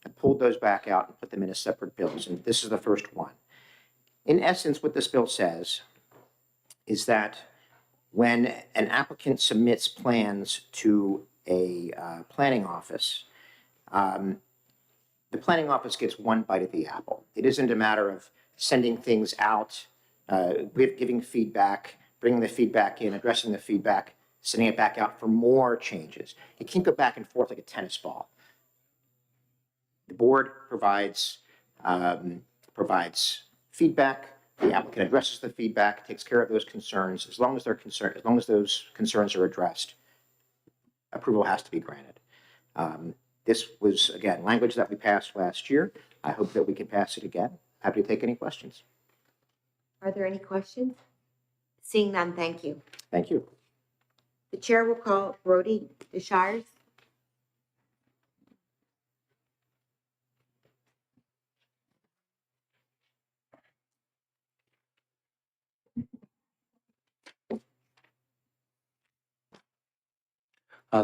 I pulled those back out and put them in separate bills, and this is the first one. In essence, what this bill says is that when an applicant submits plans to a planning office, the planning office gets one bite at the apple. It isn't a matter of sending things out, giving feedback, bringing the feedback in, addressing the feedback, sending it back out for more changes. It can't go back and forth like a tennis ball. The board provides feedback. The applicant addresses the feedback, takes care of those concerns. As long as those concerns are addressed, approval has to be granted. This was, again, language that we passed last year. I hope that we can pass it again. Happy to take any questions. Are there any questions? Seeing none, thank you. Thank you. The chair will call Brody DeShires.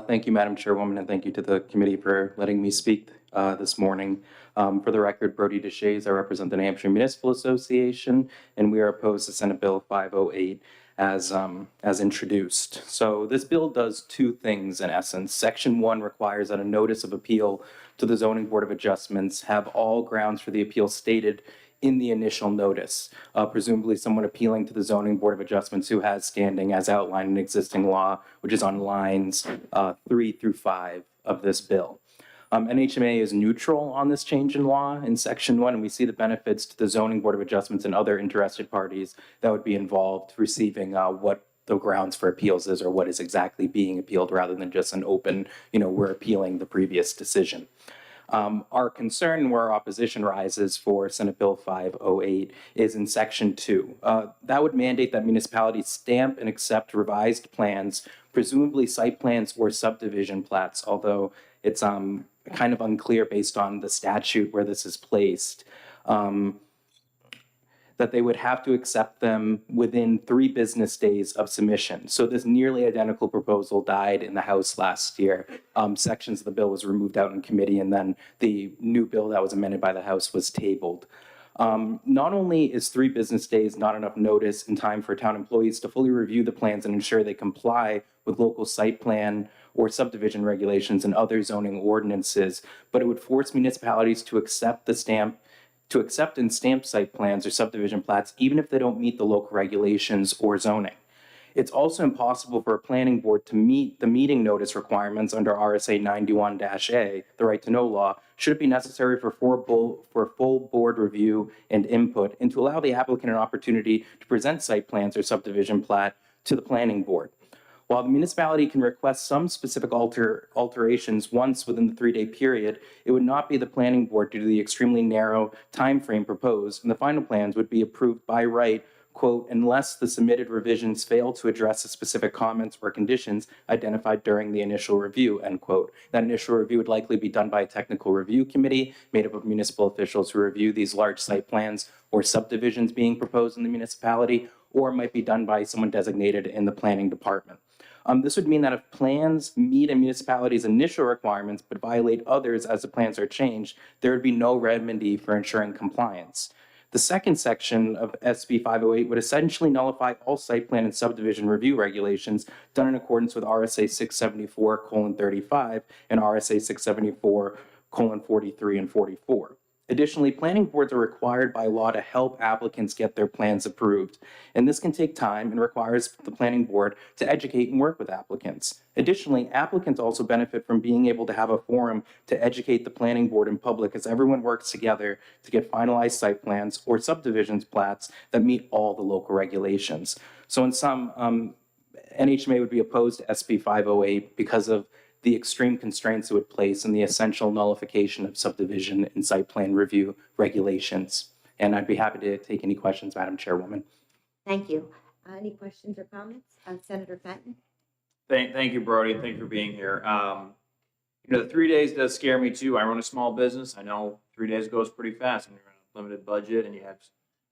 Thank you, Madam Chairwoman, and thank you to the committee for letting me speak this morning. For the record, Brody DeShays, I represent the New Hampshire Municipal Association, and we are opposed to Senate Bill 508 as introduced. So this bill does two things in essence. Section 1 requires that a notice of appeal to the Zoning Board of Adjustments have all grounds for the appeal stated in the initial notice, presumably someone appealing to the Zoning Board of Adjustments who has standing as outlined in existing law, which is on lines 3 through 5 of this bill. NHMA is neutral on this change in law in Section 1, and we see the benefits to the Zoning Board of Adjustments and other interested parties that would be involved receiving what the grounds for appeals is or what is exactly being appealed rather than just an open, we're appealing the previous decision. Our concern where our opposition rises for Senate Bill 508 is in Section 2. That would mandate that municipalities stamp and accept revised plans, presumably site plans or subdivision plats, although it's kind of unclear based on the statute where this is placed, that they would have to accept them within 3 business days of submission. So this nearly identical proposal died in the House last year. Sections of the bill was removed out in committee, and then the new bill that was amended by the House was tabled. Not only is 3 business days not enough notice in time for town employees to fully review the plans and ensure they comply with local site plan or subdivision regulations and other zoning ordinances, but it would force municipalities to accept and stamp site plans or subdivision plats, even if they don't meet the local regulations or zoning. It's also impossible for a planning board to meet the meeting notice requirements under RSA 91-A, the right to know law, should it be necessary for full board review and input, and to allow the applicant an opportunity to present site plans or subdivision plat to the planning board. While the municipality can request some specific alterations once within the 3-day period, it would not be the planning board due to the extremely narrow timeframe proposed, and the final plans would be approved by right, quote, unless the submitted revisions fail to address the specific comments or conditions identified during the initial review, end quote. That initial review would likely be done by a technical review committee made up of municipal officials who review these large site plans or subdivisions being proposed in the municipality, or might be done by someone designated in the planning department. This would mean that if plans meet a municipality's initial requirements but violate others as the plans are changed, there would be no remedy for ensuring compliance. The second section of SB 508 would essentially nullify all site plan and subdivision review regulations done in accordance with RSA 674:35 and RSA 674:43 and 44. Additionally, planning boards are required by law to help applicants get their plans approved, and this can take time and requires the planning board to educate and work with applicants. Additionally, applicants also benefit from being able to have a forum to educate the planning board in public as everyone works together to get finalized site plans or subdivisions plats that meet all the local regulations. So in sum, NHMA would be opposed to SB 508 because of the extreme constraints it would place on the essential nullification of subdivision and site plan review regulations. And I'd be happy to take any questions, Madam Chairwoman. Thank you. Any questions or comments? Senator Fenton? Thank you, Brody. Thank you for being here. The 3 days does scare me too. I run a small business. I know 3 days goes pretty fast when you're on a limited budget and you have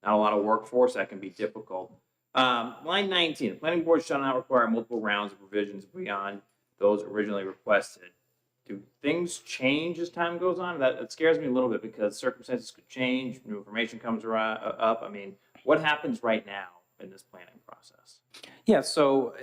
not a lot of workforce. That can be difficult. Line 19, the planning board shall not require multiple rounds of revisions beyond those originally requested. Do things change as time goes on? That scares me a little bit because circumstances could change, new information comes up. I mean, what happens right now in this planning process? Yeah, so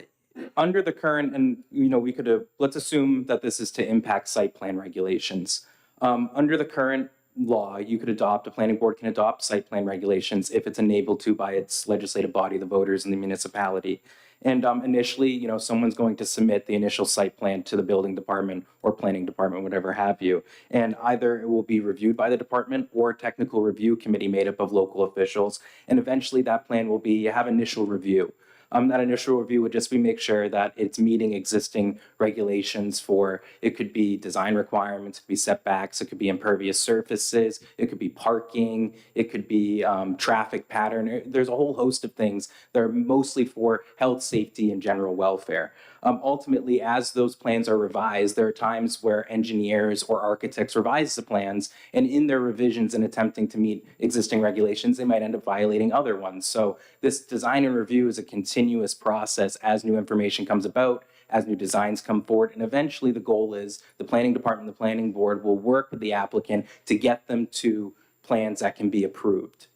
under the current, and we could let's assume that this is to impact site plan regulations. Under the current law, a planning board can adopt site plan regulations if it's enabled to by its legislative body, the voters in the municipality. And initially, someone's going to submit the initial site plan to the building department or planning department, whatever have you. And either it will be reviewed by the department or a technical review committee made up of local officials. And eventually that plan will have initial review. That initial review would just make sure that it's meeting existing regulations for, it could be design requirements, it could be setbacks, it could be impervious surfaces, it could be parking, it could be traffic pattern. There's a whole host of things that are mostly for health, safety, and general welfare. Ultimately, as those plans are revised, there are times where engineers or architects revise the plans, and in their revisions and attempting to meet existing regulations, they might end up violating other ones. So this design and review is a continuous process as new information comes about, as new designs come forward, and eventually the goal is the planning department, the planning board will work with the applicant to get them to plans that can be approved.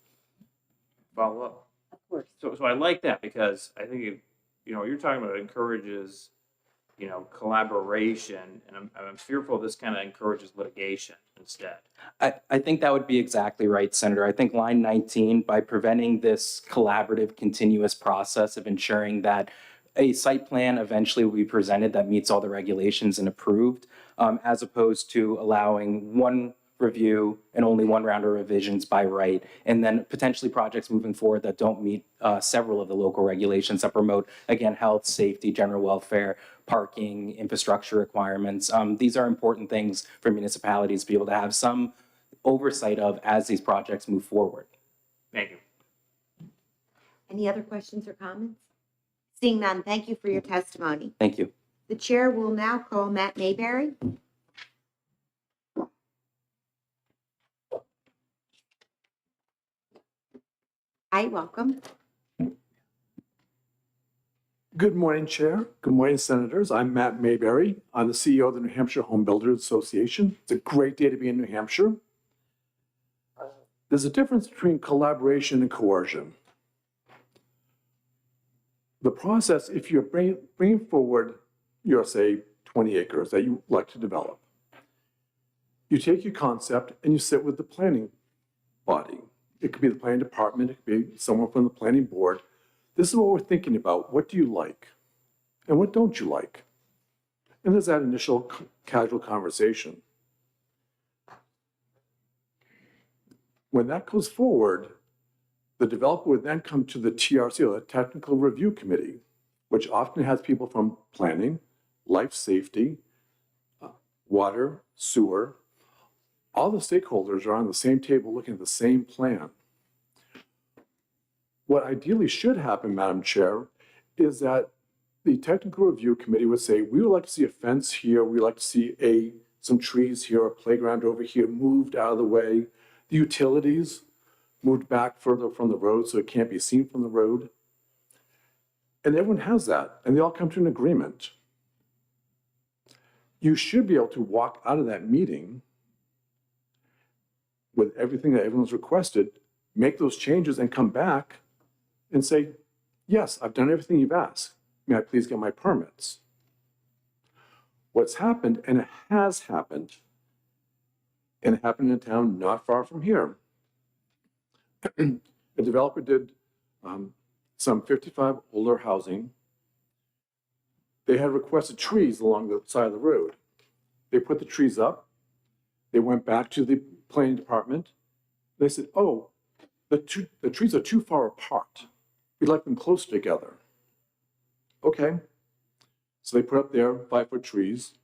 Follow up. Of course. So I like that because I think you're talking about it encourages, collaboration, and I'm fearful this kind of encourages litigation instead. I think that would be exactly right, Senator. I think line 19, by preventing this collaborative, continuous process of ensuring that a site plan eventually will be presented that meets all the regulations and approved, as opposed to allowing one review and only one round of revisions by right, and then potentially projects moving forward that don't meet several of the local regulations that promote, again, health, safety, general welfare, parking, infrastructure requirements. These are important things for municipalities to be able to have some oversight of as these projects move forward. Thank you. Any other questions or comments? Seeing none, thank you for your testimony. Thank you. The chair will now call Matt Mayberry. Hi, welcome. Good morning, Chair. Good morning, Senators. I'm Matt Mayberry. I'm the CEO of the New Hampshire Home Builders Association. It's a great day to be in New Hampshire. There's a difference between collaboration and coercion. The process, if you're bringing forward your, say, 20 acres that you like to develop, you take your concept and you sit with the planning body. It could be the planning department, it could be someone from the planning board. This is what we're thinking about. What do you like? And what don't you like? And there's that initial casual conversation. When that goes forward, the developer would then come to the TRC, or the Technical Review Committee, which often has people from planning, life safety, water, sewer. All the stakeholders are on the same table looking at the same plan. What ideally should happen, Madam Chair, is that the Technical Review Committee would say, we would like to see a fence here, we would like to see some trees here, a playground over here moved out of the way, the utilities moved back further from the road so it can't be seen from the road. And everyone has that, and they all come to an agreement. You should be able to walk out of that meeting with everything that everyone's requested, make those changes and come back and say, yes, I've done everything you've asked. May I please get my permits? What's happened, and it has happened, and it happened in a town not far from here. A developer did some 55 older housing. They had requested trees along the side of the road. They put the trees up. They went back to the planning department. They said, oh, the trees are too far apart. We'd like them closer together. Okay. So they put up their 5-foot trees.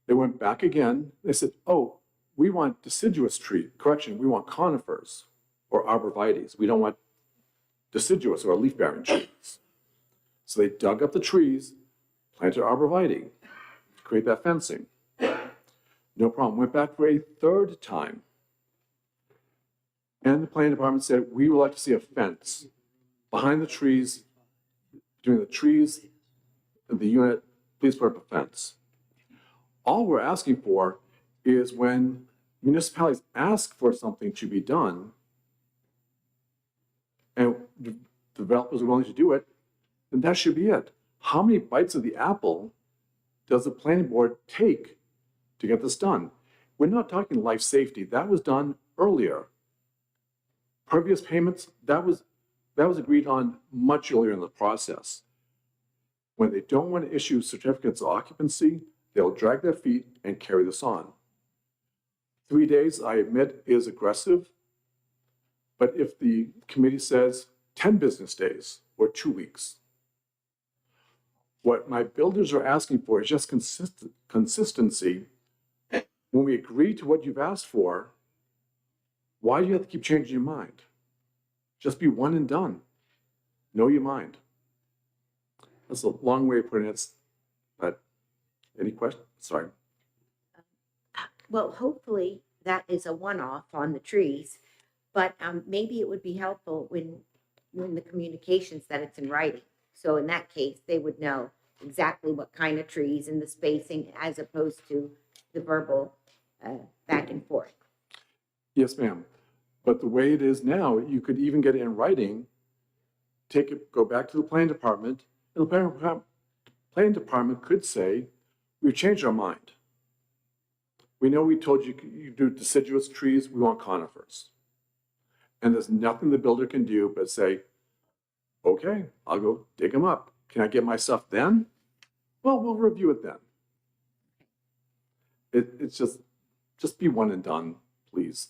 They went back again. They said, oh, we want deciduous tree. Correction, we want conifers or arborvitaes. We don't want deciduous or leaf-bearing trees. So they dug up the trees, planted arborvitae, create that fencing. No problem. Went back for a third time. And the planning department said, we would like to see a fence behind the trees, between the trees and the unit, please put up a fence. All we're asking for is when municipalities ask for something to be done, and developers are willing to do it, then that should be it. How many bites of the apple does the planning board take to get this done? We're not talking life safety. That was done earlier. Previous payments, that was agreed on much earlier in the process. When they don't want to issue certificates of occupancy, they'll drag their feet and carry this on. 3 days, I admit, is aggressive. But if the committee says 10 business days or 2 weeks, what my builders are asking for is just consistency. When we agree to what you've asked for, why do you have to keep changing your mind? Just be one and done. Know your mind. That's a long way of putting it, but any questions? Sorry. Well, hopefully that is a one-off on the trees, but maybe it would be helpful when in the communications that it's in writing. So in that case, they would know exactly what kind of trees and the spacing as opposed to the verbal back and forth. Yes, ma'am. But the way it is now, you could even get it in writing, go back to the planning department, and the planning department could say, we've changed our mind. We know we told you you do deciduous trees, we want conifers. And there's nothing the builder can do but say, okay, I'll go dig them up. Can I get my stuff then? Well, we'll review it then. It's just be one and done, please.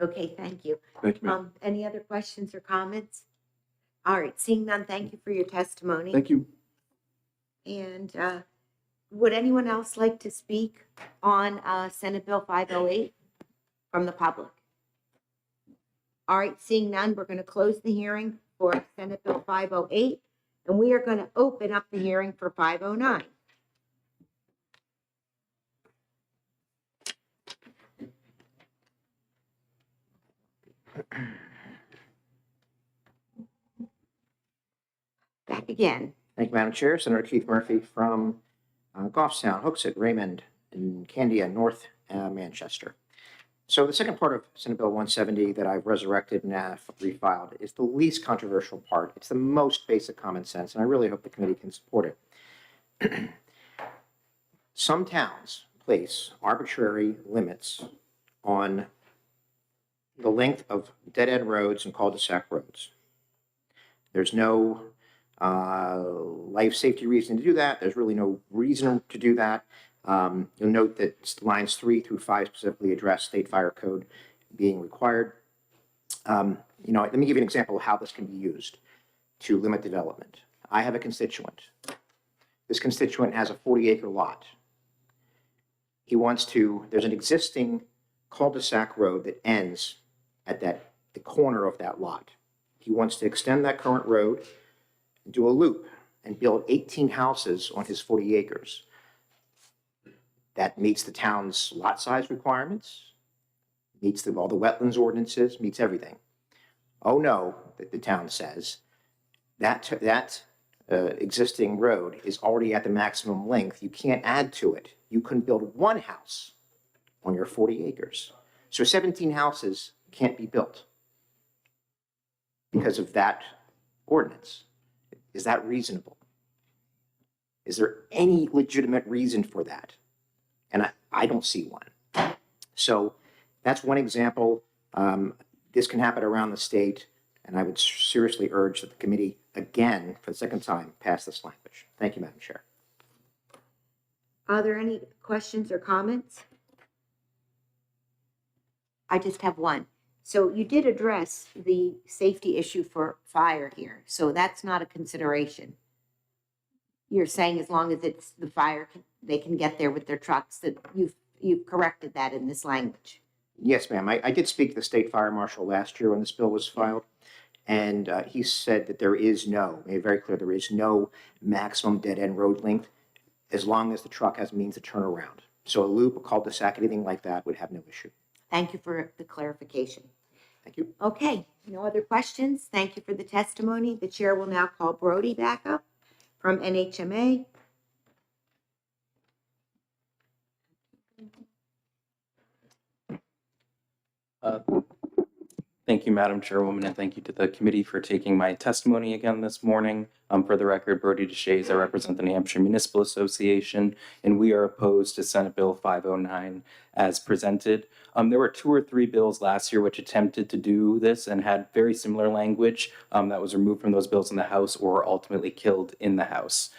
Okay, thank you. Thank you, ma'am. Any other questions or comments? All right, seeing none, thank you for your testimony. Thank you. And would anyone else like to speak on Senate Bill 508 from the public? All right, seeing none, we're going to close the hearing for Senate Bill 508, and we are going to open up the hearing for 509. Back again. Thank you, Madam Chair. Senator Keith Murphy from Goffstown, Hooksett, Raymond, and Candia, North Manchester. So the second part of Senate Bill 170 that I've resurrected and refiled is the least controversial part. It's the most basic common sense, and I really hope the committee can support it. Some towns place arbitrary limits on the length of dead-end roads and cul-de-sac roads. There's no life safety reason to do that. There's really no reason to do that. You'll note that lines 3 through 5 specifically address state fire code being required. Let me give you an example of how this can be used to limit development. I have a constituent. This constituent has a 40-acre lot. He wants to, there's an existing cul-de-sac road that ends at the corner of that lot. He wants to extend that current road, do a loop, and build 18 houses on his 40 acres. That meets the town's lot size requirements, meets all the wetlands ordinances, meets everything. Oh no, the town says, that existing road is already at the maximum length. You can't add to it. You can build one house on your 40 acres. So 17 houses can't be built because of that ordinance. Is that reasonable? Is there any legitimate reason for that? And I don't see one. So that's one example. This can happen around the state, and I would seriously urge that the committee, again, for the second time, pass this language. Thank you, Madam Chair. Are there any questions or comments? I just have one. So you did address the safety issue for fire here, so that's not a consideration. You're saying as long as it's the fire, they can get there with their trucks, that you've corrected that in this language. Yes, ma'am. I did speak to the state fire marshal last year when this bill was filed, and he said that there is made it very clear, there is no maximum dead-end road length as long as the truck has means to turn around. So a loop, a cul-de-sac, anything like that would have no issue. Thank you for the clarification. Thank you. Okay, no other questions? Thank you for the testimony. The chair will now call Brody back up from NHMA. Thank you, Madam Chairwoman, and thank you to the committee for taking my testimony again this morning. For the record, Brody Deshays, I represent the New Hampshire Municipal Association, and we are opposed to Senate Bill 509 as presented. There were 2 or 3 bills last year which attempted to do this and had very similar language that was removed from those bills in the House or ultimately killed in the House.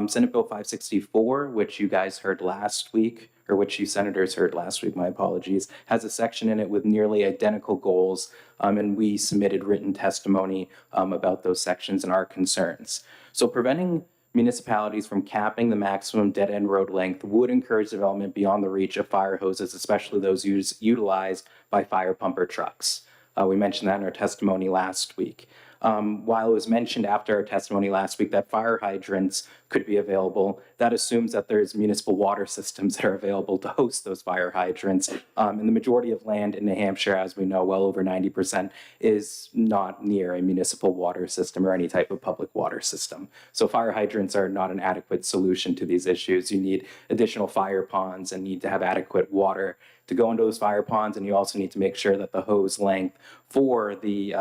Senate Bill 564, which you guys heard last week, or which you senators heard last week, my apologies, has a section in it with nearly identical goals, and we submitted written testimony about those sections and our concerns. So preventing municipalities from capping the maximum dead-end road length would encourage development beyond the reach of fire hoses, especially those utilized by fire pumper trucks. We mentioned that in our testimony last week. While it was mentioned after our testimony last week that fire hydrants could be available, that assumes that there's municipal water systems that are available to host those fire hydrants. And the majority of land in New Hampshire, as we know, well over 90%, is not near a municipal water system or any type of public water system. So fire hydrants are not an adequate solution to these issues. You need additional fire ponds and need to have adequate water to go into those fire ponds, and you also need to make sure that the hose length for the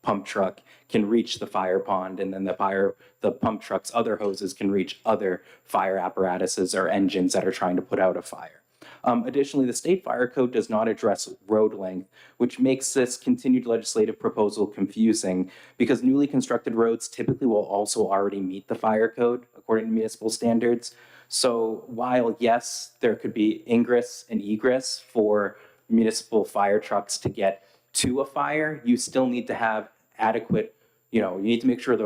pump truck can reach the fire pond, and then the pump truck's other hoses can reach other fire apparatuses or engines that are trying to put out a fire. Additionally, the state fire code does not address road length, which makes this continued legislative proposal confusing because newly constructed roads typically will also already meet the fire code according to municipal standards. So while, yes, there could be ingress and egress for municipal fire trucks to get to a fire, you still need to have adequate, you need to make sure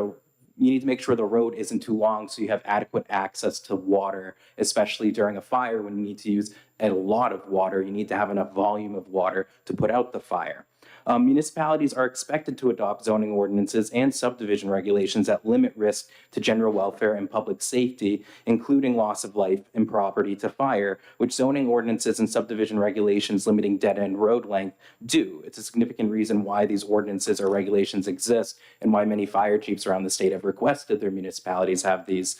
the road isn't too long so you have adequate access to water, especially during a fire when you need to use a lot of water. You need to have enough volume of water to put out the fire. Municipalities are expected to adopt zoning ordinances and subdivision regulations that limit risk to general welfare and public safety, including loss of life and property to fire, which zoning ordinances and subdivision regulations limiting dead-end road length do. It's a significant reason why these ordinances or regulations exist and why many fire chiefs around the state have requested their municipalities have these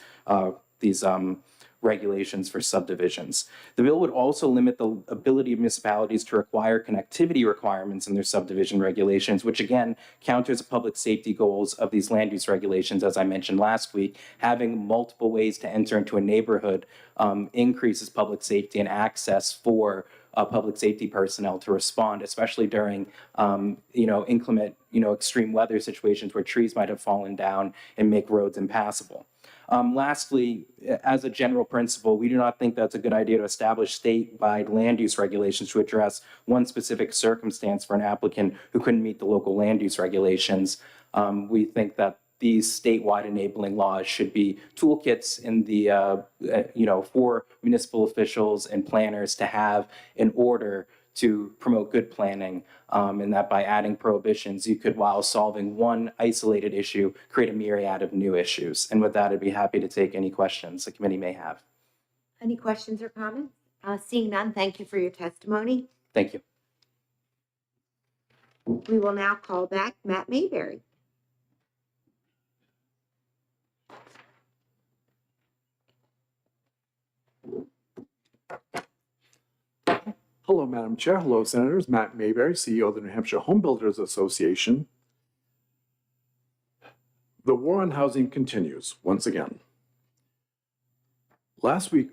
regulations for subdivisions. The bill would also limit the ability of municipalities to require connectivity requirements in their subdivision regulations, which again counters the public safety goals of these land use regulations, as I mentioned last week. Having multiple ways to enter into a neighborhood increases public safety and access for public safety personnel to respond, especially during, inclement, extreme weather situations where trees might have fallen down and make roads impassable. Lastly, as a general principle, we do not think that's a good idea to establish statewide land use regulations to address one specific circumstance for an applicant who couldn't meet the local land use regulations. We think that these statewide enabling laws should be toolkits in the, for municipal officials and planners to have in order to promote good planning, and that by adding prohibitions, you could, while solving one isolated issue, create a myriad of new issues. And with that, I'd be happy to take any questions the committee may have. Any questions or comments? Seeing none, thank you for your testimony. Thank you. We will now call back Matt Mayberry. Hello, Madam Chair. Hello, Senators. Matt Mayberry, CEO of the New Hampshire Home Builders Association. The war on housing continues once again. Last week,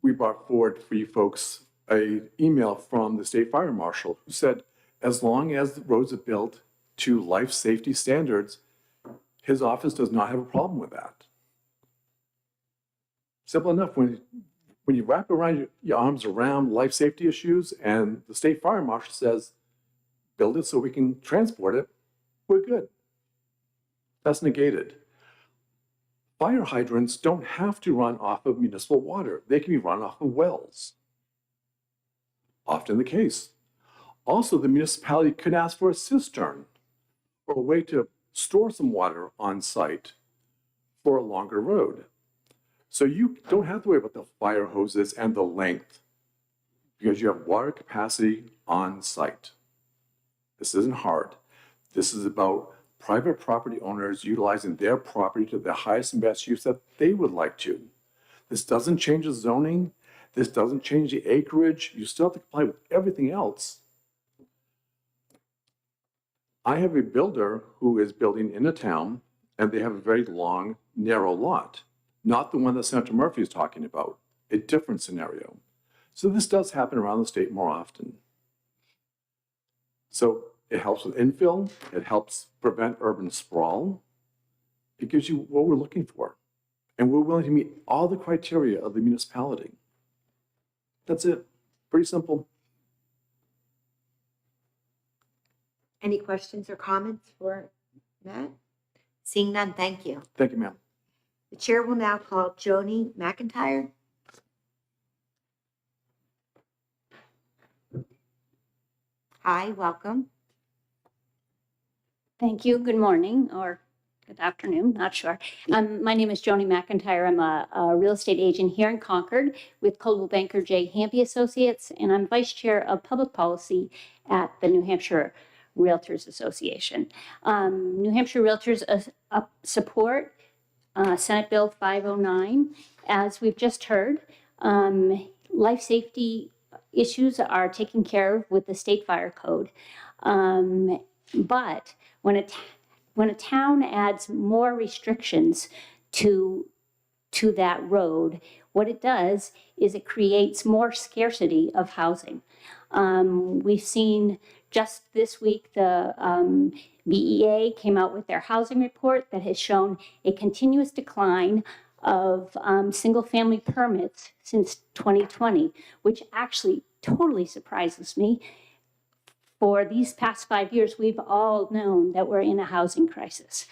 we brought forward for you folks an email from the state fire marshal who said, as long as the roads are built to life safety standards, his office does not have a problem with that. Simple enough. When you wrap around your arms around life safety issues and the state fire marshal says, build it so we can transport it, we're good. That's negated. Fire hydrants don't have to run off of municipal water. They can be run off of wells. Often the case. Also, the municipality could ask for a cistern or a way to store some water on site for a longer road. So you don't have to worry about the fire hoses and the length because you have water capacity on site. This isn't hard. This is about private property owners utilizing their property to the highest and best use that they would like to. This doesn't change the zoning. This doesn't change the acreage. You still have to comply with everything else. I have a builder who is building in a town, and they have a very long, narrow lot. Not the one that Senator Murphy is talking about, a different scenario. So this does happen around the state more often. So it helps with infill, it helps prevent urban sprawl. It gives you what we're looking for. And we're willing to meet all the criteria of the municipality. That's it. Pretty simple. Any questions or comments for Matt? Seeing none, thank you. Thank you, ma'am. The chair will now call Joni McIntyre. Hi, welcome. Thank you. Good morning or good afternoon, not sure. My name is Joni McIntyre. I'm a real estate agent here in Concord with Coldwell Banker J. Hampy Associates, and I'm vice chair of public policy at the New Hampshire Realtors Association. New Hampshire Realtors support Senate Bill 509. As we've just heard, life safety issues are taken care of with the state fire code. But when a town adds more restrictions to that road, what it does is it creates more scarcity of housing. We've seen just this week the BEA came out with their housing report that has shown a continuous decline of single-family permits since 2020, which actually totally surprises me. For these past 5 years, we've all known that we're in a housing crisis.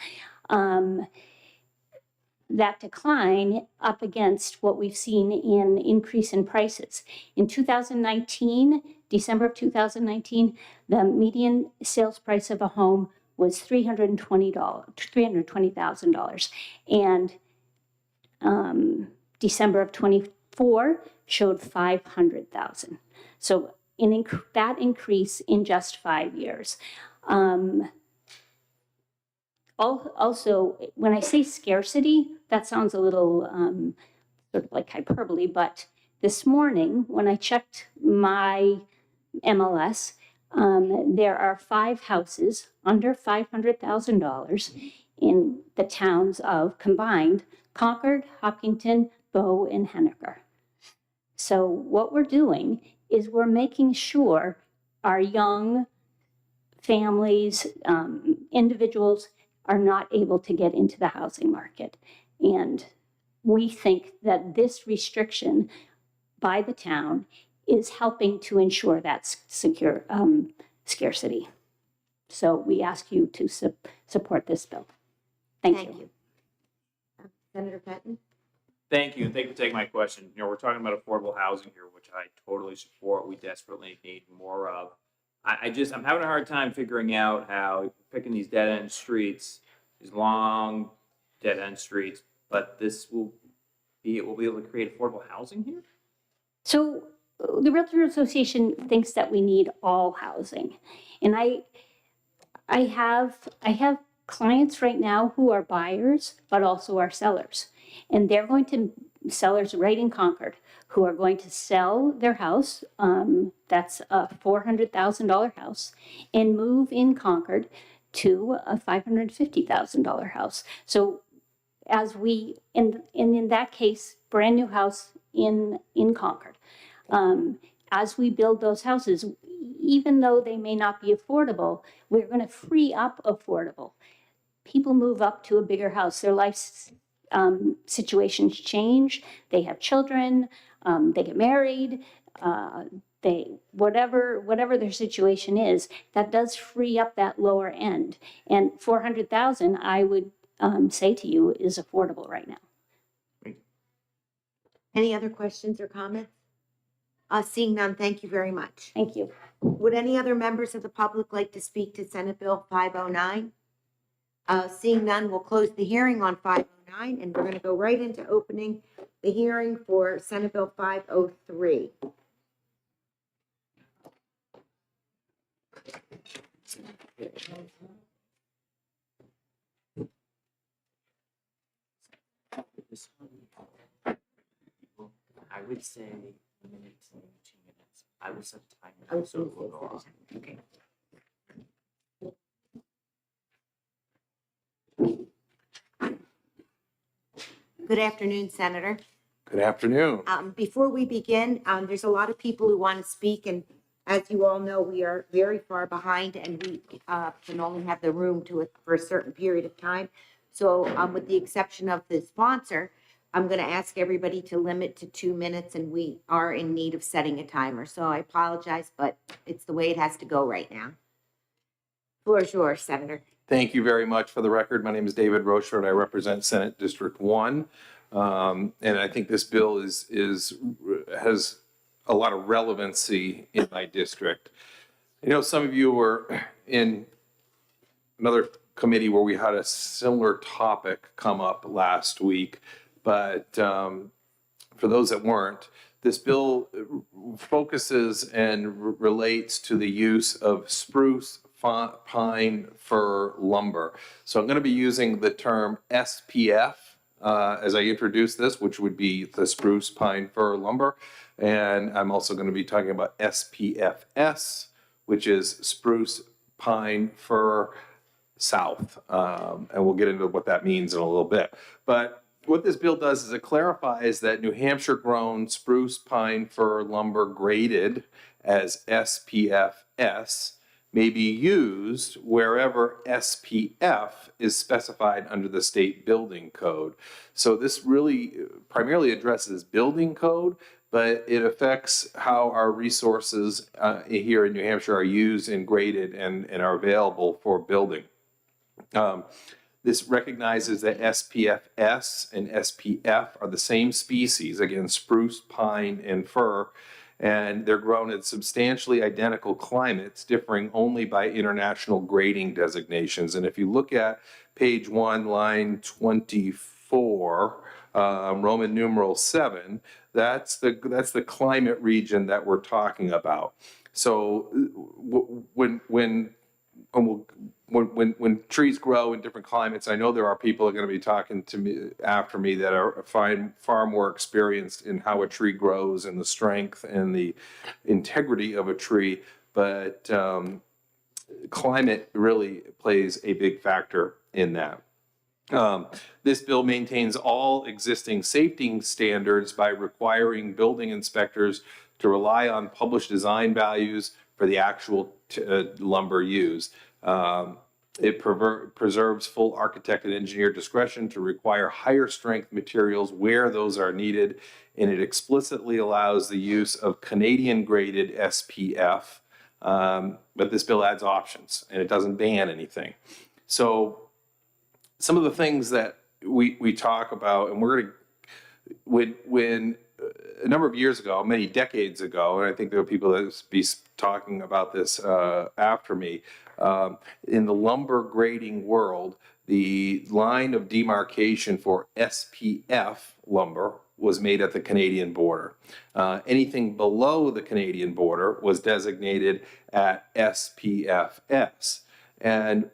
That decline up against what we've seen in increase in prices. In 2019, December of 2019, the median sales price of a home was $320,000. And December of 24 showed 500,000. So that increase in just 5 years. Also, when I say scarcity, that sounds a little sort of like hyperbole, but this morning when I checked my MLS, there are 5 houses under $500,000 in the towns of combined Concord, Hopkinton, Bow, and Henniker. So what we're doing is we're making sure our young families, individuals are not able to get into the housing market. And we think that this restriction by the town is helping to ensure that secure scarcity. So we ask you to support this bill. Thank you. Senator Benton? Thank you, and thank you for taking my question. We're talking about affordable housing here, which I totally support. We desperately need more of. I'm having a hard time figuring out how picking these dead-end streets, these long dead-end streets, but we'll be able to create affordable housing here? So the Realtor Association thinks that we need all housing. And I have clients right now who are buyers, but also are sellers. And they're going to, sellers right in Concord, who are going to sell their house, that's a $400,000 house, and move in Concord to a $550,000 house. So as we, in that case, brand new house in Concord. As we build those houses, even though they may not be affordable, we're going to free up affordable. People move up to a bigger house. Their life situations change. They have children. They get married. Whatever their situation is, that does free up that lower end. And $400,000, I would say to you, is affordable right now. Any other questions or comments? Seeing none, thank you very much. Thank you. Would any other members of the public like to speak to Senate Bill 509? Seeing none, we'll close the hearing on 509, and we're going to go right into opening the hearing for Senate Bill 503. I would say minutes, 2 minutes. I will set the timer so it will go off. Okay. Good afternoon, Senator. Good afternoon. Before we begin, there's a lot of people who want to speak, and as you all know, we are very far behind, and we can only have the room for a certain period of time. So with the exception of the sponsor, I'm going to ask everybody to limit to 2 minutes, and we are in need of setting a timer. So I apologize, but it's the way it has to go right now. Floor is yours, Senator. Thank you very much. For the record, my name is David Rochford. I represent Senate District 1. And I think this bill has a lot of relevancy in my district. You know, some of you were in another committee where we had a similar topic come up last week. But for those that weren't, this bill focuses and relates to the use of spruce, pine, fir lumber. So I'm going to be using the term SPF as I introduce this, which would be the spruce, pine, fir lumber. And I'm also going to be talking about SPFS, which is spruce, pine, fir, south. And we'll get into what that means in a little bit. But what this bill does is it clarifies that New Hampshire grown spruce, pine, fir lumber graded as SPFS may be used wherever SPF is specified under the state building code. So this really primarily addresses building code, but it affects how our resources here in New Hampshire are used and graded and are available for building. This recognizes that SPFS and SPF are the same species, again, spruce, pine, and fir, and they're grown in substantially identical climates, differing only by international grading designations. And if you look at page 1, line 24, Roman numeral 7, that's the climate region that we're talking about. So when trees grow in different climates, I know there are people that are going to be talking to me after me that are far more experienced in how a tree grows and the strength and the integrity of a tree, but climate really plays a big factor in that. This bill maintains all existing safety standards by requiring building inspectors to rely on published design values for the actual lumber used. It preserves full architect and engineer discretion to require higher strength materials where those are needed, and it explicitly allows the use of Canadian graded SPF, but this bill adds options and it doesn't ban anything. So some of the things that we talk about, and we're going to, when a number of years ago, many decades ago, and I think there are people that will be talking about this after me, in the lumber grading world, the line of demarcation for SPF lumber was made at the Canadian border. Anything below the Canadian border was designated at SPFS. And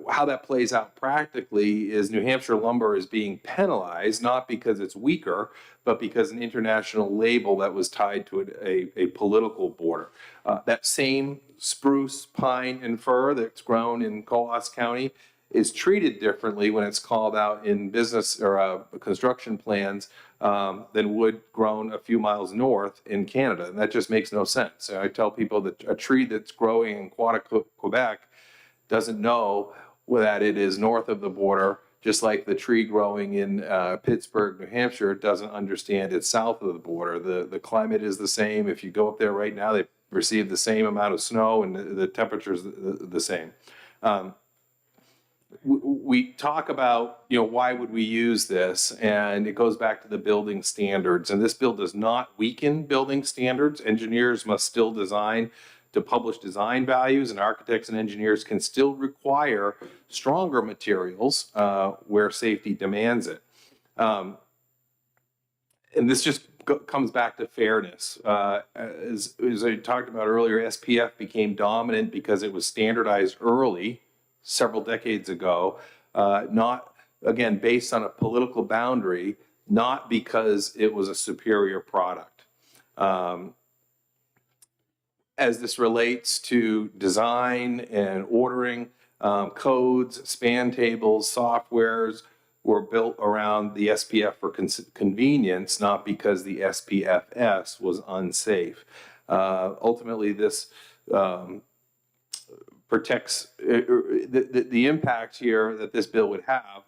how that plays out practically is New Hampshire lumber is being penalized, not because it's weaker, but because an international label that was tied to a political border. That same spruce, pine, and fir that's grown in Coas County is treated differently when it's called out in business or construction plans than wood grown a few miles north in Canada. And that just makes no sense. I tell people that a tree that's growing in Quaticook, Quebec, doesn't know that it is north of the border, just like the tree growing in Pittsburgh, New Hampshire, doesn't understand it's south of the border. The climate is the same. If you go up there right now, they receive the same amount of snow and the temperature's the same. We talk about, why would we use this? And it goes back to the building standards. And this bill does not weaken building standards. Engineers must still design to publish design values, and architects and engineers can still require stronger materials where safety demands it. And this just comes back to fairness. As I talked about earlier, SPF became dominant because it was standardized early, several decades ago, not, again, based on a political boundary, not because it was a superior product. As this relates to design and ordering, codes, span tables, softwares were built around the SPF for convenience, not because the SPFS was unsafe. Ultimately, this protects the impact here that this bill would have.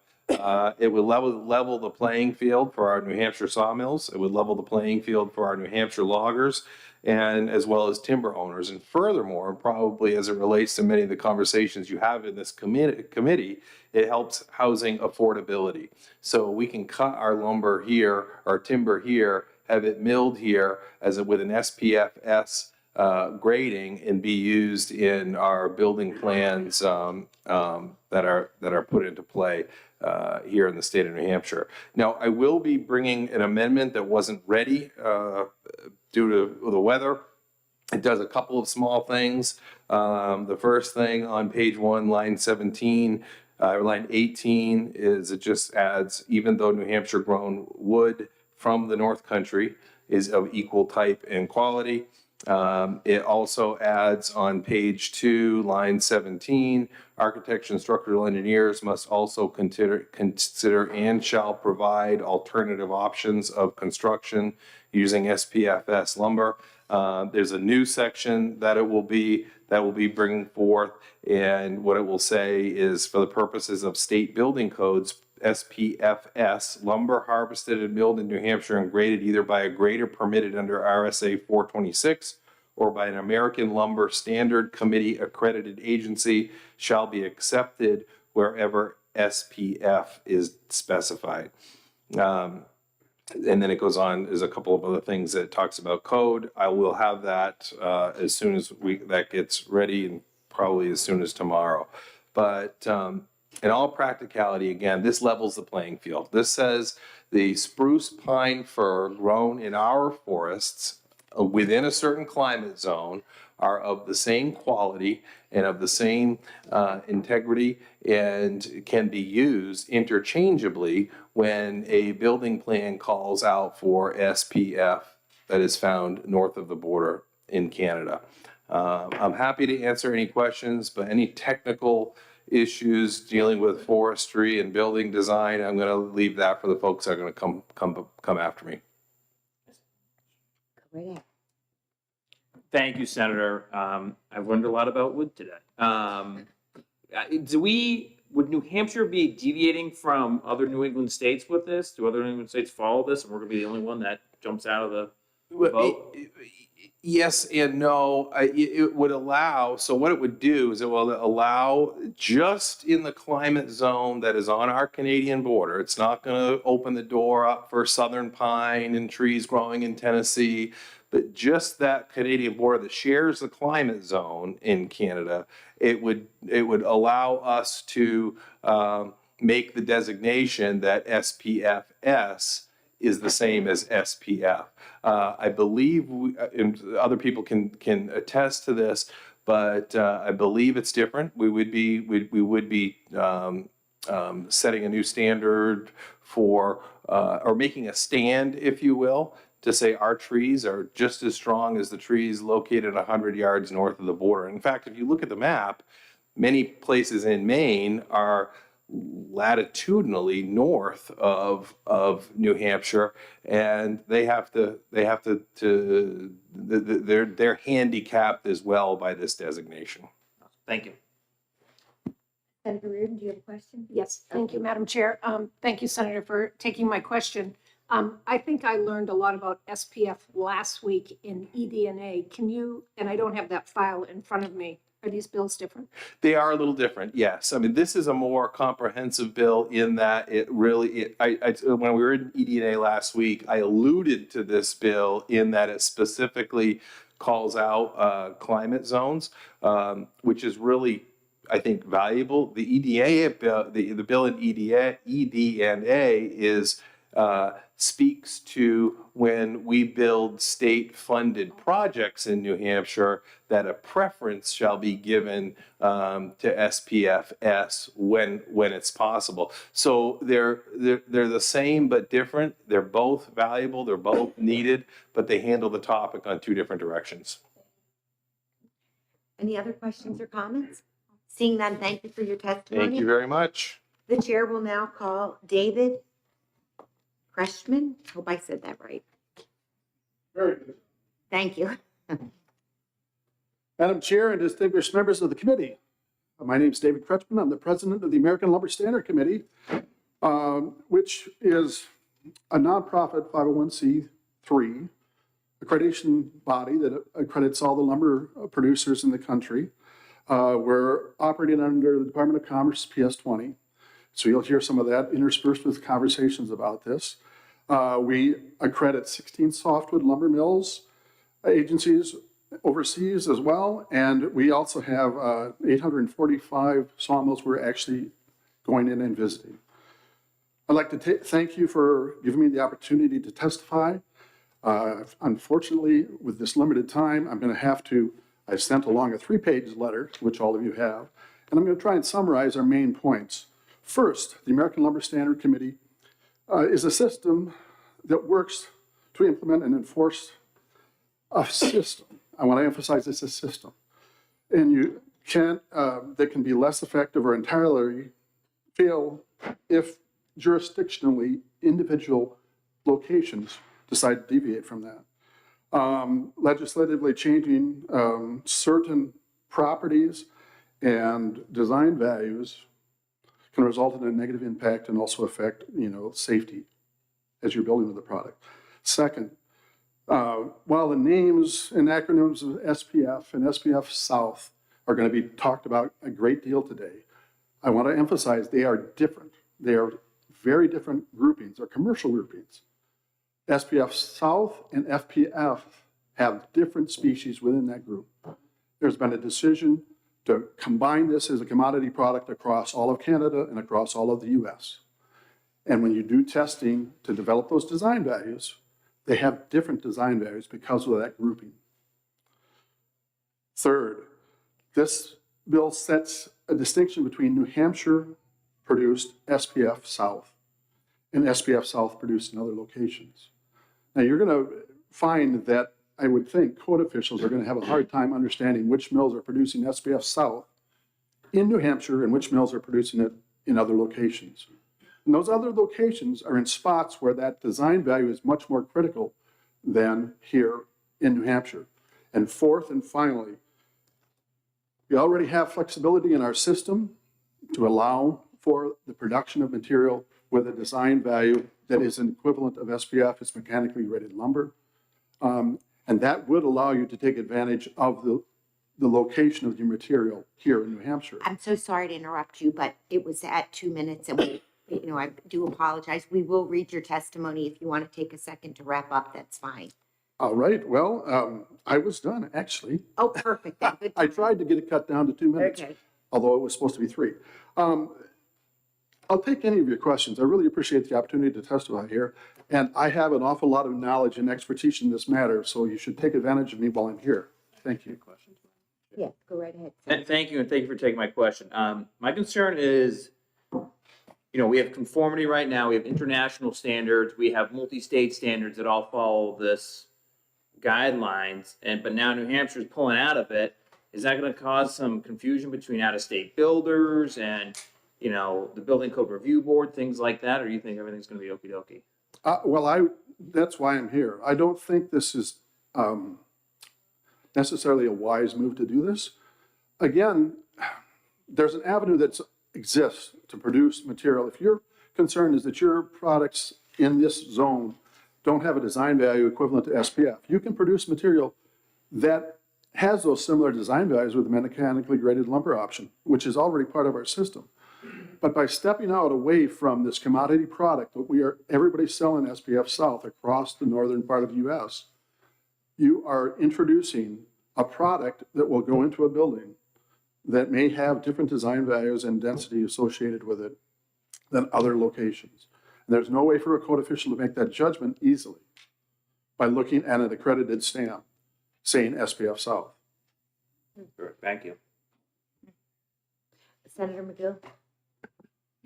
It would level the playing field for our New Hampshire sawmills. It would level the playing field for our New Hampshire loggers, and as well as timber owners. And furthermore, probably as it relates to many of the conversations you have in this committee, it helps housing affordability. So we can cut our lumber here, our timber here, have it milled here with an SPFS grading, and be used in our building plans that are put into play here in the state of New Hampshire. Now, I will be bringing an amendment that wasn't ready due to the weather. It does a couple of small things. The first thing on page 1, line 17, line 18, is it just adds, even though New Hampshire grown wood from the North Country is of equal type and quality. It also adds on page 2, line 17, architects and structural engineers must also consider and shall provide alternative options of construction using SPFS lumber. There's a new section that will be bringing forth, and what it will say is, for the purposes of state building codes, SPFS lumber harvested and milled in New Hampshire and graded either by a grader permitted under RSA 426 or by an American Lumber Standard Committee accredited agency shall be accepted wherever SPF is specified. And then it goes on, there's a couple of other things that it talks about code. I will have that as soon as that gets ready, and probably as soon as tomorrow. But in all practicality, again, this levels the playing field. This says the spruce, pine, fir grown in our forests within a certain climate zone are of the same quality and of the same integrity, and can be used interchangeably when a building plan calls out for SPF that is found north of the border in Canada. I'm happy to answer any questions, but any technical issues dealing with forestry and building design, I'm going to leave that for the folks that are going to come after me. Go right ahead. Thank you, Senator. I've learned a lot about wood today. Would New Hampshire be deviating from other New England states with this? Do other New England states follow this, and we're gonna be the only one that jumps out of the boat? Yes and no. It would allow, so what it would do is it will allow just in the climate zone that is on our Canadian border. It's not going to open the door up for southern pine and trees growing in Tennessee, but just that Canadian border that shares the climate zone in Canada, it would allow us to make the designation that SPFS is the same as SPF. I believe, and other people can attest to this, but I believe it's different. We would be setting a new standard for, or making a stand, if you will, to say our trees are just as strong as the trees located 100 yards north of the border. In fact, if you look at the map, many places in Maine are latitudinally north of New Hampshire, and they're handicapped as well by this designation. Thank you. Senator Reardon, do you have a question? Yes, thank you, Madam Chair. Thank you, Senator, for taking my question. I think I learned a lot about SPF last week in ED&A. Can you, and I don't have that file in front of me, are these bills different? They are a little different, yes. I mean, this is a more comprehensive bill in that it really, when we were in ED&A last week, I alluded to this bill in that it specifically calls out climate zones, which is really, I think, valuable. The EDA bill, the bill in ED&A is speaks to when we build state-funded projects in New Hampshire that a preference shall be given to SPFS when it's possible. So they're the same but different. They're both valuable. They're both needed, but they handle the topic on two different directions. Any other questions or comments? Seeing none, thank you for your testimony. Thank you very much. The chair will now call David Creshman. Hope I said that right. Very good. Thank you. Madam Chair and distinguished members of the committee, my name is David Kretschmann. I'm the president of the American Lumber Standard Committee, which is a nonprofit 501c3 accreditation body that accredits all the lumber producers in the country. We're operating under the Department of Commerce PS20. So you'll hear some of that interspersed with conversations about this. We accredit 16 softwood lumber mills, agencies overseas as well, and we also have 845 sawmills we're actually going in and visiting. I'd like to thank you for giving me the opportunity to testify. Unfortunately, with this limited time, I'm going to have to, I sent along a 3-page letter, which all of you have, and I'm going to try and summarize our main points. First, the American Lumber Standard Committee is a system that works to implement and enforce a system. I want to emphasize this as a system. And you can't, that can be less effective or entirely fail if jurisdictionally individual locations decide to deviate from that. Legislatively changing certain properties and design values can result in a negative impact and also affect, safety as you're building the product. Second, while the names and acronyms of SPF and SPF South are going to be talked about a great deal today, I want to emphasize they are different. They are very different groupings, or commercial groupings. SPF South and FPF have different species within that group. There's been a decision to combine this as a commodity product across all of Canada and across all of the US. And when you do testing to develop those design values, they have different design values because of that grouping. Third, this bill sets a distinction between New Hampshire produced SPF South and SPF South produced in other locations. Now you're going to find that I would think code officials are going to have a hard time understanding which mills are producing SPF South in New Hampshire and which mills are producing it in other locations. And those other locations are in spots where that design value is much more critical than here in New Hampshire. And fourth and finally, we already have flexibility in our system to allow for the production of material with a design value that is an equivalent of SPF, it's mechanically rated lumber. And that would allow you to take advantage of the location of your material here in New Hampshire. I'm so sorry to interrupt you, but it was at 2 minutes and I do apologize. We will read your testimony. If you want to take a second to wrap up, that's fine. All right, well, I was done, actually. Oh, perfect. Then. Good. I tried to get it cut down to 2 minutes, Okay. although it was supposed to be 3. I'll take any of your questions. I really appreciate the opportunity to testify here. And I have an awful lot of knowledge and expertise in this matter, so you should take advantage of me while I'm here. Thank you. Yeah, go right ahead. Thank you, and thank you for taking my question. My concern is, we have conformity right now, we have international standards, we have multi-state standards that all follow this guidelines, but now New Hampshire's pulling out of it. Is that gonna cause some confusion between out-of-state builders and, the Building Code Review Board, things like that, or do you think everything's gonna be okey-dokey? Well, that's why I'm here. I don't think this is necessarily a wise move to do this. Again, there's an avenue that exists to produce material. If your concern is that your products in this zone don't have a design value equivalent to SPF, you can produce material that has those similar design values with the mechanically graded lumber option, which is already part of our system. But by stepping out away from this commodity product that everybody's selling SPF South across the northern part of the US, you are introducing a product that will go into a building that may have different design values and density associated with it than other locations. And there's no way for a code official to make that judgment easily by looking at an accredited stamp saying SPF South. Sure, thank you. Senator McGill?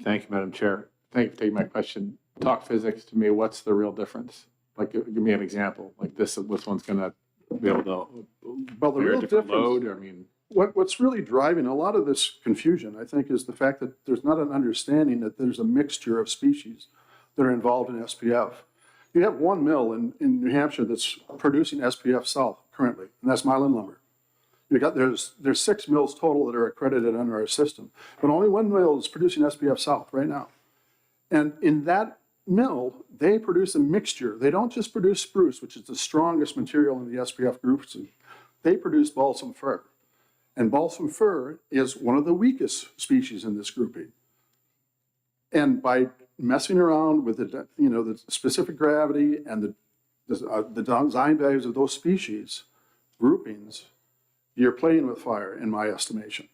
Thank you, Madam Chair. Thank you for taking my question. Talk physics to me, what's the real difference? Like, give me an example, like this one's gonna be able to Well, the bear a real different difference, load, I mean. what's really driving a lot of this confusion, I think, is the fact that there's not an understanding that there's a mixture of species that are involved in SPF. You have one mill in New Hampshire that's producing SPF South currently, and that's Mylan Lumber. There's 6 mills total that are accredited under our system, but only one mill is producing SPF South right now. And in that mill, they produce a mixture. They don't just produce spruce, which is the strongest material in the SPF group. They produce balsam fir. And balsam fir is one of the weakest species in this grouping. And by messing around with the specific gravity and the design values of those species groupings, you're playing with fire, in my estimation.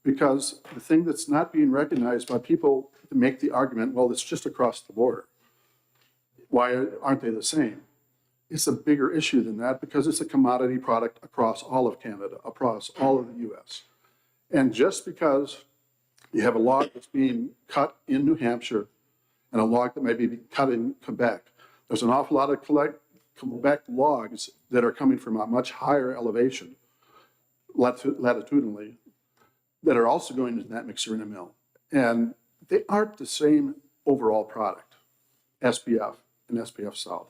Because the thing that's not being recognized by people that make the argument, well, it's just across the border. Why aren't they the same? It's a bigger issue than that because it's a commodity product across all of Canada, across all of the US. And just because you have a log that's being cut in New Hampshire and a log that may be cut in Quebec, there's an awful lot of Quebec logs that are coming from a much higher elevation, latitudinally, that are also going into that mixer in a mill. And they aren't the same overall product, SPF and SPF South.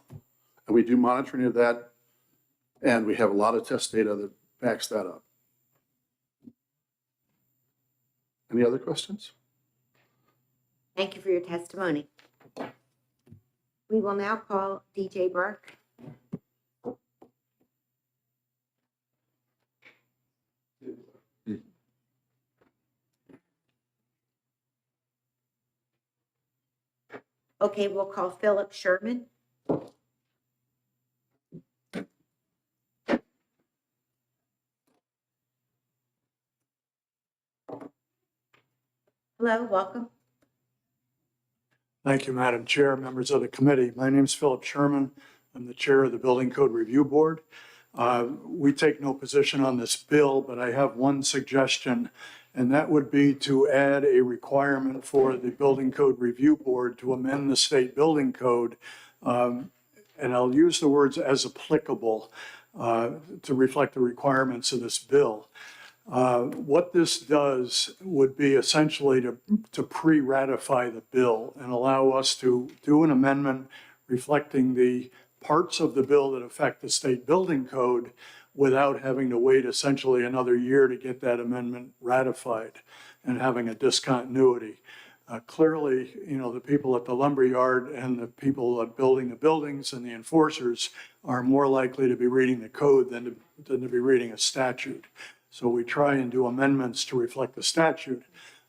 And we do monitoring of that, and we have a lot of test data that backs that up. Any other questions? Thank you for your testimony. We will now call DJ Burke. Okay, we'll call Philip Sherman. Hello, welcome. Thank you, Madam Chair, members of the committee. My name is Philip Sherman. I'm the chair of the Building Code Review Board. We take no position on this bill, but I have one suggestion, and that would be to add a requirement for the Building Code Review Board to amend the state building code, and I'll use the words as applicable to reflect the requirements of this bill. What this does would be essentially to pre-ratify the bill and allow us to do an amendment reflecting the parts of the bill that affect the state building code without having to wait essentially another year to get that amendment ratified and having a discontinuity. Clearly, you know, the people at the lumberyard and the people building the buildings and the enforcers are more likely to be reading the code than to be reading a statute. So we try and do amendments to reflect the statute.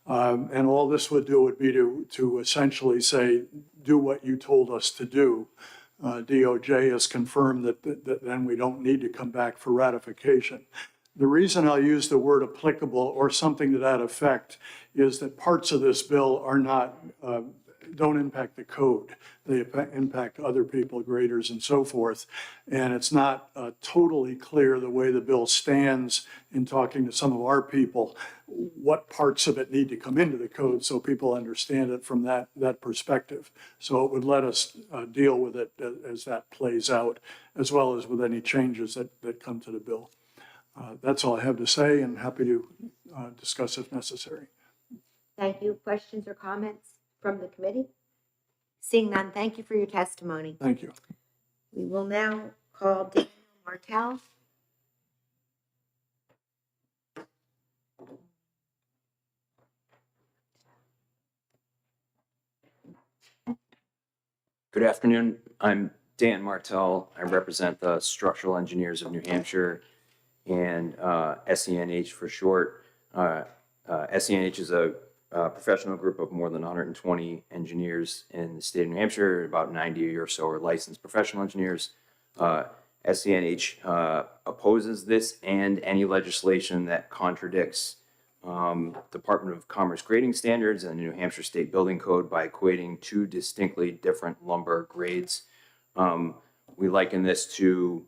And all this would do would be to essentially say, do what you told us to do. DOJ has confirmed that then we don't need to come back for ratification. The reason I'll use the word applicable or something to that effect is that parts of this bill are not, don't impact the code. They impact other people, graders and so forth. And it's not totally clear the way the bill stands in talking to some of our people, what parts of it need to come into the code so people understand it from that perspective. So it would let us deal with it as that plays out, as well as with any changes that come to the bill. That's all I have to say, and happy to discuss if necessary. Thank you. Questions or comments from the committee? Seeing none, thank you for your testimony. Thank you. We will now call Daniel Martell. Good afternoon. I'm Dan Martell. I represent the Structural Engineers of New Hampshire and SENH for short. SENH is a professional group of more than 120 engineers in the state of New Hampshire. About 90 or so are licensed professional engineers. SENH opposes this and any legislation that contradicts Department of Commerce grading standards and the New Hampshire State Building Code by equating two distinctly different lumber grades. We liken this to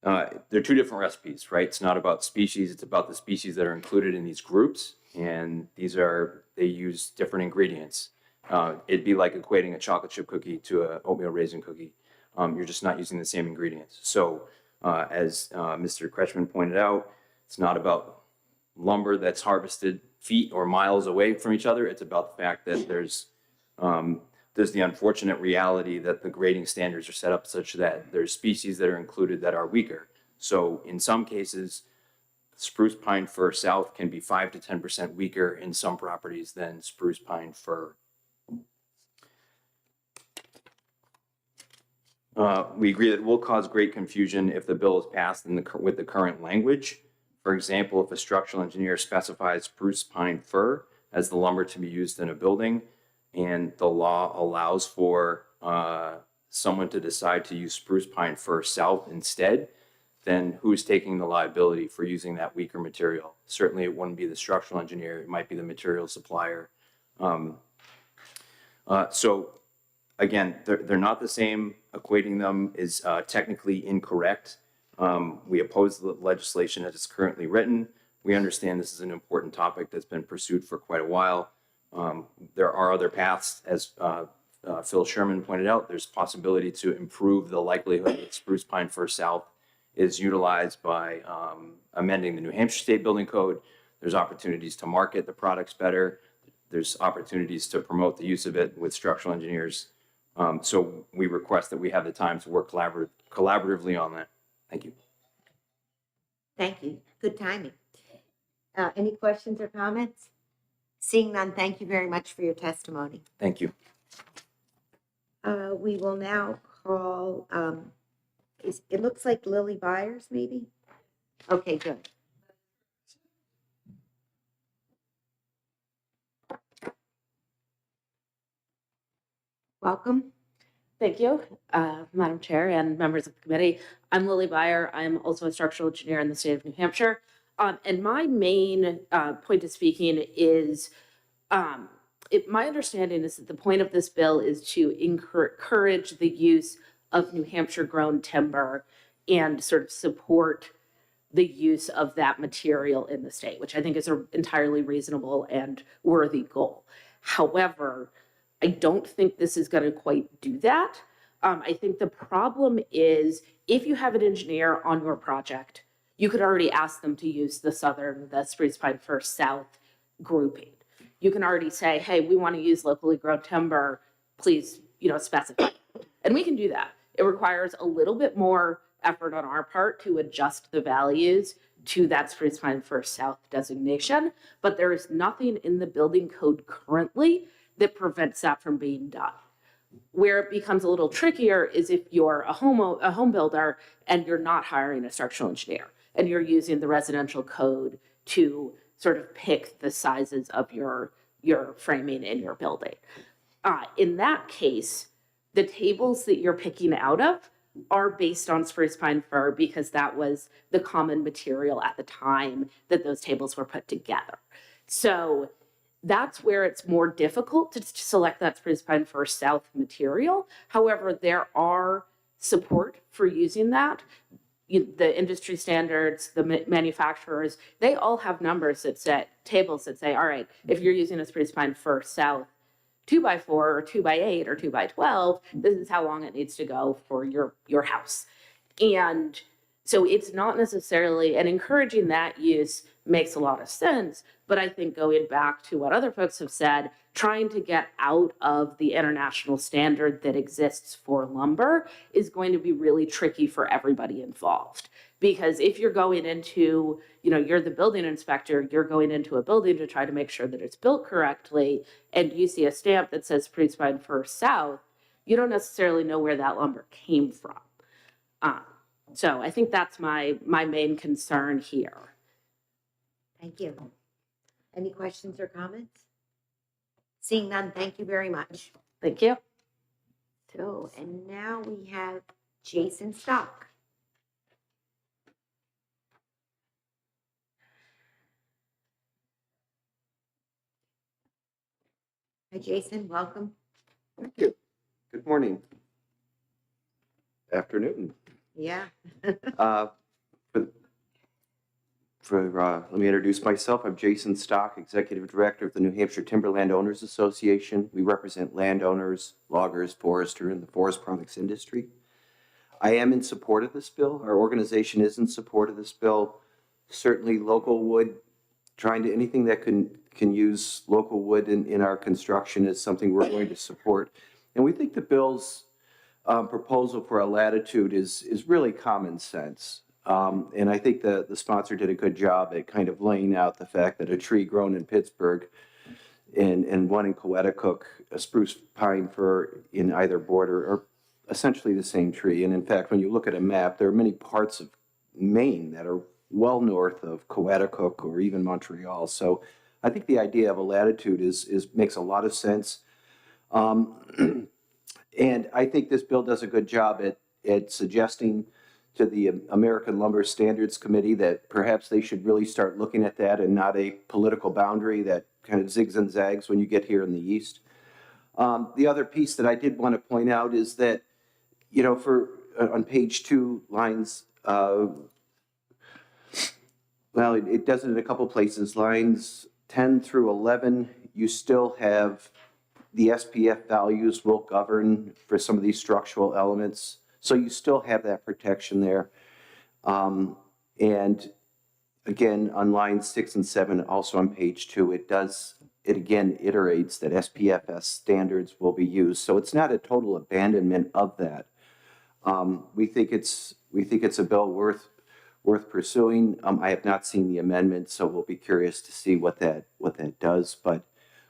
they're two different recipes, right? It's not about species, it's about the species that are included in these groups. And they use different ingredients. It'd be like equating a chocolate chip cookie to an oatmeal raisin cookie. You're just not using the same ingredients. So as Mr. Kretschmann pointed out, it's not about lumber that's harvested feet or miles away from each other. It's about the fact that there's the unfortunate reality that the grading standards are set up such that there's species that are included that are weaker. So in some cases, spruce pine fir south can be 5 to 10% weaker in some properties than spruce pine fir. We agree that it will cause great confusion if the bill is passed with the current language. For example, if a structural engineer specifies spruce pine fir as the lumber to be used in a building, and the law allows for someone to decide to use spruce pine fir south instead, then who's taking the liability for using that weaker material? Certainly it wouldn't be the structural engineer, it might be the material supplier. So again, they're not the same. Equating them is technically incorrect. We oppose the legislation as it's currently written. We understand this is an important topic that's been pursued for quite a while. There are other paths, as Phil Sherman pointed out. There's possibility to improve the likelihood that spruce pine fir south is utilized by amending the New Hampshire State Building Code. There's opportunities to market the products better. There's opportunities to promote the use of it with structural engineers. So we request that we have the time to work collaboratively on that. Thank you. Thank you. Good timing. Any questions or comments? Seeing none, thank you very much for your testimony. Thank you. We will now call, it looks like Lily Byers, maybe? Okay, good. Welcome. Thank you, Madam Chair and members of the committee. I'm Lily Byer. I'm also a structural engineer in the state of New Hampshire. And my main point of speaking is, my understanding is that the point of this bill is to encourage the use of New Hampshire grown timber and sort of support the use of that material in the state, which I think is an entirely reasonable and worthy goal. However, I don't think this is going to quite do that. I think the problem is if you have an engineer on your project, you could already ask them to use the spruce pine fir south grouping. You can already say, hey, we want to use locally grown timber, please, specify. And we can do that. It requires a little bit more effort on our part to adjust the values to that Spruce Pine First South designation, but there is nothing in the building code currently that prevents that from being done. Where it becomes a little trickier is if you're a home builder and you're not hiring a structural engineer and you're using the residential code to sort of pick the sizes of your framing in your building. In that case, the tables that you're picking out of are based on spruce pine fir because that was the common material at the time that those tables were put together. So that's where it's more difficult to select that spruce pine fir south material. However, there are support for using that. The industry standards, the manufacturers, they all have numbers that set tables that say, all right, if you're using a spruce pine fir south 2x4 or 2x8 or 2x12, this is how long it needs to go for your house. And so it's not necessarily, and encouraging that use makes a lot of sense, but I think going back to what other folks have said, trying to get out of the international standard that exists for lumber is going to be really tricky for everybody involved. Because if you're going into, you're the building inspector, you're going into a building to try to make sure that it's built correctly, and you see a stamp that says Spruce Pine Fir South, you don't necessarily know where that lumber came from. So I think that's my main concern here. Thank you. Any questions or comments? Seeing none, thank you very much. Thank you. So, and now we have Jason Stock. Hi, Jason, welcome. Thank you. Good morning. Afternoon. Yeah. Let me introduce myself. I'm Jason Stock, Executive Director of the New Hampshire Timberland Owners Association. We represent landowners, loggers, foresters, and the forest products industry. I am in support of this bill. Our organization is in support of this bill. Certainly local wood, anything that can use local wood in our construction is something we're going to support. And we think the bill's proposal for a latitude is really common sense. And I think the sponsor did a good job at kind of laying out the fact that a tree grown in Pittsburgh and one in Coettacook, a spruce pine fir in either border are essentially the same tree. And in fact, when you look at a map, there are many parts of Maine that are well north of Coettacook or even Montreal. So I think the idea of a latitude makes a lot of sense. And I think this bill does a good job at suggesting to the American Lumber Standards Committee that perhaps they should really start looking at that and not a political boundary that kind of zigs and zags when you get here in the East. The other piece that I did want to point out is that, on page 2, lines, it does it in a couple places. Lines 10 through 11, you still have the SPF values will govern for some of these structural elements. So you still have that protection there. And again, on lines 6 and 7, also on page 2, it again iterates that SPFS standards will be used. So it's not a total abandonment of that. We think it's a bill worth pursuing. I have not seen the amendment, so we'll be curious to see what that does. But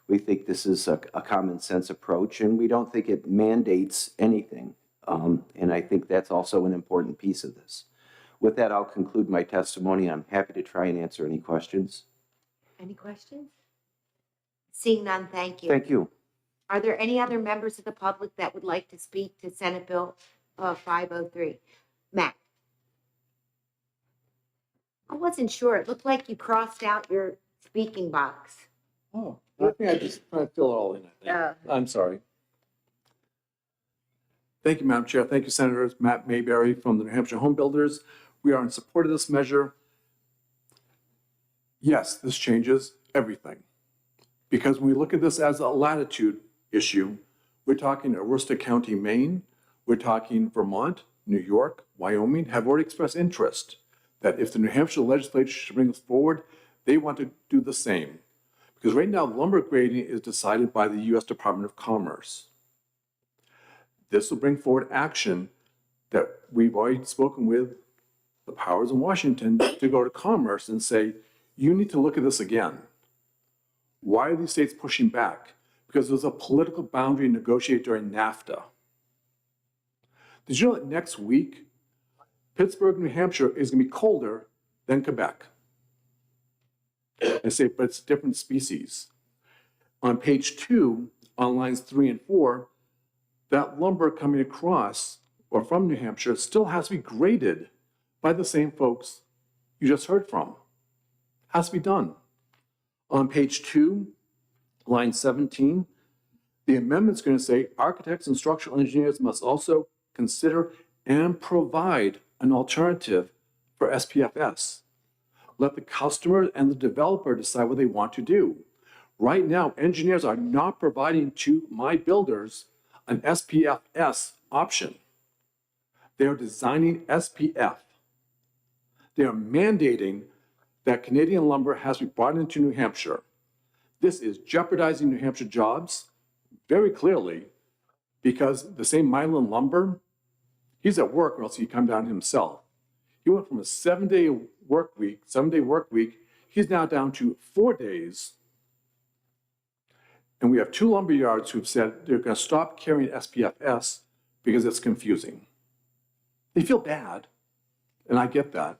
we think this is a common sense approach, and we don't think it mandates anything. And I think that's also an important piece of this. With that, I'll conclude my testimony. I'm happy to try and answer any questions. Any questions? Seeing none, thank you. Thank you. Are there any other members of the public that would like to speak to Senate Bill 503? Matt? I wasn't sure. It looked like you crossed out your speaking box. Oh, I think I just trying to fill it all in, I think. I'm sorry. Thank you, Madam Chair. Thank you, Senators. Matt Mayberry from the New Hampshire Home Builders. We are in support of this measure. Yes, this changes everything. Because when we look at this as a latitude issue, we're talking Aroostook County, Maine. We're talking Vermont, New York, Wyoming have already expressed interest that if the New Hampshire legislature should bring this forward, they want to do the same. Because right now, lumber grading is decided by the U.S. Department of Commerce. This will bring forward action that we've already spoken with the powers in Washington to go to Commerce and say, you need to look at this again. Why are these states pushing back? Because there's a political boundary negotiated during NAFTA. Did you know that next week, Pittsburgh, New Hampshire is going to be colder than Quebec? I say, but it's different species. On page 2, on lines 3 and 4, that lumber coming across or from New Hampshire still has to be graded by the same folks you just heard from. Has to be done. On page 2, line 17, the amendment's going to say architects and structural engineers must also consider and provide an alternative for SPFS. Let the customer and the developer decide what they want to do. Right now, engineers are not providing to my builders an SPFS option. They are designing SPF. They are mandating that Canadian lumber has to be brought into New Hampshire. This is jeopardizing New Hampshire jobs very clearly because the same Milan Lumber, he's at work or else he'd come down himself. He went from a 7-day work week, he's now down to 4 days. And we have 2 lumber yards who've said they're going to stop carrying SPFS because it's confusing. They feel bad, and I get that.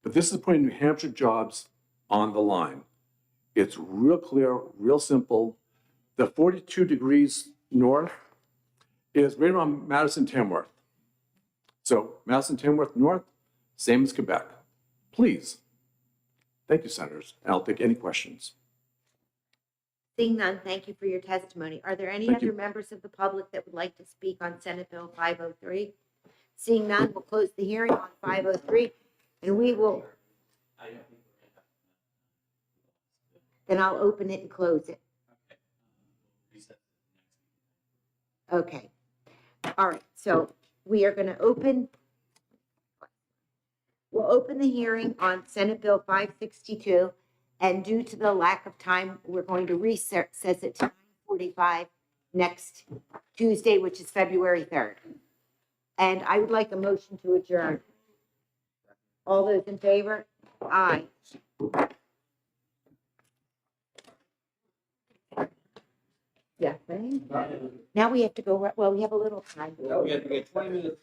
But this is putting New Hampshire jobs on the line. It's real clear, real simple. The 42 degrees north is right around Madison Tamworth. So Madison Tamworth North, same as Quebec. Please. Thank you, Senators. And I'll take any questions. Seeing none, thank you for your testimony. Are there any Thank other you. members of the public that would like to speak on Senate Bill 503? Seeing none, we'll close the hearing on 503, and we will, then I'll open it and close it. Okay. All right, so we are going to we'll open the hearing on Senate Bill 562, and due to the lack of time, we're going to recess it to 9:45 next Tuesday, which is February 3rd. And I would like a motion to adjourn. All those in favor? Aye. Yeah. Now we have to go, well, we have a little time. We have to get 20 minutes.